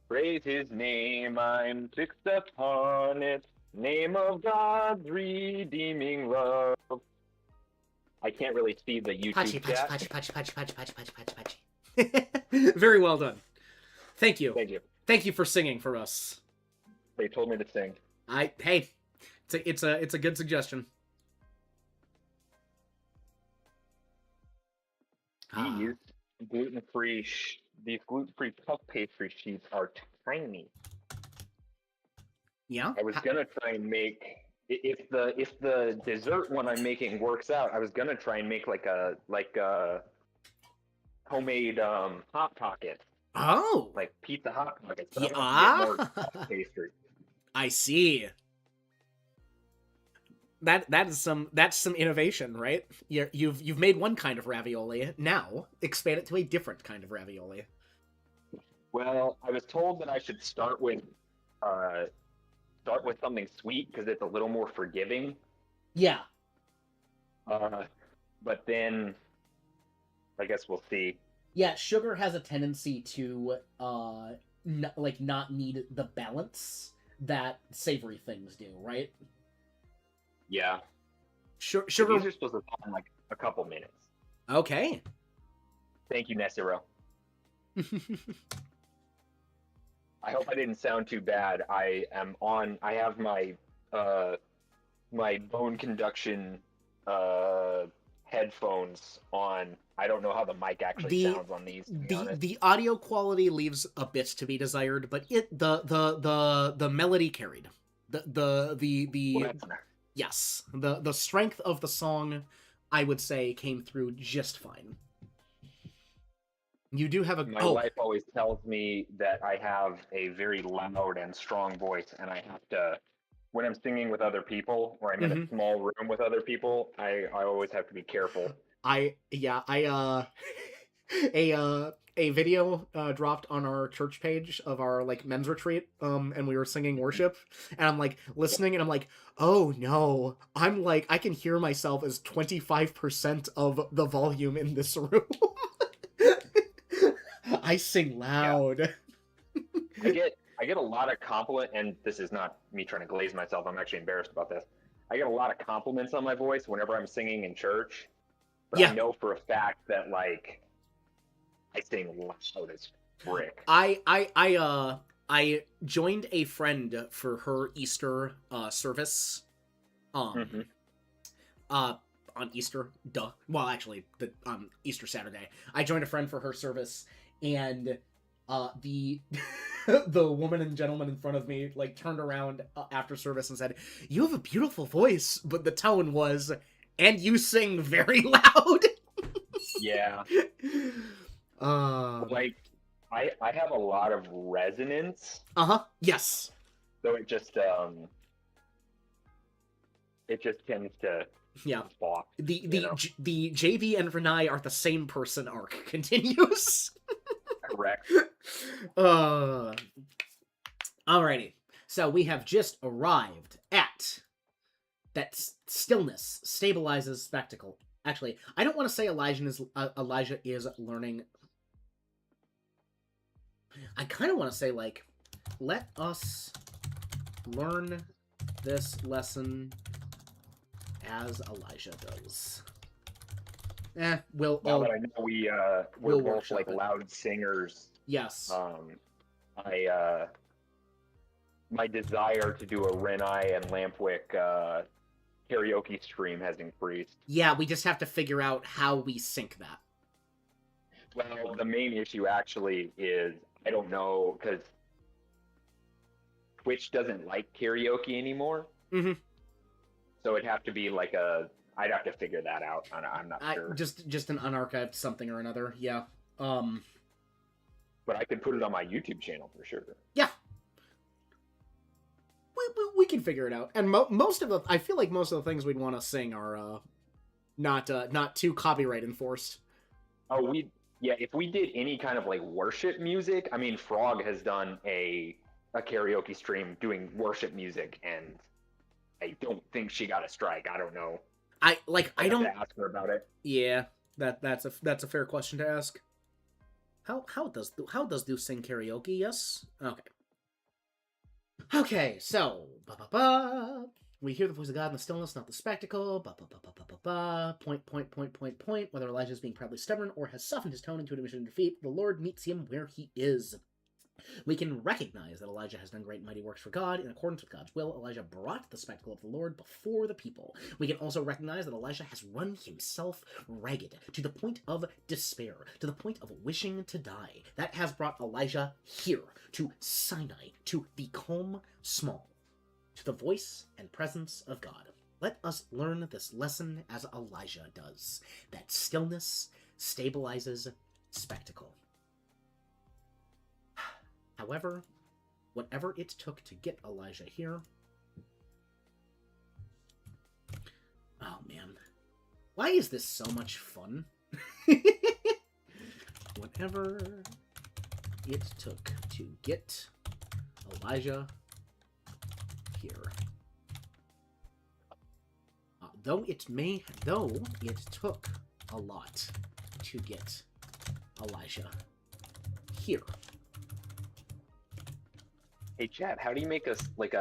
Speaker 5: Praise his name, I'm fixed upon it. Name of God's redeeming love. I can't really see the YouTube
Speaker 1: Patchy,
Speaker 5: chat.
Speaker 1: patchy. Very well done. Thank you.
Speaker 5: Thank you.
Speaker 1: Thank you for singing for us.
Speaker 5: They told me to sing.
Speaker 1: Hey, it's a good suggestion.
Speaker 5: These gluten-free puff pastry sheets are tiny.
Speaker 1: Yeah.
Speaker 5: I was gonna try and make if the dessert one I'm making works out. I was gonna try and make like a homemade hot pockets,
Speaker 1: Oh.
Speaker 5: like pizza hot pockets. But
Speaker 1: Yeah.
Speaker 5: I want to get more puff pastry.
Speaker 1: I see. That's some innovation, right? You've made one kind of ravioli. Now expand it to a different kind of ravioli.
Speaker 5: Well, I was told that I should start with something sweet because it's a little more forgiving.
Speaker 1: Yeah.
Speaker 5: But then I guess we'll see.
Speaker 1: Yeah, sugar has a tendency to not need the balance that savory things do, right?
Speaker 5: Yeah.
Speaker 1: Sugar.
Speaker 5: These are supposed to come in like a couple minutes.
Speaker 1: Okay.
Speaker 5: Thank you, Nessero. I hope I didn't sound too bad. I have my my bone conduction headphones on. I don't know how the mic actually sounds on these.
Speaker 1: The audio quality leaves a bit to be desired, but the melody carried.
Speaker 5: Well,
Speaker 1: Yes, the strength of the song, I would say, came through just fine. You do have a...
Speaker 5: My wife always tells me that I have a very loud and strong voice, and I have to, when I'm singing with other people, or I'm in a small room with other people, I always have to be careful.
Speaker 1: A video dropped on our church page of our like men's retreat, and we were singing worship, and I'm like listening, and I'm like, oh no, I'm like, I can hear myself as 25% of the volume in this room. I sing loud.
Speaker 5: Yeah. I get a lot of compliment, and this is not me trying to glaze myself. I'm actually embarrassed about this. I get a lot of compliments on my voice whenever I'm singing in church. But yeah. I know for a fact that like I sing loud as frick.
Speaker 1: I joined a friend for her Easter service. On Easter, duh. Well, actually, Easter Saturday, I joined a friend for her service, and the the woman and gentleman in front of me like turned around after service and said, "You have a beautiful voice," but the tone was, "And you sing very loud."
Speaker 5: Yeah. Like I have a lot of resonance.
Speaker 1: Yes.
Speaker 5: So it just tends to spot.
Speaker 1: The JV and Renai are the same person arc continues.
Speaker 5: Correct.
Speaker 1: Alrighty. So we have just arrived at that stillness stabilizes spectacle. Actually, I don't want to say Elijah is learning. I kind of want to say, like, let us learn this lesson as Elijah does. We'll...
Speaker 5: Now that I know we're both, like, loud singers.
Speaker 1: Yes.
Speaker 5: My desire to do a Renai and Lampwick karaoke stream has increased.
Speaker 1: Yeah, we just have to figure out how we sync that.
Speaker 5: Well, the main issue actually is, I don't know, because Twitch doesn't like karaoke anymore.
Speaker 1: Mm-hmm.
Speaker 5: So it'd have to be like I'd have to figure that out. I'm not sure.
Speaker 1: Just an unarchived something or another, yeah.
Speaker 5: But I could put it on my YouTube channel for sure.
Speaker 1: Yeah. We can figure it out. And I feel like most of the things we'd want to sing are not too copyright enforced.
Speaker 5: If we did any kind of like worship music, I mean, Frog has done a karaoke stream doing worship music, and I don't think she got a strike. I don't know.
Speaker 1: I
Speaker 5: I'd have
Speaker 1: don't.
Speaker 5: to ask her about it.
Speaker 1: Yeah, that's a fair question to ask. How does do sing karaoke? Yes. Okay. Okay. So we hear the voice of God in the stillness, not the spectacle. Point. Whether Elijah is being proudly stubborn or has softened his tone into admission of defeat, the Lord meets him where he is. We can recognize that Elijah has done great and mighty works for God. In accordance with God's will, Elijah brought the spectacle of the Lord before the people. We can also recognize that Elijah has run himself ragged to the point of despair, to the point of wishing to die. That has brought Elijah here, to Sinai, to the calm small, to the voice and presence of God. Let us learn this lesson as Elijah does, that stillness stabilizes spectacle. However, whatever it took to get Elijah here... Oh, man. Why is this so much fun? Whatever it took to get Elijah here. Though it took a lot to get Elijah here.
Speaker 5: Hey, Chad, how do you make a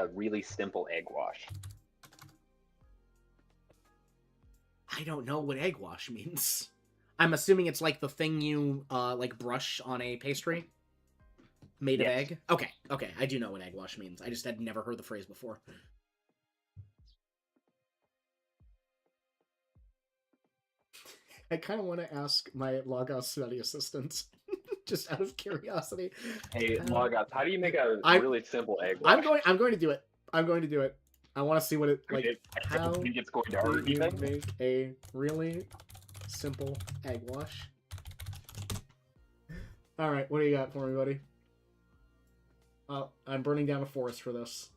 Speaker 5: really simple egg wash?
Speaker 1: I don't know what egg wash means. I'm assuming it's like the thing you, brush on a pastry? Made of egg? Okay, I do know what egg wash means. I just had never heard the phrase before. I kind of want to ask my Logos study assistant, just out of curiosity.
Speaker 5: Hey, Logos, how do you make a really simple egg wash?
Speaker 1: I'm going to do it. I want to see what it like.
Speaker 5: I don't think it's going to hurt
Speaker 1: do you
Speaker 5: anything.
Speaker 1: make a really simple egg wash? All right, what do you got for me, buddy? I'm burning down a forest for this.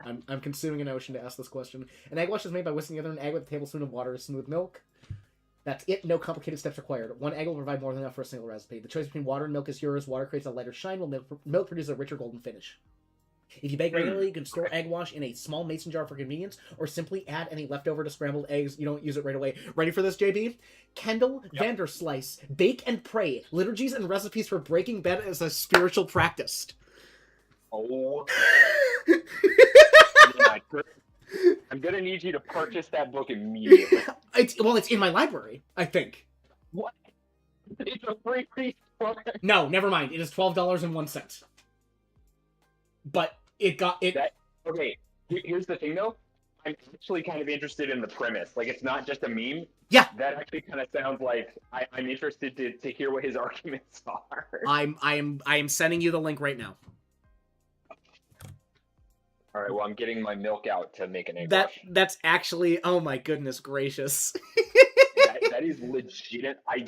Speaker 1: I'm consuming an ocean to ask this question. An egg wash is made by whisking together an egg with a tablespoon of water, smooth milk. That's it. No complicated steps required. One egg will provide more than enough for a single recipe. The choice between water and milk is yours. Water creates a lighter shine, while milk produces a richer golden finish. If you bake regularly, you can store egg wash in a small mason jar for convenience, or simply add any leftover to scrambled eggs. You don't use it right away. Ready for this, JB? Kendall Vanderslice. Bake and pray. Liturgies and recipes for breaking bread as a spiritual practice.
Speaker 5: Oh. I'm gonna need you to purchase that book immediately.
Speaker 1: It's in my library, I think.
Speaker 5: What? It's a free book.
Speaker 1: No, never mind. It is $12.01. But it got it.
Speaker 5: Okay, here's the thing though. I'm actually kind of interested in the premise. Like, it's not just a meme.
Speaker 1: Yeah.
Speaker 5: That actually kind of sounds like I'm interested to hear what his arguments are.
Speaker 1: I am sending you the link right now.
Speaker 5: All right, well, I'm getting my milk out to make an egg wash.
Speaker 1: That's actually, oh my goodness gracious.
Speaker 5: that is legit. I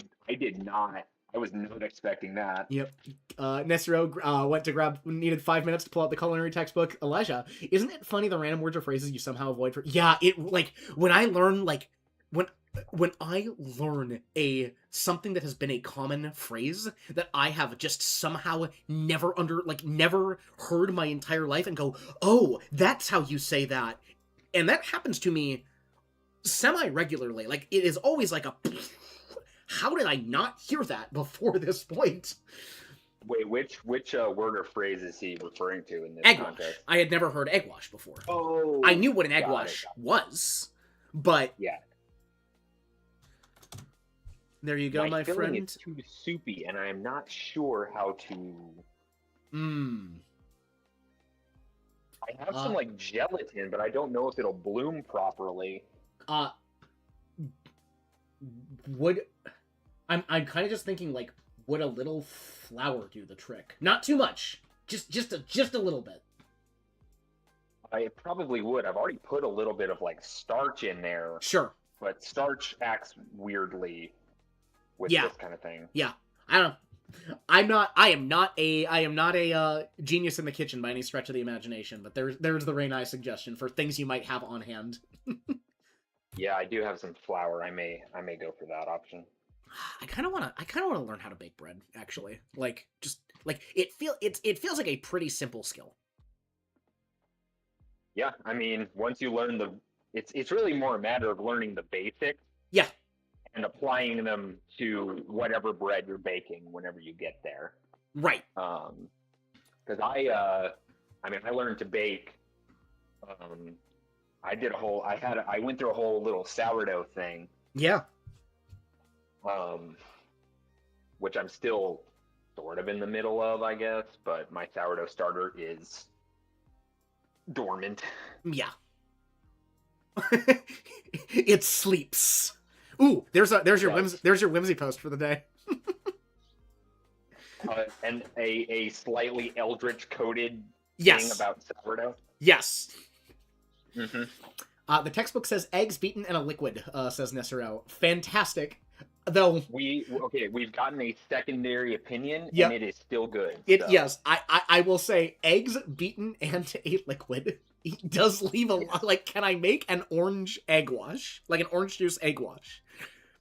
Speaker 5: was not expecting that.
Speaker 1: Yep. Nesro needed 5 minutes to pull out the culinary textbook. Elijah, isn't it funny the random words or phrases you somehow avoid for... Yeah, it, when I learn, when I learn something that has been a common phrase that I have just somehow never heard my entire life and go, oh, that's how you say that. And that happens to me semi-regularly. Like, it is always like a, how did I not hear that before this point?
Speaker 5: Wait, which word or phrase is he referring to in this
Speaker 1: egg
Speaker 5: context?
Speaker 1: Wash. I had never heard egg wash before.
Speaker 5: Oh.
Speaker 1: I knew what an egg wash was, but...
Speaker 5: Yeah.
Speaker 1: There you go, my friend.
Speaker 5: It's too soupy, and I am not sure how to... I have some, gelatin, but I don't know if it'll bloom properly.
Speaker 1: I'm kind of just thinking, would a little flour do the trick? Not too much. Just a little bit.
Speaker 5: I probably would. I've already put a little bit of, starch in there.
Speaker 1: Sure.
Speaker 5: But starch acts weirdly with
Speaker 1: this
Speaker 5: kind of thing.
Speaker 1: Yeah. I don't know. I am not a genius in the kitchen by any stretch of the imagination, but there's the Raineye suggestion for things you might have on hand.
Speaker 5: Yeah, I do have some flour. I may go for that option.
Speaker 1: I kind of want to learn how to bake bread, actually. Like, just like it feels like a pretty simple skill.
Speaker 5: Yeah, I mean, once you learn it's really more a matter of learning the basics
Speaker 1: Yeah.
Speaker 5: and applying them to whatever bread you're baking whenever you get there.
Speaker 1: Right.
Speaker 5: Because I mean, I learned to bake. I went through a whole little sourdough thing.
Speaker 1: Yeah.
Speaker 5: Which I'm still sort of in the middle of, I guess, but my sourdough starter is dormant.
Speaker 1: Yeah. It sleeps. Ooh, there's your whimsy post for the day.
Speaker 5: And a slightly eldritch coded
Speaker 1: Yes.
Speaker 5: thing about sourdough.
Speaker 1: Yes.
Speaker 5: Mm-hmm.
Speaker 1: The textbook says eggs beaten in a liquid, says Nesero. Fantastic. Though
Speaker 5: we've gotten a secondary opinion,
Speaker 1: Yep.
Speaker 5: and it is still good. So.
Speaker 1: Yes, I will say eggs beaten into a liquid does leave a lot. Like, can I make an orange egg wash? Like an orange juice egg wash?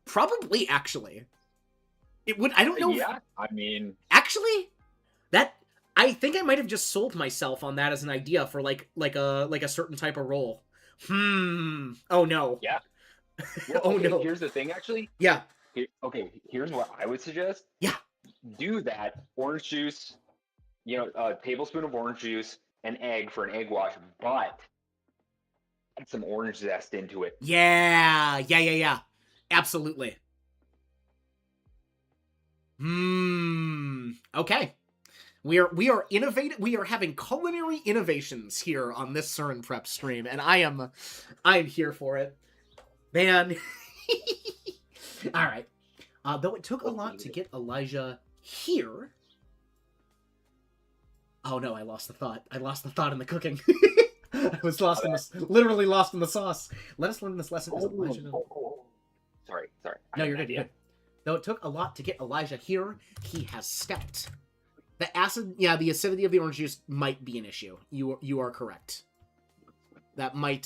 Speaker 1: Probably, actually. It would. I don't know.
Speaker 5: Yeah, I mean,
Speaker 1: actually, that I think I might have just sold myself on that as an idea for like a certain type of roll. Oh no.
Speaker 5: Yeah. Well,
Speaker 1: Oh
Speaker 5: okay,
Speaker 1: no.
Speaker 5: Here's the thing, actually.
Speaker 1: Yeah.
Speaker 5: Okay, here's what I would suggest.
Speaker 1: Yeah.
Speaker 5: Do that. Orange juice, a tablespoon of orange juice, an egg for an egg wash, but add some orange zest into it.
Speaker 1: Yeah. Absolutely. Okay. We are innovative. We are having culinary innovations here on this Surin Prep stream, and I am here for it. Man. All right. Though it took a lot to get Elijah here. Oh no, I lost the thought. I lost the thought in the cooking. I was literally lost in the sauce. Let us learn this lesson as Elijah.
Speaker 5: Sorry.
Speaker 1: No, you're good. You're good. Though it took a lot to get Elijah here, he has stepped. The acidity of the orange juice might be an issue. You are correct. That might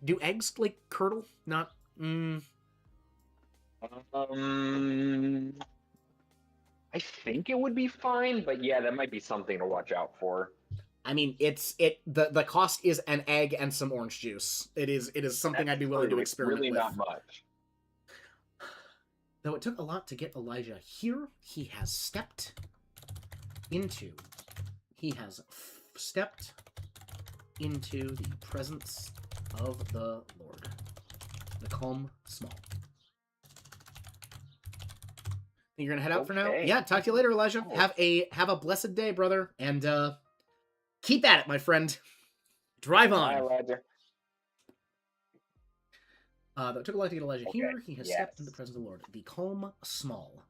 Speaker 1: do eggs like curdle? Not.
Speaker 5: I think it would be fine, but yeah, that might be something to watch out for.
Speaker 1: I mean, the cost is an egg and some orange juice. It is something I'd be willing to experiment
Speaker 5: with. Really
Speaker 1: with.
Speaker 5: not much.
Speaker 1: Though it took a lot to get Elijah here, he has stepped into the presence of the Lord, the calm small. Think you're gonna head out for now? Yeah, talk to you later, Elijah. Have a blessed day, brother, and keep at it, my friend. Drive on.
Speaker 5: Bye, Elijah.
Speaker 1: Though it took a lot to get Elijah here, he has stepped into the presence of the Lord, the calm small.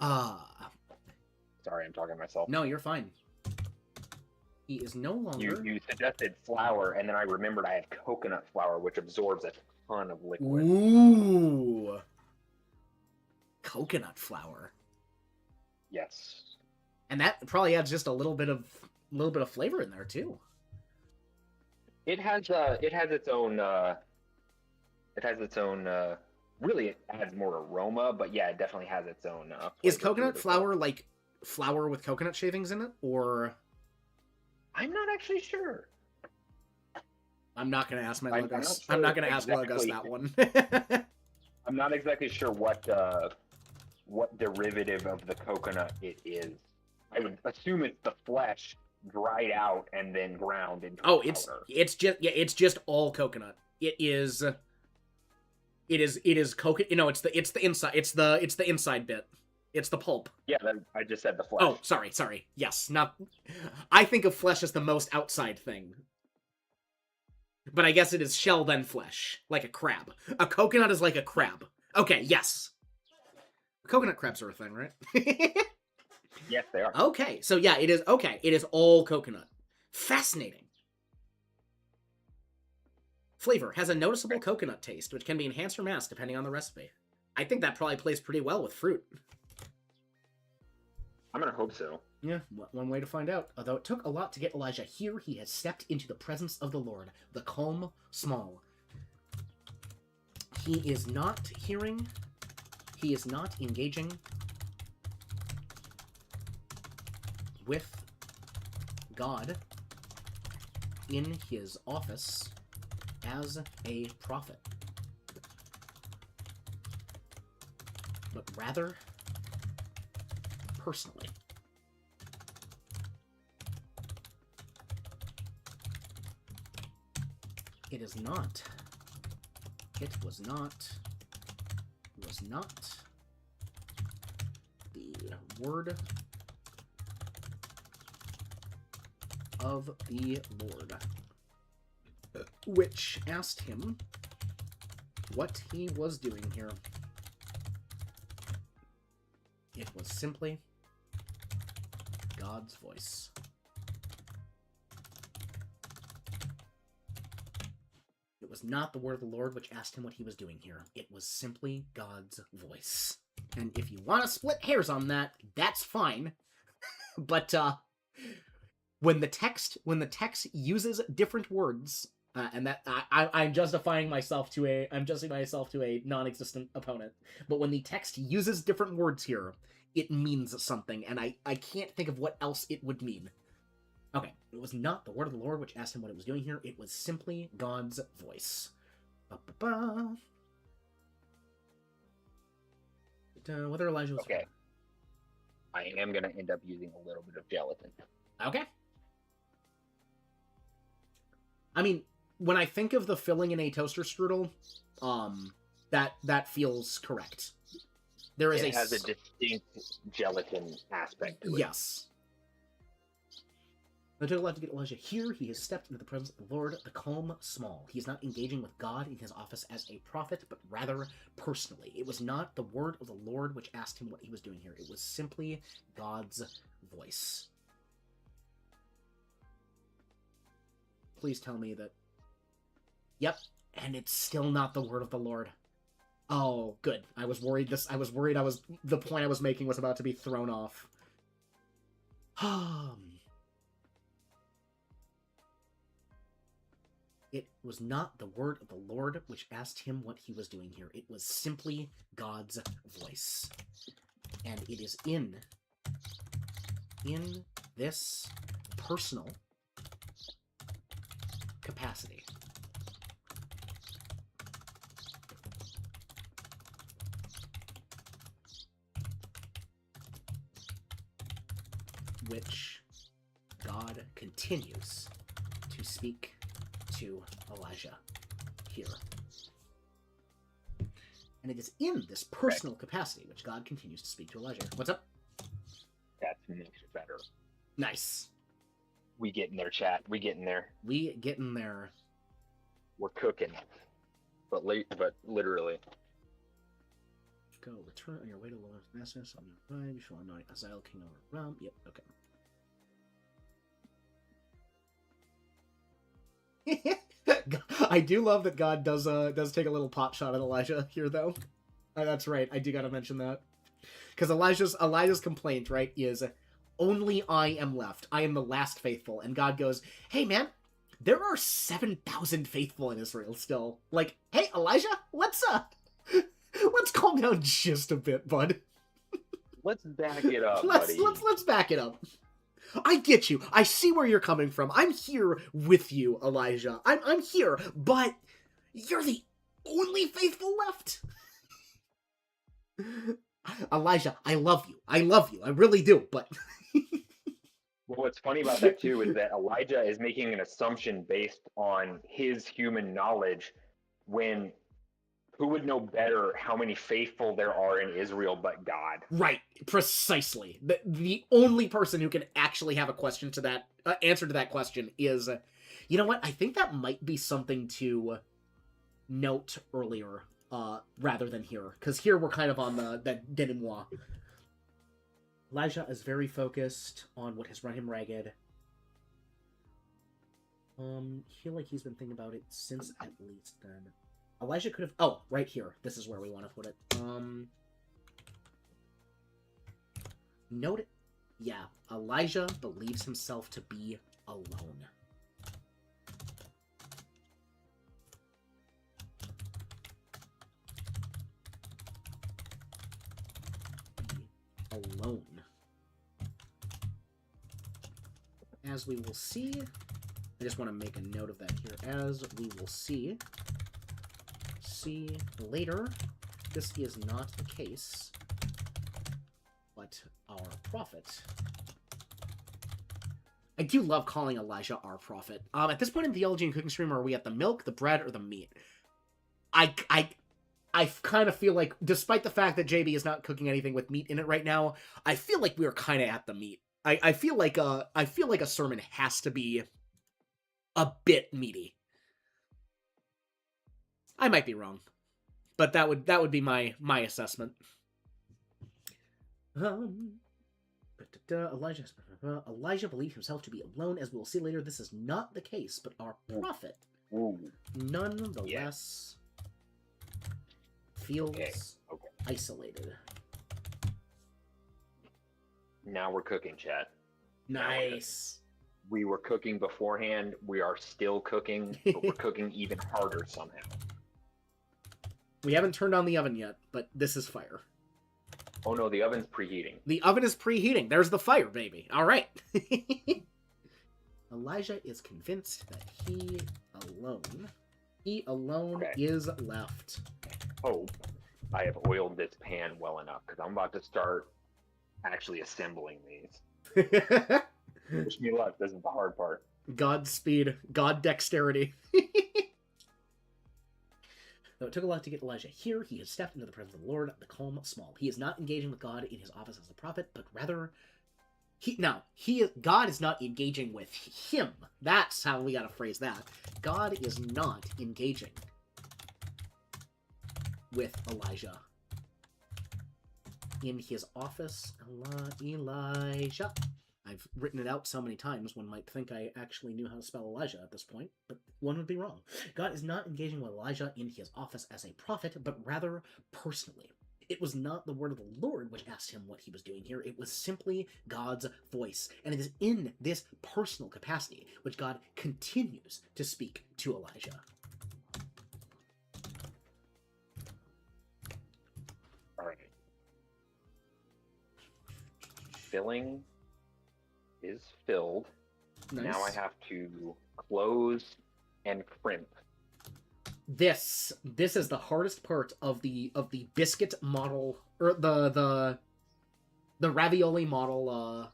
Speaker 5: Sorry, I'm talking to myself.
Speaker 1: No, you're fine. He is no longer...
Speaker 5: You suggested flour, and then I remembered I have coconut flour, which absorbs a ton of liquid.
Speaker 1: Ooh. Coconut flour.
Speaker 5: Yes.
Speaker 1: And that probably adds just a little bit of flavor in there, too.
Speaker 5: It has its own... really, it adds more aroma, but yeah, it definitely has its own...
Speaker 1: Is coconut flour like flour with coconut shavings in it, or...
Speaker 5: I'm not actually sure.
Speaker 1: I'm not going to ask my Logos.
Speaker 5: Sure
Speaker 1: I'm not going to ask Logos that one.
Speaker 5: I'm not exactly sure what derivative of the coconut it is. I would assume it's the flesh dried out and then ground into powder.
Speaker 1: It's just all coconut. It is coconut. No, it's the inside. It's the inside bit. It's the pulp.
Speaker 5: Yeah, I just said the flesh.
Speaker 1: Oh, sorry. Yes, not. I think of flesh as the most outside thing. But I guess it is shell then flesh, like a crab. A coconut is like a crab. Okay, yes. Coconut crabs are a thing, right?
Speaker 5: Yes, they are.
Speaker 1: Okay, so yeah, it is. Okay, it is all coconut. Fascinating. Flavor has a noticeable coconut taste, which can be enhanced or masked depending on the recipe. I think that probably plays pretty well with fruit.
Speaker 5: I'm gonna hope so.
Speaker 1: Yeah, one way to find out. Although it took a lot to get Elijah here, he has stepped into the presence of the Lord, the calm small. He is not hearing He is not engaging with God in his office as a prophet, but rather personally. It is not. It was not the word of the Lord, which asked him what he was doing here. It was simply God's voice. It was not the word of the Lord which asked him what he was doing here. It was simply God's voice. And if you want to split hairs on that, that's fine. But when the text uses different words, and that I'm justifying myself to a non-existent opponent. But when the text uses different words here, it means something, and I can't think of what else it would mean. Okay, it was not the word of the Lord which asked him what it was doing here. It was simply God's voice. Ba-ba-ba. Whether Elijah was...
Speaker 5: Okay. I am going to end up using a little bit of gelatin.
Speaker 1: Okay. I mean, when I think of the filling in a toaster strudel, that feels correct. There is
Speaker 5: it has a distinct gelatin aspect to it.
Speaker 1: Yes. It took a lot to get Elijah here. He has stepped into the presence of the Lord, the calm small. He is not engaging with God in his office as a prophet, but rather personally. It was not the word of the Lord which asked him what he was doing here. It was simply God's voice. Please tell me that... Yep, and it's still not the word of the Lord. Oh, good. I was worried the point I was making was about to be thrown off. It was not the word of the Lord which asked him what he was doing here. It was simply God's voice. And it is in this personal capacity which God continues to speak to Elijah here. And it is in this personal capacity which God continues to speak to Elijah. What's up?
Speaker 5: That's much better.
Speaker 1: Nice.
Speaker 5: We getting there, chat. We getting there.
Speaker 1: We getting there.
Speaker 5: We're cooking. But literally.
Speaker 1: Go return on your way to Lord's Damascus on your right. You shall anoint Hazael king over Ram. Yep, okay. I do love that God does take a little pot shot at Elijah here, though. That's right. I do gotta mention that, because Elijah's complaint, right, is only I am left. I am the last faithful, and God goes, "Hey, man, there are 7,000 faithful in Israel still. Like, hey, Elijah, let's calm down just a bit, bud.
Speaker 5: Let's back it up, buddy.
Speaker 1: Let's back it up. I get you. I see where you're coming from. I'm here with you, Elijah. I'm here, but you're the only faithful left. Elijah, I love you. I love you. I really do, but...
Speaker 5: Well, what's funny about that, too, is that Elijah is making an assumption based on his human knowledge when... Who would know better how many faithful there are in Israel but God?
Speaker 1: Right, precisely. The only person who can actually have a question to that answer to that question is, you know what? I think that might be something to note earlier, rather than here, because here we're kind of on the denouement. Elijah is very focused on what has run him ragged. I feel like he's been thinking about it since at least then. Elijah could have... Oh, right here. This is where we want to put it. Note it. Yeah, Elijah believes himself to be alone. alone. As we will see, I just want to make a note of that here. As we will see later, this is not the case, but our prophet. I do love calling Elijah our prophet. At this point in Theology and Cooking Stream, are we at the milk, the bread, or the meat? I kind of feel like, despite the fact that JB is not cooking anything with meat in it right now, I feel like we're kind of at the meat. I feel like a sermon has to be a bit meaty. I might be wrong, but that would be my assessment. Elijah believed himself to be alone, as we will see later. This is not the case, but our prophet, nonetheless, feels isolated.
Speaker 5: Now we're cooking, chat.
Speaker 1: Nice.
Speaker 5: We were cooking beforehand. We are still cooking, but we're cooking even harder somehow.
Speaker 1: We haven't turned on the oven yet, but this is fire.
Speaker 5: Oh no, the oven's preheating.
Speaker 1: The oven is preheating. There's the fire, baby. All right. Elijah is convinced that he alone is left.
Speaker 5: Oh, I have oiled this pan well enough because I'm about to start actually assembling these. Wish me luck. This is the hard part.
Speaker 1: Godspeed. God dexterity. Though it took a lot to get Elijah here, he has stepped into the presence of the Lord, the calm small. He is not engaging with God in his office as a prophet, but rather God is not engaging with him. That's how we gotta phrase that. God is not engaging with Elijah in his office. Elijah. I've written it out so many times, one might think I actually knew how to spell Elijah at this point, but one would be wrong. God is not engaging with Elijah in his office as a prophet, but rather personally. It was not the word of the Lord which asked him what he was doing here. It was simply God's voice. And it is in this personal capacity which God continues to speak to Elijah.
Speaker 5: All right. Filling is filled.
Speaker 1: Nice.
Speaker 5: Now I have to close and crimp.
Speaker 1: This is the hardest part of the biscuit model, or the ravioli model,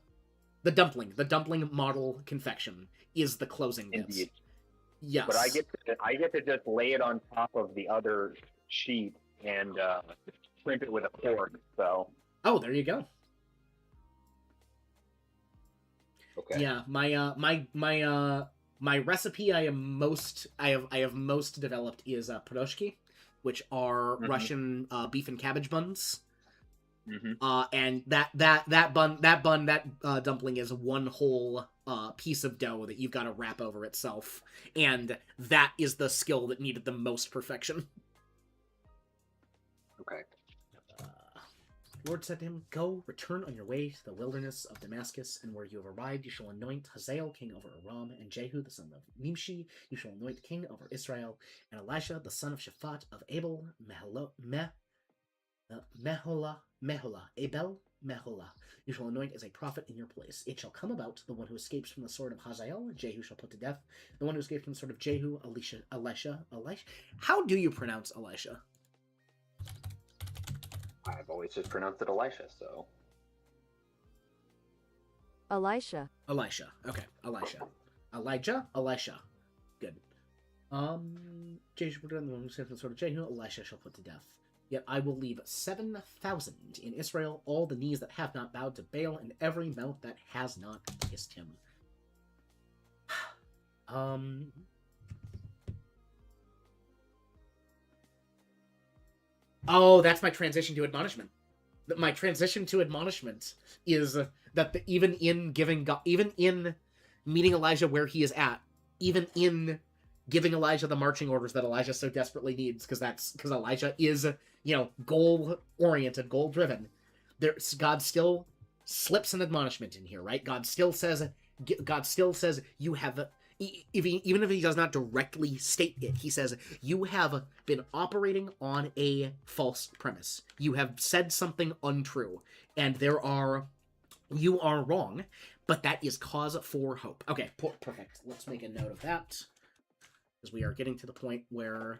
Speaker 1: the dumpling model confection is the closing bits.
Speaker 5: Indeed.
Speaker 1: Yes.
Speaker 5: But I get to just lay it on top of the other sheet and crimp it with a fork. So.
Speaker 1: Oh, there you go.
Speaker 5: Okay.
Speaker 1: Yeah, my recipe I have most developed is piroshki, which are Russian beef and cabbage buns. And that dumpling is one whole piece of dough that you've got to wrap over itself, and that is the skill that needed the most perfection.
Speaker 5: Okay.
Speaker 1: The Lord said to him, "Go, return on your way to the wilderness of Damascus, and where you have arrived you shall anoint Hazael king over Aram, and Jehu the son of Nimshi you shall anoint king over Israel, and Elisha the son of Shaphat of Abel Meholah you shall anoint as a prophet in your place. It shall come about, the one who escapes from the sword of Hazael, Jehu shall put to death. The one who escapes from the sword of Jehu, Elisha. How do you pronounce Elisha?
Speaker 5: I've always just pronounced it Elisha, so.
Speaker 2: Elisha.
Speaker 1: Okay, Elijah. Good. Jehu shall put to death, the one who escapes from the sword of Jehu, Elisha shall put to death. Yet I will leave 7,000 in Israel, all the knees that have not bowed to Baal, and every mouth that has not kissed him. Oh, that's my transition to admonishment. My transition to admonishment is that even in meeting Elijah where he is at, even in giving Elijah the marching orders that Elijah so desperately needs, because Elijah is, goal-oriented, goal-driven, God still slips an admonishment in here, right? God still says, you have, even if he does not directly state it, he says, you have been operating on a false premise. You have said something untrue, and you are wrong, but that is cause for hope. Okay, perfect. Let's make a note of that, because we are getting to the point where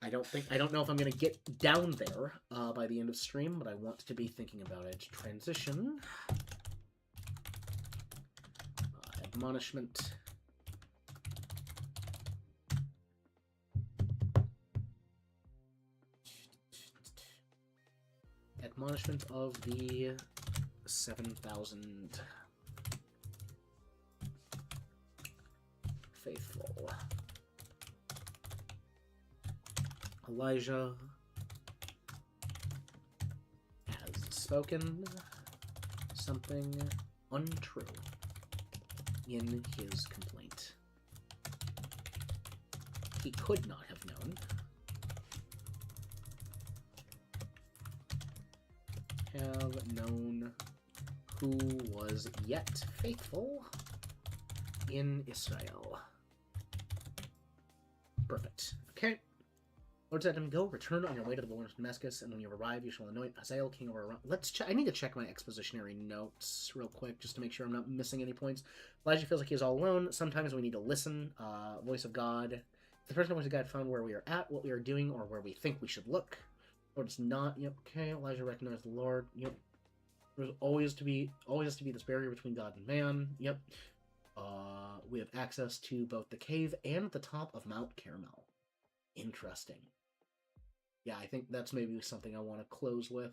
Speaker 1: I don't know if I'm going to get down there by the end of stream, but I want to be thinking about it. Transition. Admonishment. Admonishment of the 7,000 faithful. Elijah has spoken something untrue in his complaint. He could not have known. Have known who was yet faithful in Israel. Perfect. Okay. Lord said to him, go, return on your way to the wilderness of Damascus, and when you arrive, you shall anoint Hazael king over Aram. I need to check my expositionary notes real quick, just to make sure I'm not missing any points. Elijah feels like he's all alone. Sometimes we need to listen. Voice of God. If the person voice of God found where we are at, what we are doing, or where we think we should look. Lord is not. Yep. Okay. Elijah recognized the Lord. Yep. There's always to be this barrier between God and man. Yep. We have access to both the cave and the top of Mount Carmel. Interesting. Yeah, I think that's maybe something I want to close with.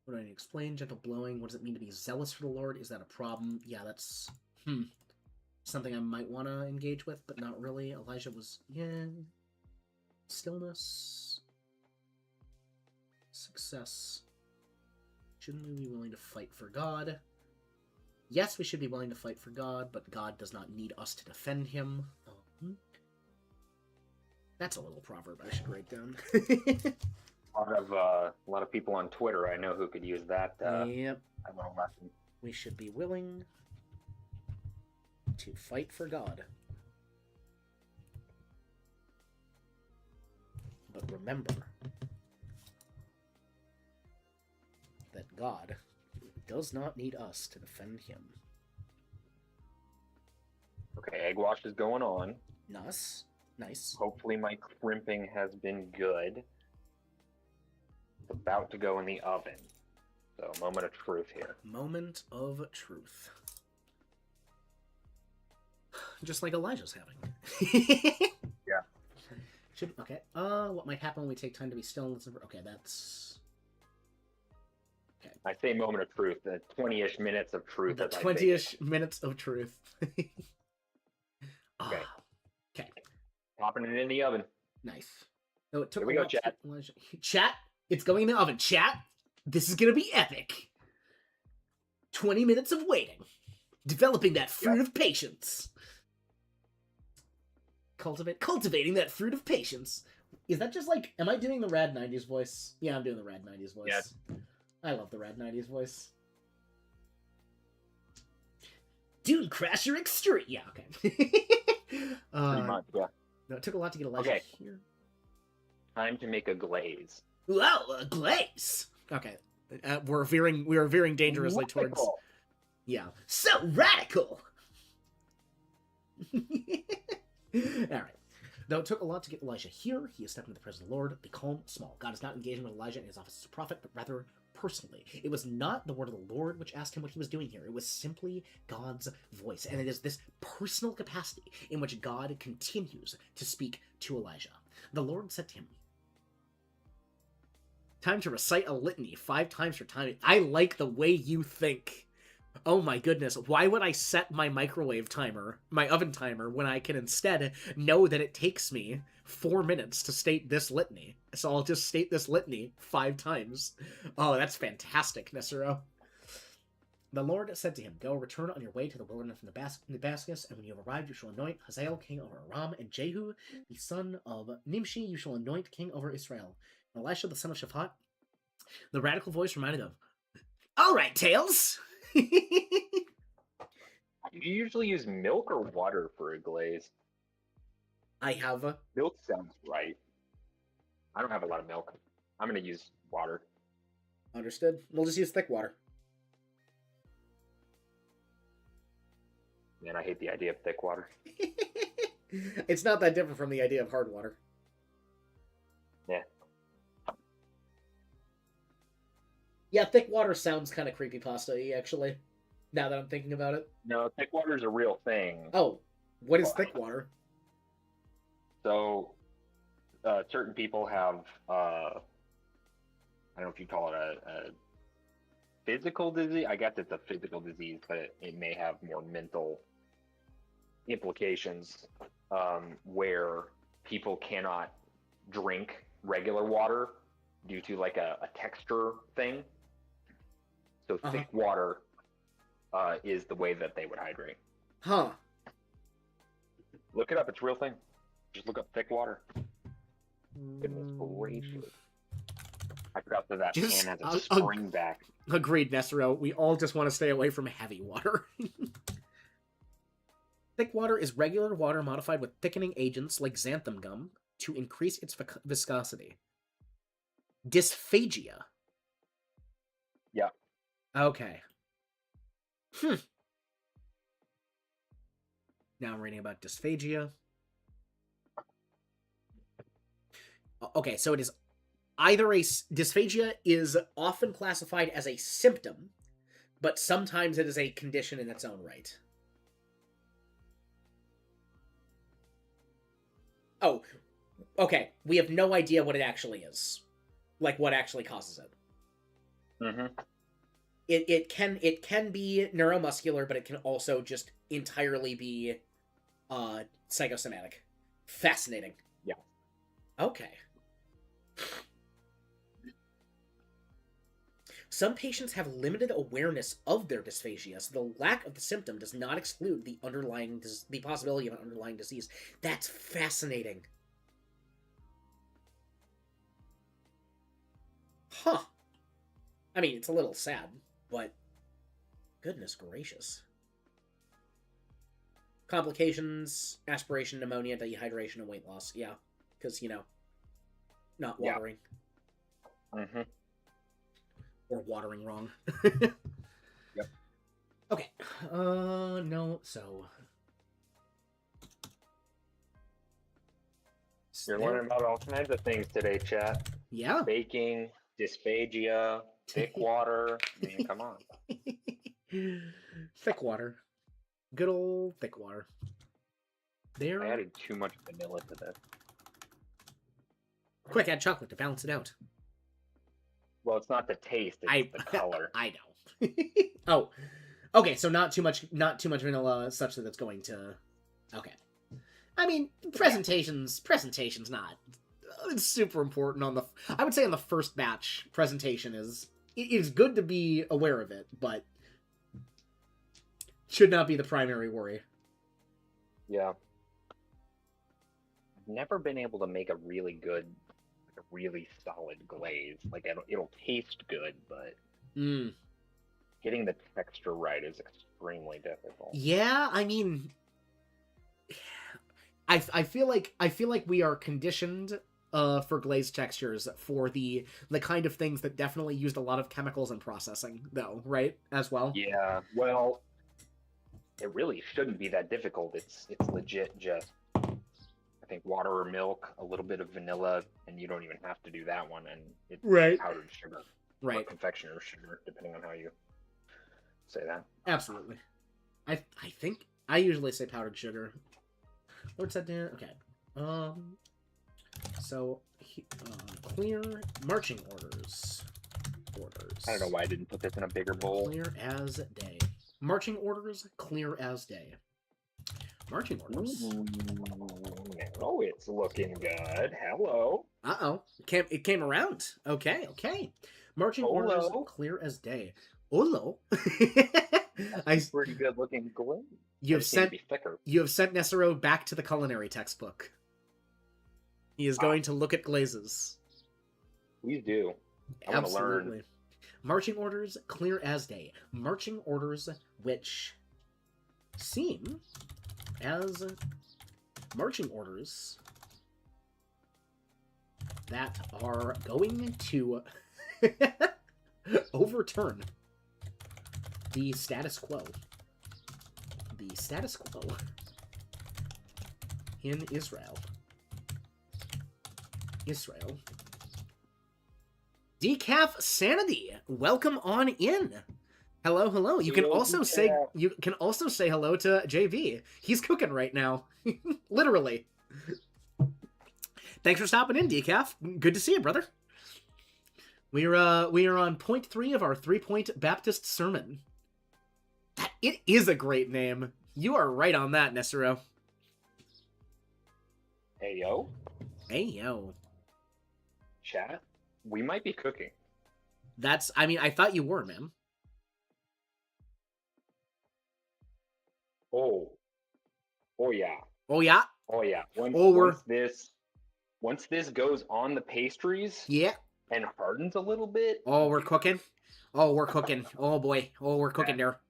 Speaker 1: What do I need to explain? Gentle blowing. What does it mean to be zealous for the Lord? Is that a problem? Yeah, that's something I might want to engage with, but not really. Elijah was, Stillness. Success. Shouldn't we be willing to fight for God? Yes, we should be willing to fight for God, but God does not need us to defend him. That's a little proverb I should write down.
Speaker 5: A lot of people on Twitter I know who could use that.
Speaker 1: Yep.
Speaker 5: A little lesson.
Speaker 1: We should be willing to fight for God. But remember that God does not need us to defend him.
Speaker 5: Okay, egg wash is going on.
Speaker 1: Nice.
Speaker 5: Hopefully my crimping has been good. It's about to go in the oven. So, moment of truth here.
Speaker 1: Moment of truth. Just like Elijah's having.
Speaker 5: Yeah.
Speaker 1: Okay. What might happen when we take time to be still and listen for... Okay, that's... Okay.
Speaker 5: I say moment of truth, the 20-ish minutes of truth.
Speaker 1: The
Speaker 5: as I
Speaker 1: 20-ish minutes of truth.
Speaker 5: Okay.
Speaker 1: Okay.
Speaker 5: Popping it in the oven.
Speaker 1: Nice. So it took
Speaker 5: Here we
Speaker 1: a
Speaker 5: go,
Speaker 1: lot to
Speaker 5: chat.
Speaker 1: get Elijah... Chat, it's going in the oven. Chat, this is going to be epic. 20 minutes of waiting. Developing that fruit of patience. Cultivating that fruit of patience. Is that just like... Am I doing the Rad 90s voice? Yeah, I'm doing the Rad 90s voice.
Speaker 5: Yes.
Speaker 1: I love the Rad 90s voice. Dune Crasher Extreme. Yeah, okay.
Speaker 5: Pretty much, yeah.
Speaker 1: No, it took a lot to get Elijah here.
Speaker 5: Time to make a glaze.
Speaker 1: Wow, a glaze. Okay, we are veering dangerously towards.
Speaker 5: Radical.
Speaker 1: Yeah, so radical. All right. Though it took a lot to get Elijah here, he is stepping into the presence of the Lord. Be calm, small. God is not engaging with Elijah in his office as a prophet, but rather personally. It was not the word of the Lord which asked him what he was doing here. It was simply God's voice. And it is this personal capacity in which God continues to speak to Elijah. The Lord said to him, time to recite a litany 5 times for time. I like the way you think. Oh my goodness, why would I set my microwave timer, my oven timer, when I can instead know that it takes me 4 minutes to state this litany? So I'll just state this litany 5 times. Oh, that's fantastic, Nesero. The Lord said to him, go, return on your way to the wilderness of Damascus, and when you have arrived, you shall anoint Hazael king over Aram, and Jehu, the son of Nimshi, you shall anoint king over Israel. And Elisha, the son of Shaphat, the radical voice reminded of, all right, Tails.
Speaker 5: you usually use milk or water for a glaze?
Speaker 1: I have a...
Speaker 5: Milk sounds right. I don't have a lot of milk. I'm gonna use water.
Speaker 1: Understood. We'll just use thick water.
Speaker 5: Man, I hate the idea of thick water.
Speaker 1: It's not that different from the idea of hard water.
Speaker 5: Yeah.
Speaker 1: Yeah, thick water sounds kind of creepypasta-y, actually. Now that I'm thinking about it.
Speaker 5: No, thick water is a real thing.
Speaker 1: Oh, what is thick water?
Speaker 5: So, certain people have, I don't know if you call it a physical disease. I guess it's a physical disease, but it may have more mental implications, where people cannot drink regular water due to like a texture thing. So thick water is the way that they would hydrate.
Speaker 1: Huh.
Speaker 5: Look it up. It's a real thing. Just look up thick water. Goodness gracious. I forgot that
Speaker 1: Just,
Speaker 5: can has a spring back.
Speaker 1: Agreed, Nesero. We all just want to stay away from heavy water. Thick water is regular water modified with thickening agents like xanthan gum to increase its viscosity. Dysphagia.
Speaker 5: Yeah.
Speaker 1: Okay. Now I'm reading about dysphagia. Okay, so it is either dysphagia is often classified as a symptom, but sometimes it is a condition in its own right. Oh, okay. We have no idea what it actually is. Like, what actually causes it.
Speaker 5: Mm-hmm.
Speaker 1: It can be neuromuscular, but it can also just entirely be psychosomatic. Fascinating.
Speaker 5: Yeah.
Speaker 1: Okay. Some patients have limited awareness of their dysphagia, so the lack of the symptom does not exclude the possibility of an underlying disease. That's fascinating. Huh. I mean, it's a little sad, but goodness gracious. Complications, aspiration, pneumonia, dehydration, and weight loss. Yeah, because, not watering.
Speaker 5: Yeah. Mm-hmm.
Speaker 1: Or watering wrong.
Speaker 5: Yep.
Speaker 1: Okay. No, so...
Speaker 5: You're learning about all kinds of things today, chat.
Speaker 1: Yeah.
Speaker 5: Baking, dysphagia, thick water. I mean, come on.
Speaker 1: Thick water. Good old thick water. There.
Speaker 5: I added too much vanilla to this.
Speaker 1: Quick, add chocolate to balance it out.
Speaker 5: Well, it's not the taste; it's the color.
Speaker 1: I know. Oh, okay. So not too much vanilla, such that it's going to. Okay. I mean, presentation's not. It's super important on the. I would say on the first batch, presentation is. It is good to be aware of it, but should not be the primary worry.
Speaker 5: Yeah. I've never been able to make a really good, like a really solid glaze. Like it'll taste good, but getting the texture right is extremely difficult.
Speaker 1: Yeah, I mean, I feel like we are conditioned for glaze textures for the kind of things that definitely used a lot of chemicals and processing, though, right? As well.
Speaker 5: Yeah. Well, it really shouldn't be that difficult. It's legit just, I think, water or milk, a little bit of vanilla, and you don't even have to do that one, and it's
Speaker 1: right.
Speaker 5: powdered sugar.
Speaker 1: Right.
Speaker 5: Or confectioner's sugar, depending on how you say that.
Speaker 1: Absolutely. I think I usually say powdered sugar. What's that doing? Okay. So clear marching orders.
Speaker 5: I don't know why I didn't put this in a bigger bowl.
Speaker 1: Clear as day. Marching orders, clear as day. Marching orders.
Speaker 5: Oh, it's looking good. Hello.
Speaker 1: Uh-oh. It came around. Okay. Marching orders, clear as day. Olo.
Speaker 5: That's pretty good looking glaze.
Speaker 1: You have sent Nesero back to the culinary textbook. He is going to look at glazes.
Speaker 5: Please do. I want to learn.
Speaker 1: Marching orders, clear as day. Marching orders, which seem as marching orders that are going to overturn the status quo. The status quo in Israel. Decaf Sanity, welcome on in. Hello, hello. You can
Speaker 5: Hello,
Speaker 1: also say
Speaker 5: Decaf.
Speaker 1: hello to JV. He's cooking right now, literally. Thanks for stopping in, Decaf. Good to see you, brother. We are on point 3 of our 3-point Baptist sermon. It is a great name. You are right on that, Nesero.
Speaker 5: Hey, yo.
Speaker 1: Hey, yo.
Speaker 5: Chat. We might be cooking.
Speaker 1: I thought you were, man.
Speaker 5: Oh. Oh, yeah.
Speaker 1: Oh, yeah?
Speaker 5: Oh, yeah. Once this goes on the pastries
Speaker 1: Yeah.
Speaker 5: and hardens a little bit.
Speaker 1: Oh, we're cooking. Oh, we're cooking. Oh, boy. Oh, we're cooking there.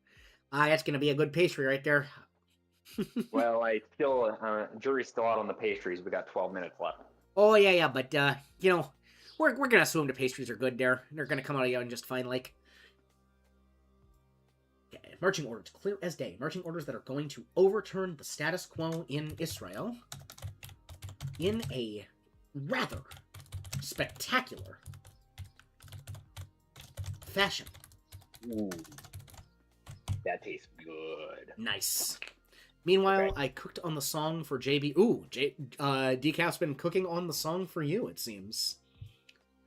Speaker 1: That's going to be a good pastry right there.
Speaker 5: Well, jury's still out on the pastries. We got 12 minutes left.
Speaker 1: Oh, yeah, but, we're going to assume the pastries are good there. They're going to come out of the oven just fine, like. Okay, marching orders, clear as day. Marching orders that are going to overturn the status quo in Israel in a rather spectacular fashion.
Speaker 5: Ooh. That tastes good.
Speaker 1: Nice. Meanwhile,
Speaker 5: Okay.
Speaker 1: I cooked on the song for JB. Ooh, Decaf's been cooking on the song for you, it seems.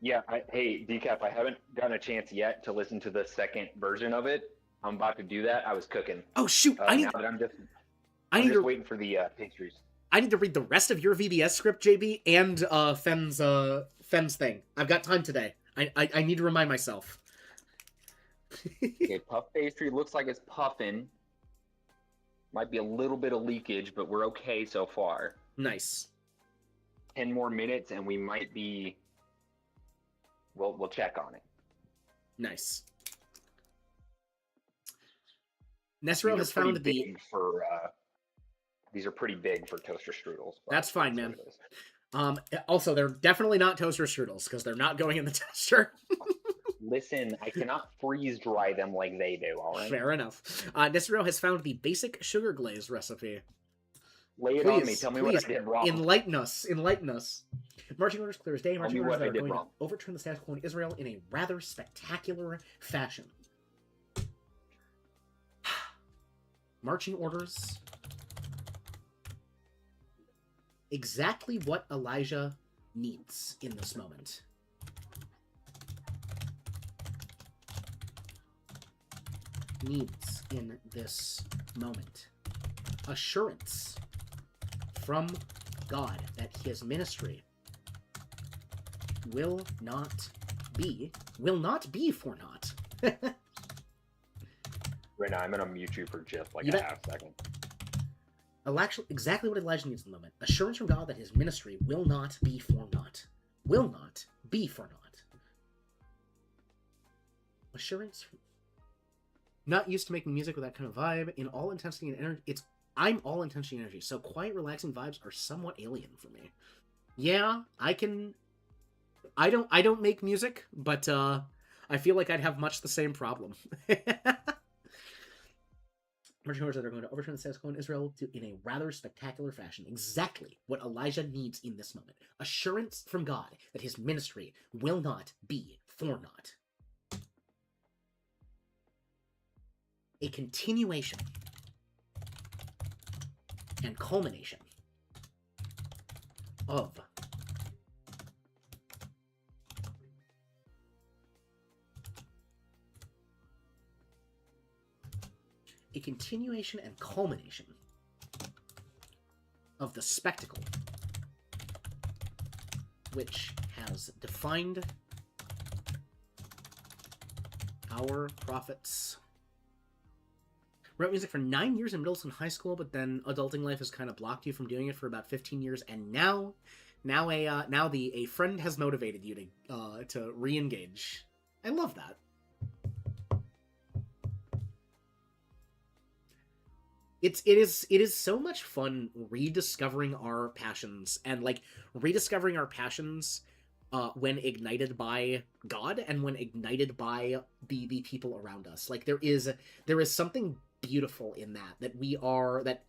Speaker 5: Yeah, hey, Decaf, I haven't gotten a chance yet to listen to the second version of it. I'm about to do that. I was cooking.
Speaker 1: Oh, shoot.
Speaker 5: I'm just waiting for the pastries.
Speaker 1: I need to read the rest of your VBS script, JB, and Fem's thing. I've got time today. I need to remind myself.
Speaker 5: Okay, puff pastry looks like it's puffing. Might be a little bit of leakage, but we're okay so far.
Speaker 1: Nice.
Speaker 5: 10 more minutes and we might be... We'll check on it.
Speaker 1: Nice. Nesro has found
Speaker 5: These are pretty big for toaster strudels.
Speaker 1: That's fine, man. Also, they're definitely not toaster strudels, because they're not going in the toaster.
Speaker 5: Listen, I cannot freeze dry them like they do, alright?
Speaker 1: Fair enough. Nesro has found the basic sugar glaze recipe.
Speaker 5: Lay it on me. Tell me what I did wrong.
Speaker 1: Enlighten us. Marching orders clear as day. Marching orders that are going to overturn the status quo in Israel in a rather spectacular fashion. Marching orders. Exactly what Elijah needs in this moment. Assurance from God that his ministry will not be for naught.
Speaker 5: Right now, I'm going to mute you for just like a half second.
Speaker 1: Exactly what Elijah needs in the moment. Assurance from God that his ministry will not be for naught. Will not be for naught. Assurance. Not used to making music with that kind of vibe. In all intensity and energy, I'm all intensity and energy, so quiet, relaxing vibes are somewhat alien for me. Yeah, I don't make music, but I feel like I'd have much the same problem. Marching orders that are going to overturn the status quo in Israel in a rather spectacular fashion. Exactly what Elijah needs in this moment. Assurance from God that his ministry will not be for naught. A continuation and culmination of the spectacle which has defined our prophets. Wrote music for 9 years in middle school and high school, but then adulting life has kind of blocked you from doing it for about 15 years, and now a friend has motivated you to re-engage. I love that. it is so much fun rediscovering our passions and like rediscovering our passions when ignited by God and when ignited by the people around us. Like there is something beautiful in that we are that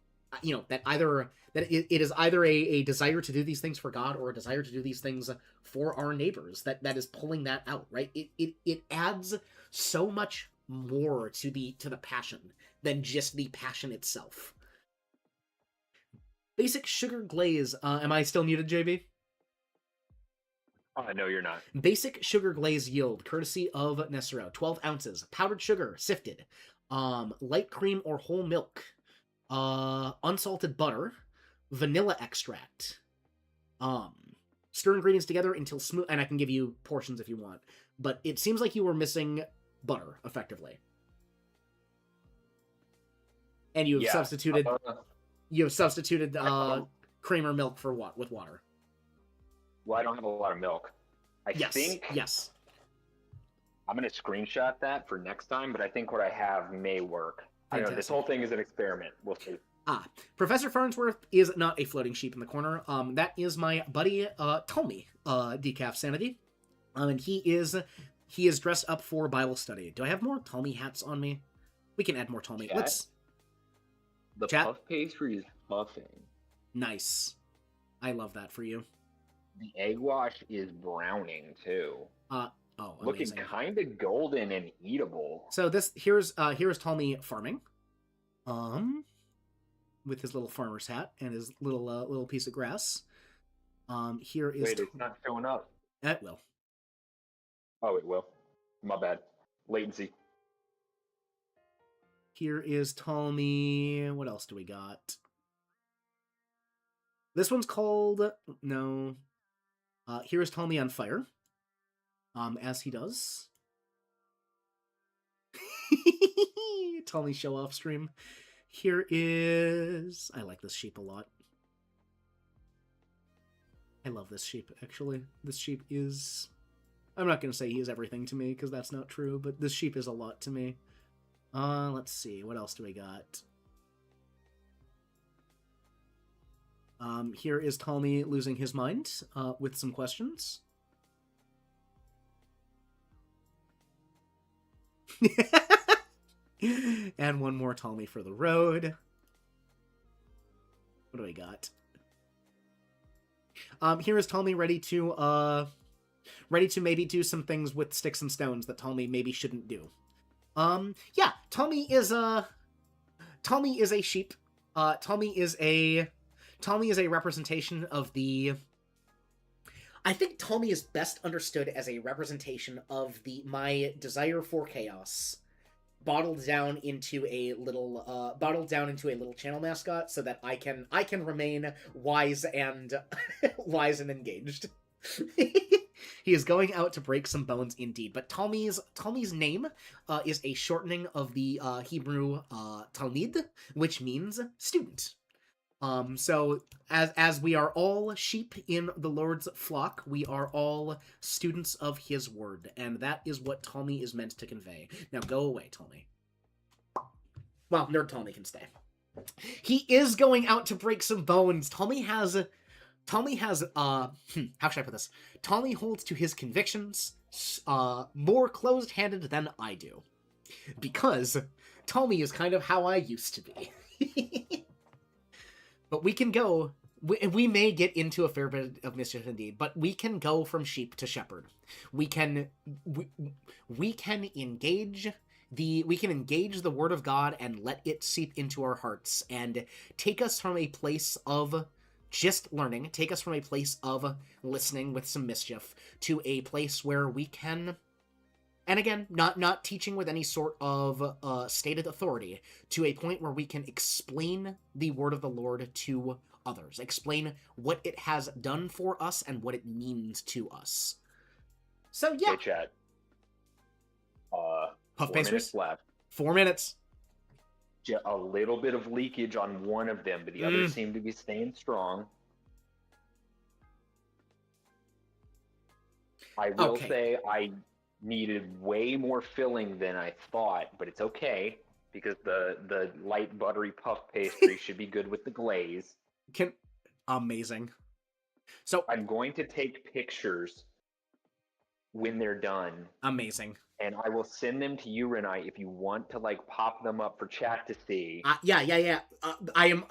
Speaker 1: that either that it is either a desire to do these things for God or a desire to do these things for our neighbors that is pulling that out, right? It adds so much more to the passion than just the passion itself. Basic sugar glaze. Am I still muted, JB?
Speaker 5: Oh, no, you're not.
Speaker 1: Basic sugar glaze yield, courtesy of Nesero. 12 ounces. Powdered sugar, sifted. Light cream or whole milk. Unsalted butter. Vanilla extract. Stir ingredients together until smooth. And I can give you portions if you want. But it seems like you were missing butter, effectively. And you have substituted cream or milk for what with water.
Speaker 5: Well, I don't have a lot of milk. I think
Speaker 1: Yes.
Speaker 5: I'm going to screenshot that for next time, but I think what I have may work. I know this whole thing is an experiment. We'll see.
Speaker 1: Professor Farnsworth is not a floating sheep in the corner. That is my buddy Tommy, Decaf Sanity. And he is dressed up for Bible study. Do I have more Tommy hats on me? We can add more Tommy.
Speaker 5: Chat? The
Speaker 1: Chat?
Speaker 5: puff pastry is puffing.
Speaker 1: Nice. I love that for you.
Speaker 5: The egg wash is browning too. Looking
Speaker 1: Amazing.
Speaker 5: kind of golden and eatable.
Speaker 1: So here's Tommy farming, with his little farmer's hat and his little piece of grass. Here is.
Speaker 5: Wait, it's not showing up.
Speaker 1: It will.
Speaker 5: Oh, it will. My bad. Latency.
Speaker 1: Here is Tommy. What else do we got? This one's called no. Here is Tommy on fire. As he does. Tommy show off stream. Here is. I like this sheep a lot. I love this sheep, actually. This sheep is. I'm not going to say he is everything to me, because that's not true, but this sheep is a lot to me. Let's see. What else do we got? Here is Tommy losing his mind with some questions. And one more Tommy for the road. What do we got? Here is Tommy ready to maybe do some things with sticks and stones that Tommy maybe shouldn't do. Yeah, Tommy is a sheep. Tommy is a representation of the. I think Tommy is best understood as a representation of my desire for chaos, bottled down into a little channel mascot, so that I can remain wise and wise and engaged. He is going out to break some bones, indeed. But Tommy's name is a shortening of the Hebrew Talmid, which means student. So as we are all sheep in the Lord's flock, we are all students of His word, and that is what Tommy is meant to convey. Now go away, Tommy. Well, Nerd Tommy can stay. He is going out to break some bones. Tommy has how should I put this? Tommy holds to his convictions more closed-handed than I do. Because Tommy is kind of how I used to be. But we can go, we may get into a fair bit of mischief indeed, but we can go from sheep to shepherd. We can engage the word of God and let it seep into our hearts and take us from a place of just learning, take us from a place of listening with some mischief to a place where we can, and again, not teaching with any sort of stated authority, to a point where we can explain the word of the Lord to others, explain what it has done for us and what it means to us. So yeah.
Speaker 5: Hey, chat.
Speaker 1: Puff
Speaker 5: 4
Speaker 1: pastries?
Speaker 5: minutes left.
Speaker 1: 4 minutes.
Speaker 5: A little bit of leakage on one of them, but the others seem to be staying strong. I will say I needed way more filling than I thought, but it's okay. because the light buttery puff pastry should be good with the glaze.
Speaker 1: Amazing. So
Speaker 5: I'm going to take pictures when they're done,
Speaker 1: amazing.
Speaker 5: and I will send them to you, Renai, if you want to like pop them up for chat to see.
Speaker 1: Yeah. I am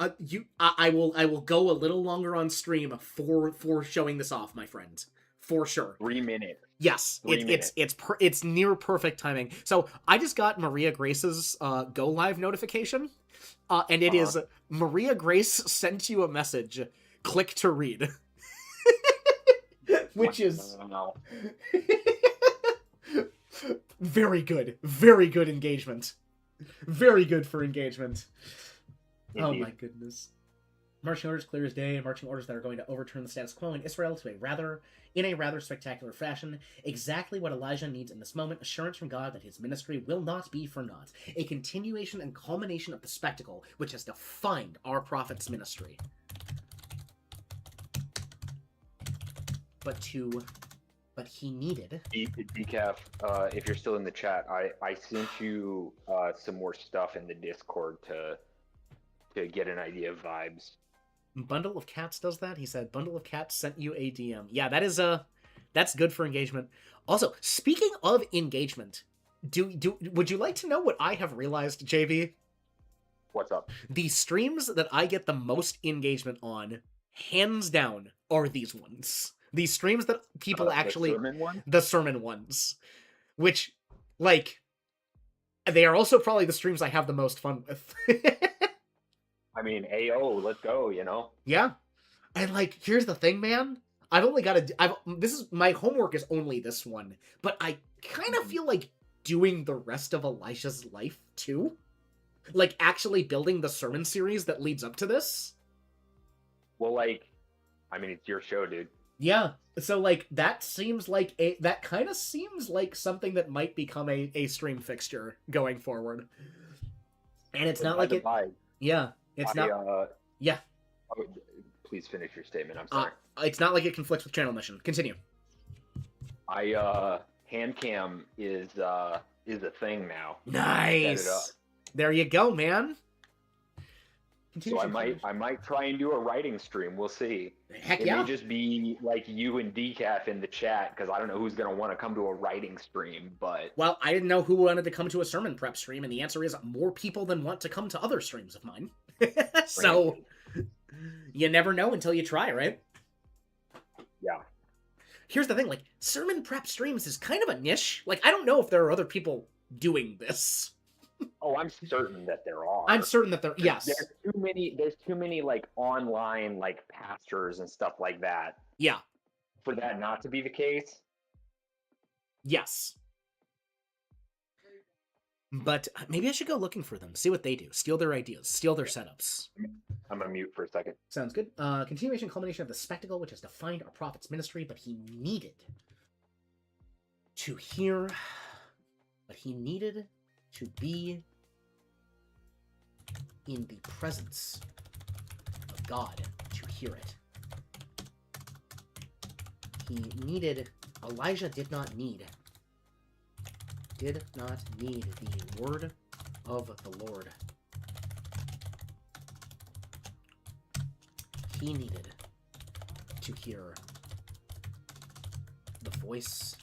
Speaker 1: I will go a little longer on stream for showing this off, my friend, for sure.
Speaker 5: 3 minutes.
Speaker 1: Yes,
Speaker 5: 3 minutes.
Speaker 1: it's near perfect timing. So I just got Maria Grace's go live notification, and it is Maria Grace sent you a message. Click to read, which is very good. Very good engagement. Very good for engagement.
Speaker 5: Indeed.
Speaker 1: Oh my goodness. Marching orders clear as day, marching orders that are going to overturn the status quo in Israel in a rather spectacular fashion. Exactly what Elijah needs in this moment, assurance from God that his ministry will not be for naught. A continuation and culmination of the spectacle which has defined our prophet's ministry. But he needed...
Speaker 5: Decaf, if you're still in the chat, I sent you some more stuff in the Discord to get an idea of vibes.
Speaker 1: Bundle of Cats does that? He said, Bundle of Cats sent you a DM. Yeah, that is that's good for engagement. Also, speaking of engagement, would you like to know what I have realized, JB?
Speaker 5: What's up?
Speaker 1: The streams that I get the most engagement on, hands down, are these ones. These streams that people actually... The sermon ones. Which, like, they are also probably the streams I have the most fun with.
Speaker 5: I mean, AO, let's go, you know?
Speaker 1: Yeah. And, like, here's the thing, man. I've only got to... my homework is only this one. But I kind of feel like doing the rest of Elisha's life, too. Like, actually building the sermon series that leads up to this.
Speaker 5: Well, like, I mean, it's your show, dude.
Speaker 1: Yeah. So, like, that kind of seems like something that might become a stream fixture going forward. And it's not like it... Yeah. It's not... Yeah.
Speaker 5: Oh, please finish your statement. I'm sorry.
Speaker 1: It's not like it conflicts with channel mission. Continue.
Speaker 5: Hand cam is a thing now.
Speaker 1: Nice. There you go, man.
Speaker 5: So I might try and do a writing stream. We'll see.
Speaker 1: Heck
Speaker 5: it
Speaker 1: yeah.
Speaker 5: may just be like you and Decaf in the chat, because I don't know who's going to want to come to a writing stream, but...
Speaker 1: Well, I didn't know who wanted to come to a sermon prep stream, and the answer is more people than want to come to other streams of mine. So, you never know until you try, right?
Speaker 5: Yeah.
Speaker 1: Here's the thing, like, sermon prep streams is kind of a niche. Like, I don't know if there are other people doing this.
Speaker 5: Oh, I'm certain that there are.
Speaker 1: I'm certain that yes.
Speaker 5: There's too many like online like pastors and stuff like that.
Speaker 1: Yeah.
Speaker 5: For that not to be the case.
Speaker 1: Yes. But maybe I should go looking for them, see what they do, steal their ideas, steal their setups.
Speaker 5: I'm gonna mute for a second.
Speaker 1: Sounds good. Continuation and culmination of the spectacle which has defined our prophet's ministry, but he needed to hear, to be in the presence of God to hear it. Elijah did not need the word of the Lord. He needed to hear the voice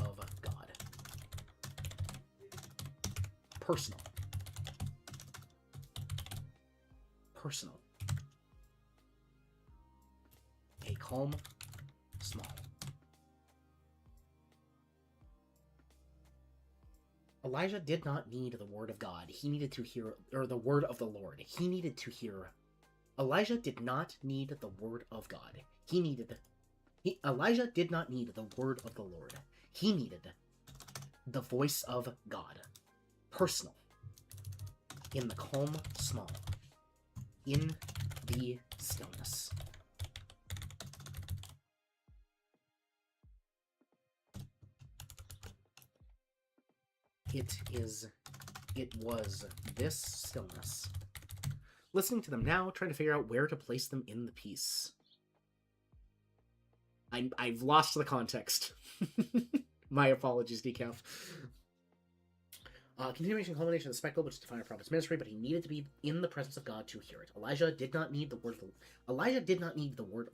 Speaker 1: of God. Personal. A calm, small. Elijah did not need the word of God. He needed to hear, or the word of the Lord. He needed to hear. Elijah did not need the word of God. Elijah did not need the word of the Lord. He needed the voice of God. Personal. In the calm, small. In the stillness. It was this stillness. Listening to them now, trying to figure out where to place them in the piece. I've lost the context. My apologies, Decaf. Continuation and culmination of the spectacle, which is defined a prophet's ministry, but he needed to be in the presence of God to hear it. Elijah did not need the word of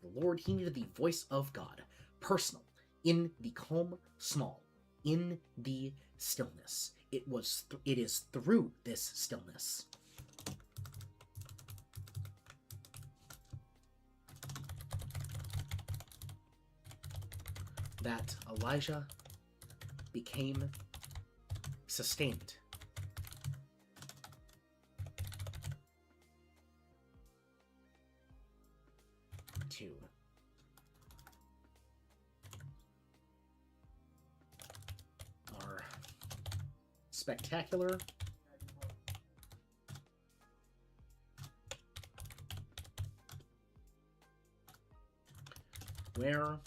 Speaker 1: the Lord. He needed the voice of God, personal, in the calm, small, in the stillness. It is through this stillness that Elijah became sustained. To our spectacular where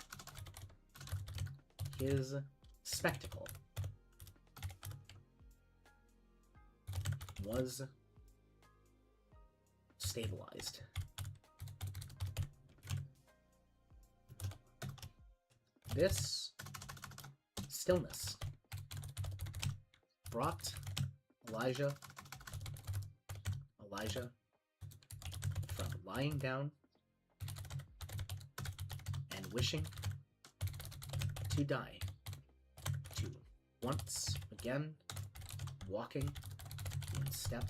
Speaker 1: his spectacle was stabilized. This stillness brought Elijah from lying down and wishing to die to once again walking in step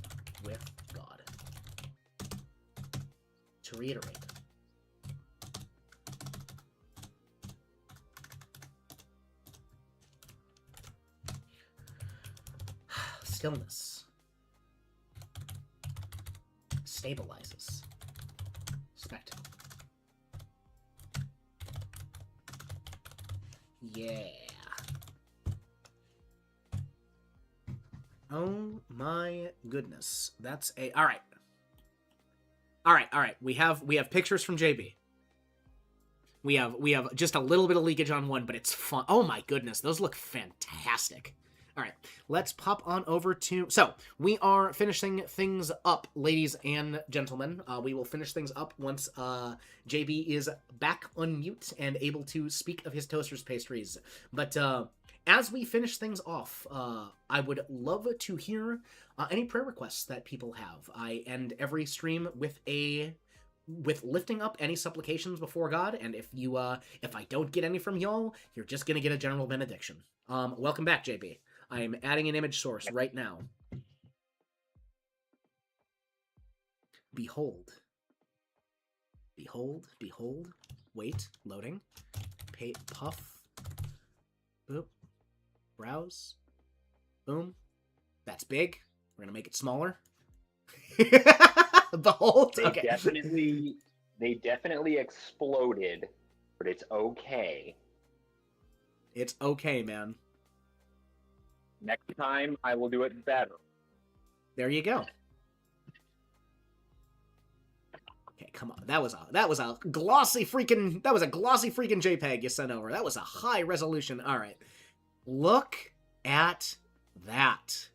Speaker 1: with God. To reiterate, stillness stabilizes spectacle. Yeah. Oh my goodness. That's a all right. We have pictures from JB. We have just a little bit of leakage on one, but it's fun. Oh my goodness, those look fantastic. All right, let's pop on over to... So, we are finishing things up, ladies and gentlemen. We will finish things up once JB is back on mute and able to speak of his toasters pastries. But as we finish things off, I would love to hear any prayer requests that people have. I end every stream with lifting up any supplications before God, and if I don't get any from y'all, you're just gonna get a general benediction. Welcome back, JB. I am adding an image source right now. Behold. Behold, behold. Wait, loading. Puff. Boop. Browse. Boom. That's big. We're gonna make it smaller. Behold. Okay.
Speaker 5: They definitely exploded, but it's okay.
Speaker 1: It's okay, man.
Speaker 5: Next time, I will do it better.
Speaker 1: There you go. Okay, come on. That was a glossy freaking JPEG you sent over. That was a high resolution. All right. Look at that.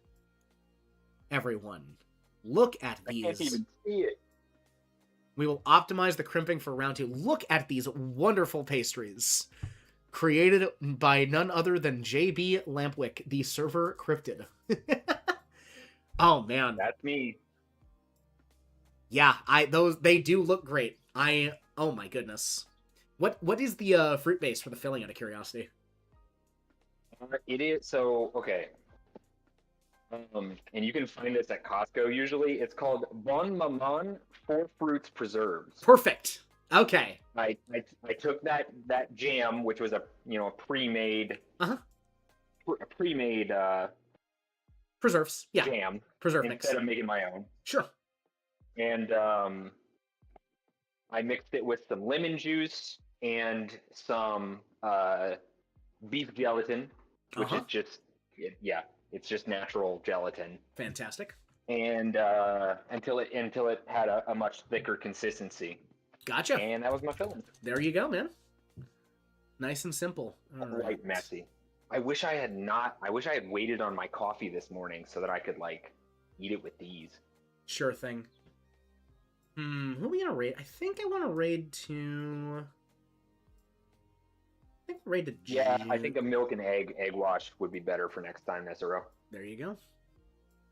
Speaker 1: Everyone. Look at these.
Speaker 5: I can't even see it.
Speaker 1: We will optimize the crimping for round 2. Look at these wonderful pastries. Created by none other than JB Lampwick, the server cryptid. Oh man,
Speaker 5: That's me.
Speaker 1: yeah, they do look great. Oh my goodness, what is the fruit base for the filling? Out of curiosity.
Speaker 5: It is so okay. And you can find this at Costco usually. It's called Bon Maman 4 Fruits Preserves.
Speaker 1: Perfect. Okay.
Speaker 5: I took that jam, which was a pre-made
Speaker 1: Preserves. Yeah.
Speaker 5: jam
Speaker 1: Preserve mix.
Speaker 5: instead of making my own.
Speaker 1: Sure.
Speaker 5: And I mixed it with some lemon juice and some beef gelatin, which is just it's just natural gelatin.
Speaker 1: Fantastic.
Speaker 5: And until it had a much thicker consistency.
Speaker 1: Gotcha.
Speaker 5: And that was my filling.
Speaker 1: There you go, man. Nice and simple. All right.
Speaker 5: Quite messy. I wish I had waited on my coffee this morning so that I could eat it with these.
Speaker 1: Sure thing. Who are we gonna raid? I think I want to raid to.
Speaker 5: Yeah, I think a milk and egg wash would be better for next time, Nesero.
Speaker 1: There you go.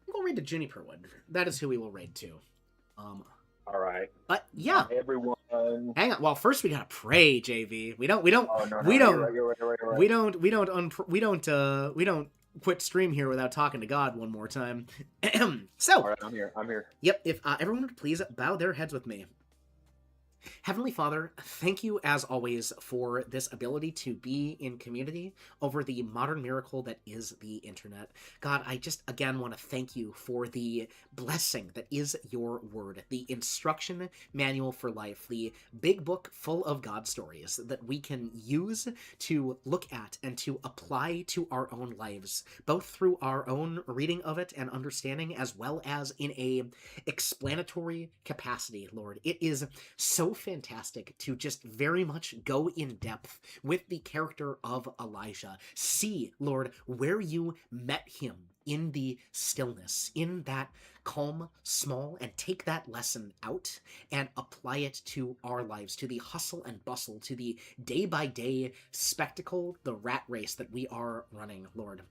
Speaker 1: we'll raid to Juniperwood. That is who we will raid to.
Speaker 5: All right.
Speaker 1: But yeah,
Speaker 5: Hi, everyone.
Speaker 1: hang on. Well, first we gotta pray, JV. We don't
Speaker 5: Oh no, no,
Speaker 1: we don't
Speaker 5: You're right, you're right.
Speaker 1: we don't quit stream here without talking to God one more time. So,
Speaker 5: All right, I'm here. I'm here.
Speaker 1: yep, if everyone would please bow their heads with me. Heavenly Father, thank you as always for this ability to be in community over the modern miracle that is the internet. God, I just again want to thank you for the blessing that is your word, the instruction manual for life, the big book full of God stories that we can use to look at and to apply to our own lives, both through our own reading of it and understanding as well as in a explanatory capacity, Lord. It is so fantastic to just very much go in depth with the character of Elijah. See, Lord, where you met him in the stillness, in that calm, small, and take that lesson out and apply it to our lives, to the hustle and bustle, to the day-by-day spectacle, the rat race that we are running, Lord.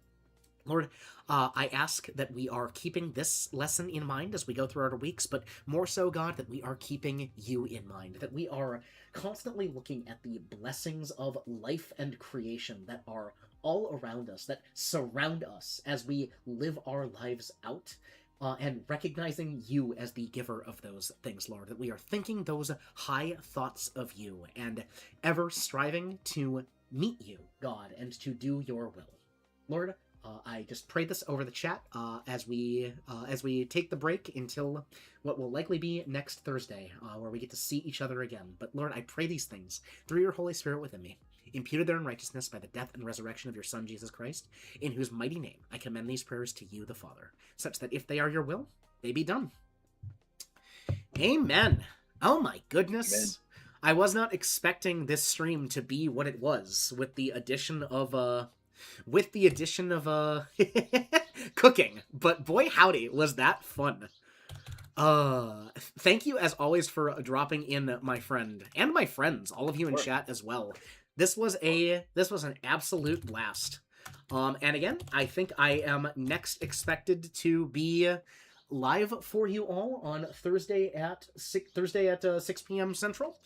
Speaker 1: Lord, I ask that we are keeping this lesson in mind as we go through our weeks, but more so, God, that we are keeping you in mind, that we are constantly looking at the blessings of life and creation that are all around us, that surround us as we live our lives out, and recognizing you as the giver of those things, Lord, that we are thinking those high thoughts of you and ever striving to meet you, God, and to do your will. Lord, I just pray this over the chat as we take the break until what will likely be next Thursday, where we get to see each other again. But Lord, I pray these things through your Holy Spirit within me, imputed there in righteousness by the death and resurrection of your Son, Jesus Christ, in whose mighty name I commend these prayers to you, the Father, such that if they are your will, they be done. Amen. Oh my goodness.
Speaker 5: Amen.
Speaker 1: I was not expecting this stream to be what it was with the addition of cooking, but boy howdy was that fun. Thank you as always for dropping in, my friend, and my friends, all of you in chat as well. This was an absolute blast. And again, I think I am next expected to be live for you all on Thursday at 6 p.m. Central.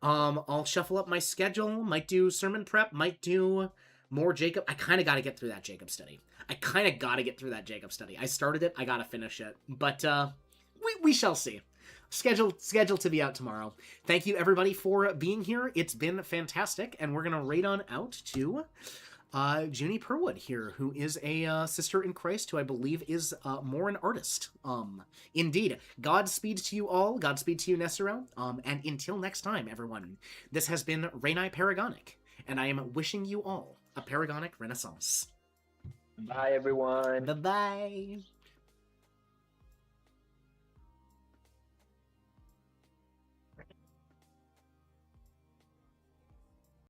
Speaker 1: I'll shuffle up my schedule, might do sermon prep, might do more Jacob. I kind of got to get through that Jacob study. I started it. I got to finish it. But we shall see. Scheduled to be out tomorrow. Thank you, everybody, for being here. It's been fantastic. And we're going to raid on out to Junie Perwood here, who is a sister in Christ, who I believe is more an artist. Indeed. Godspeed to you all. Godspeed to you, Nessero. And until next time, everyone, this has been Rainai Paragonic. And I am wishing you all a Paragonic Renaissance.
Speaker 5: Bye, everyone.
Speaker 1: Bye-bye.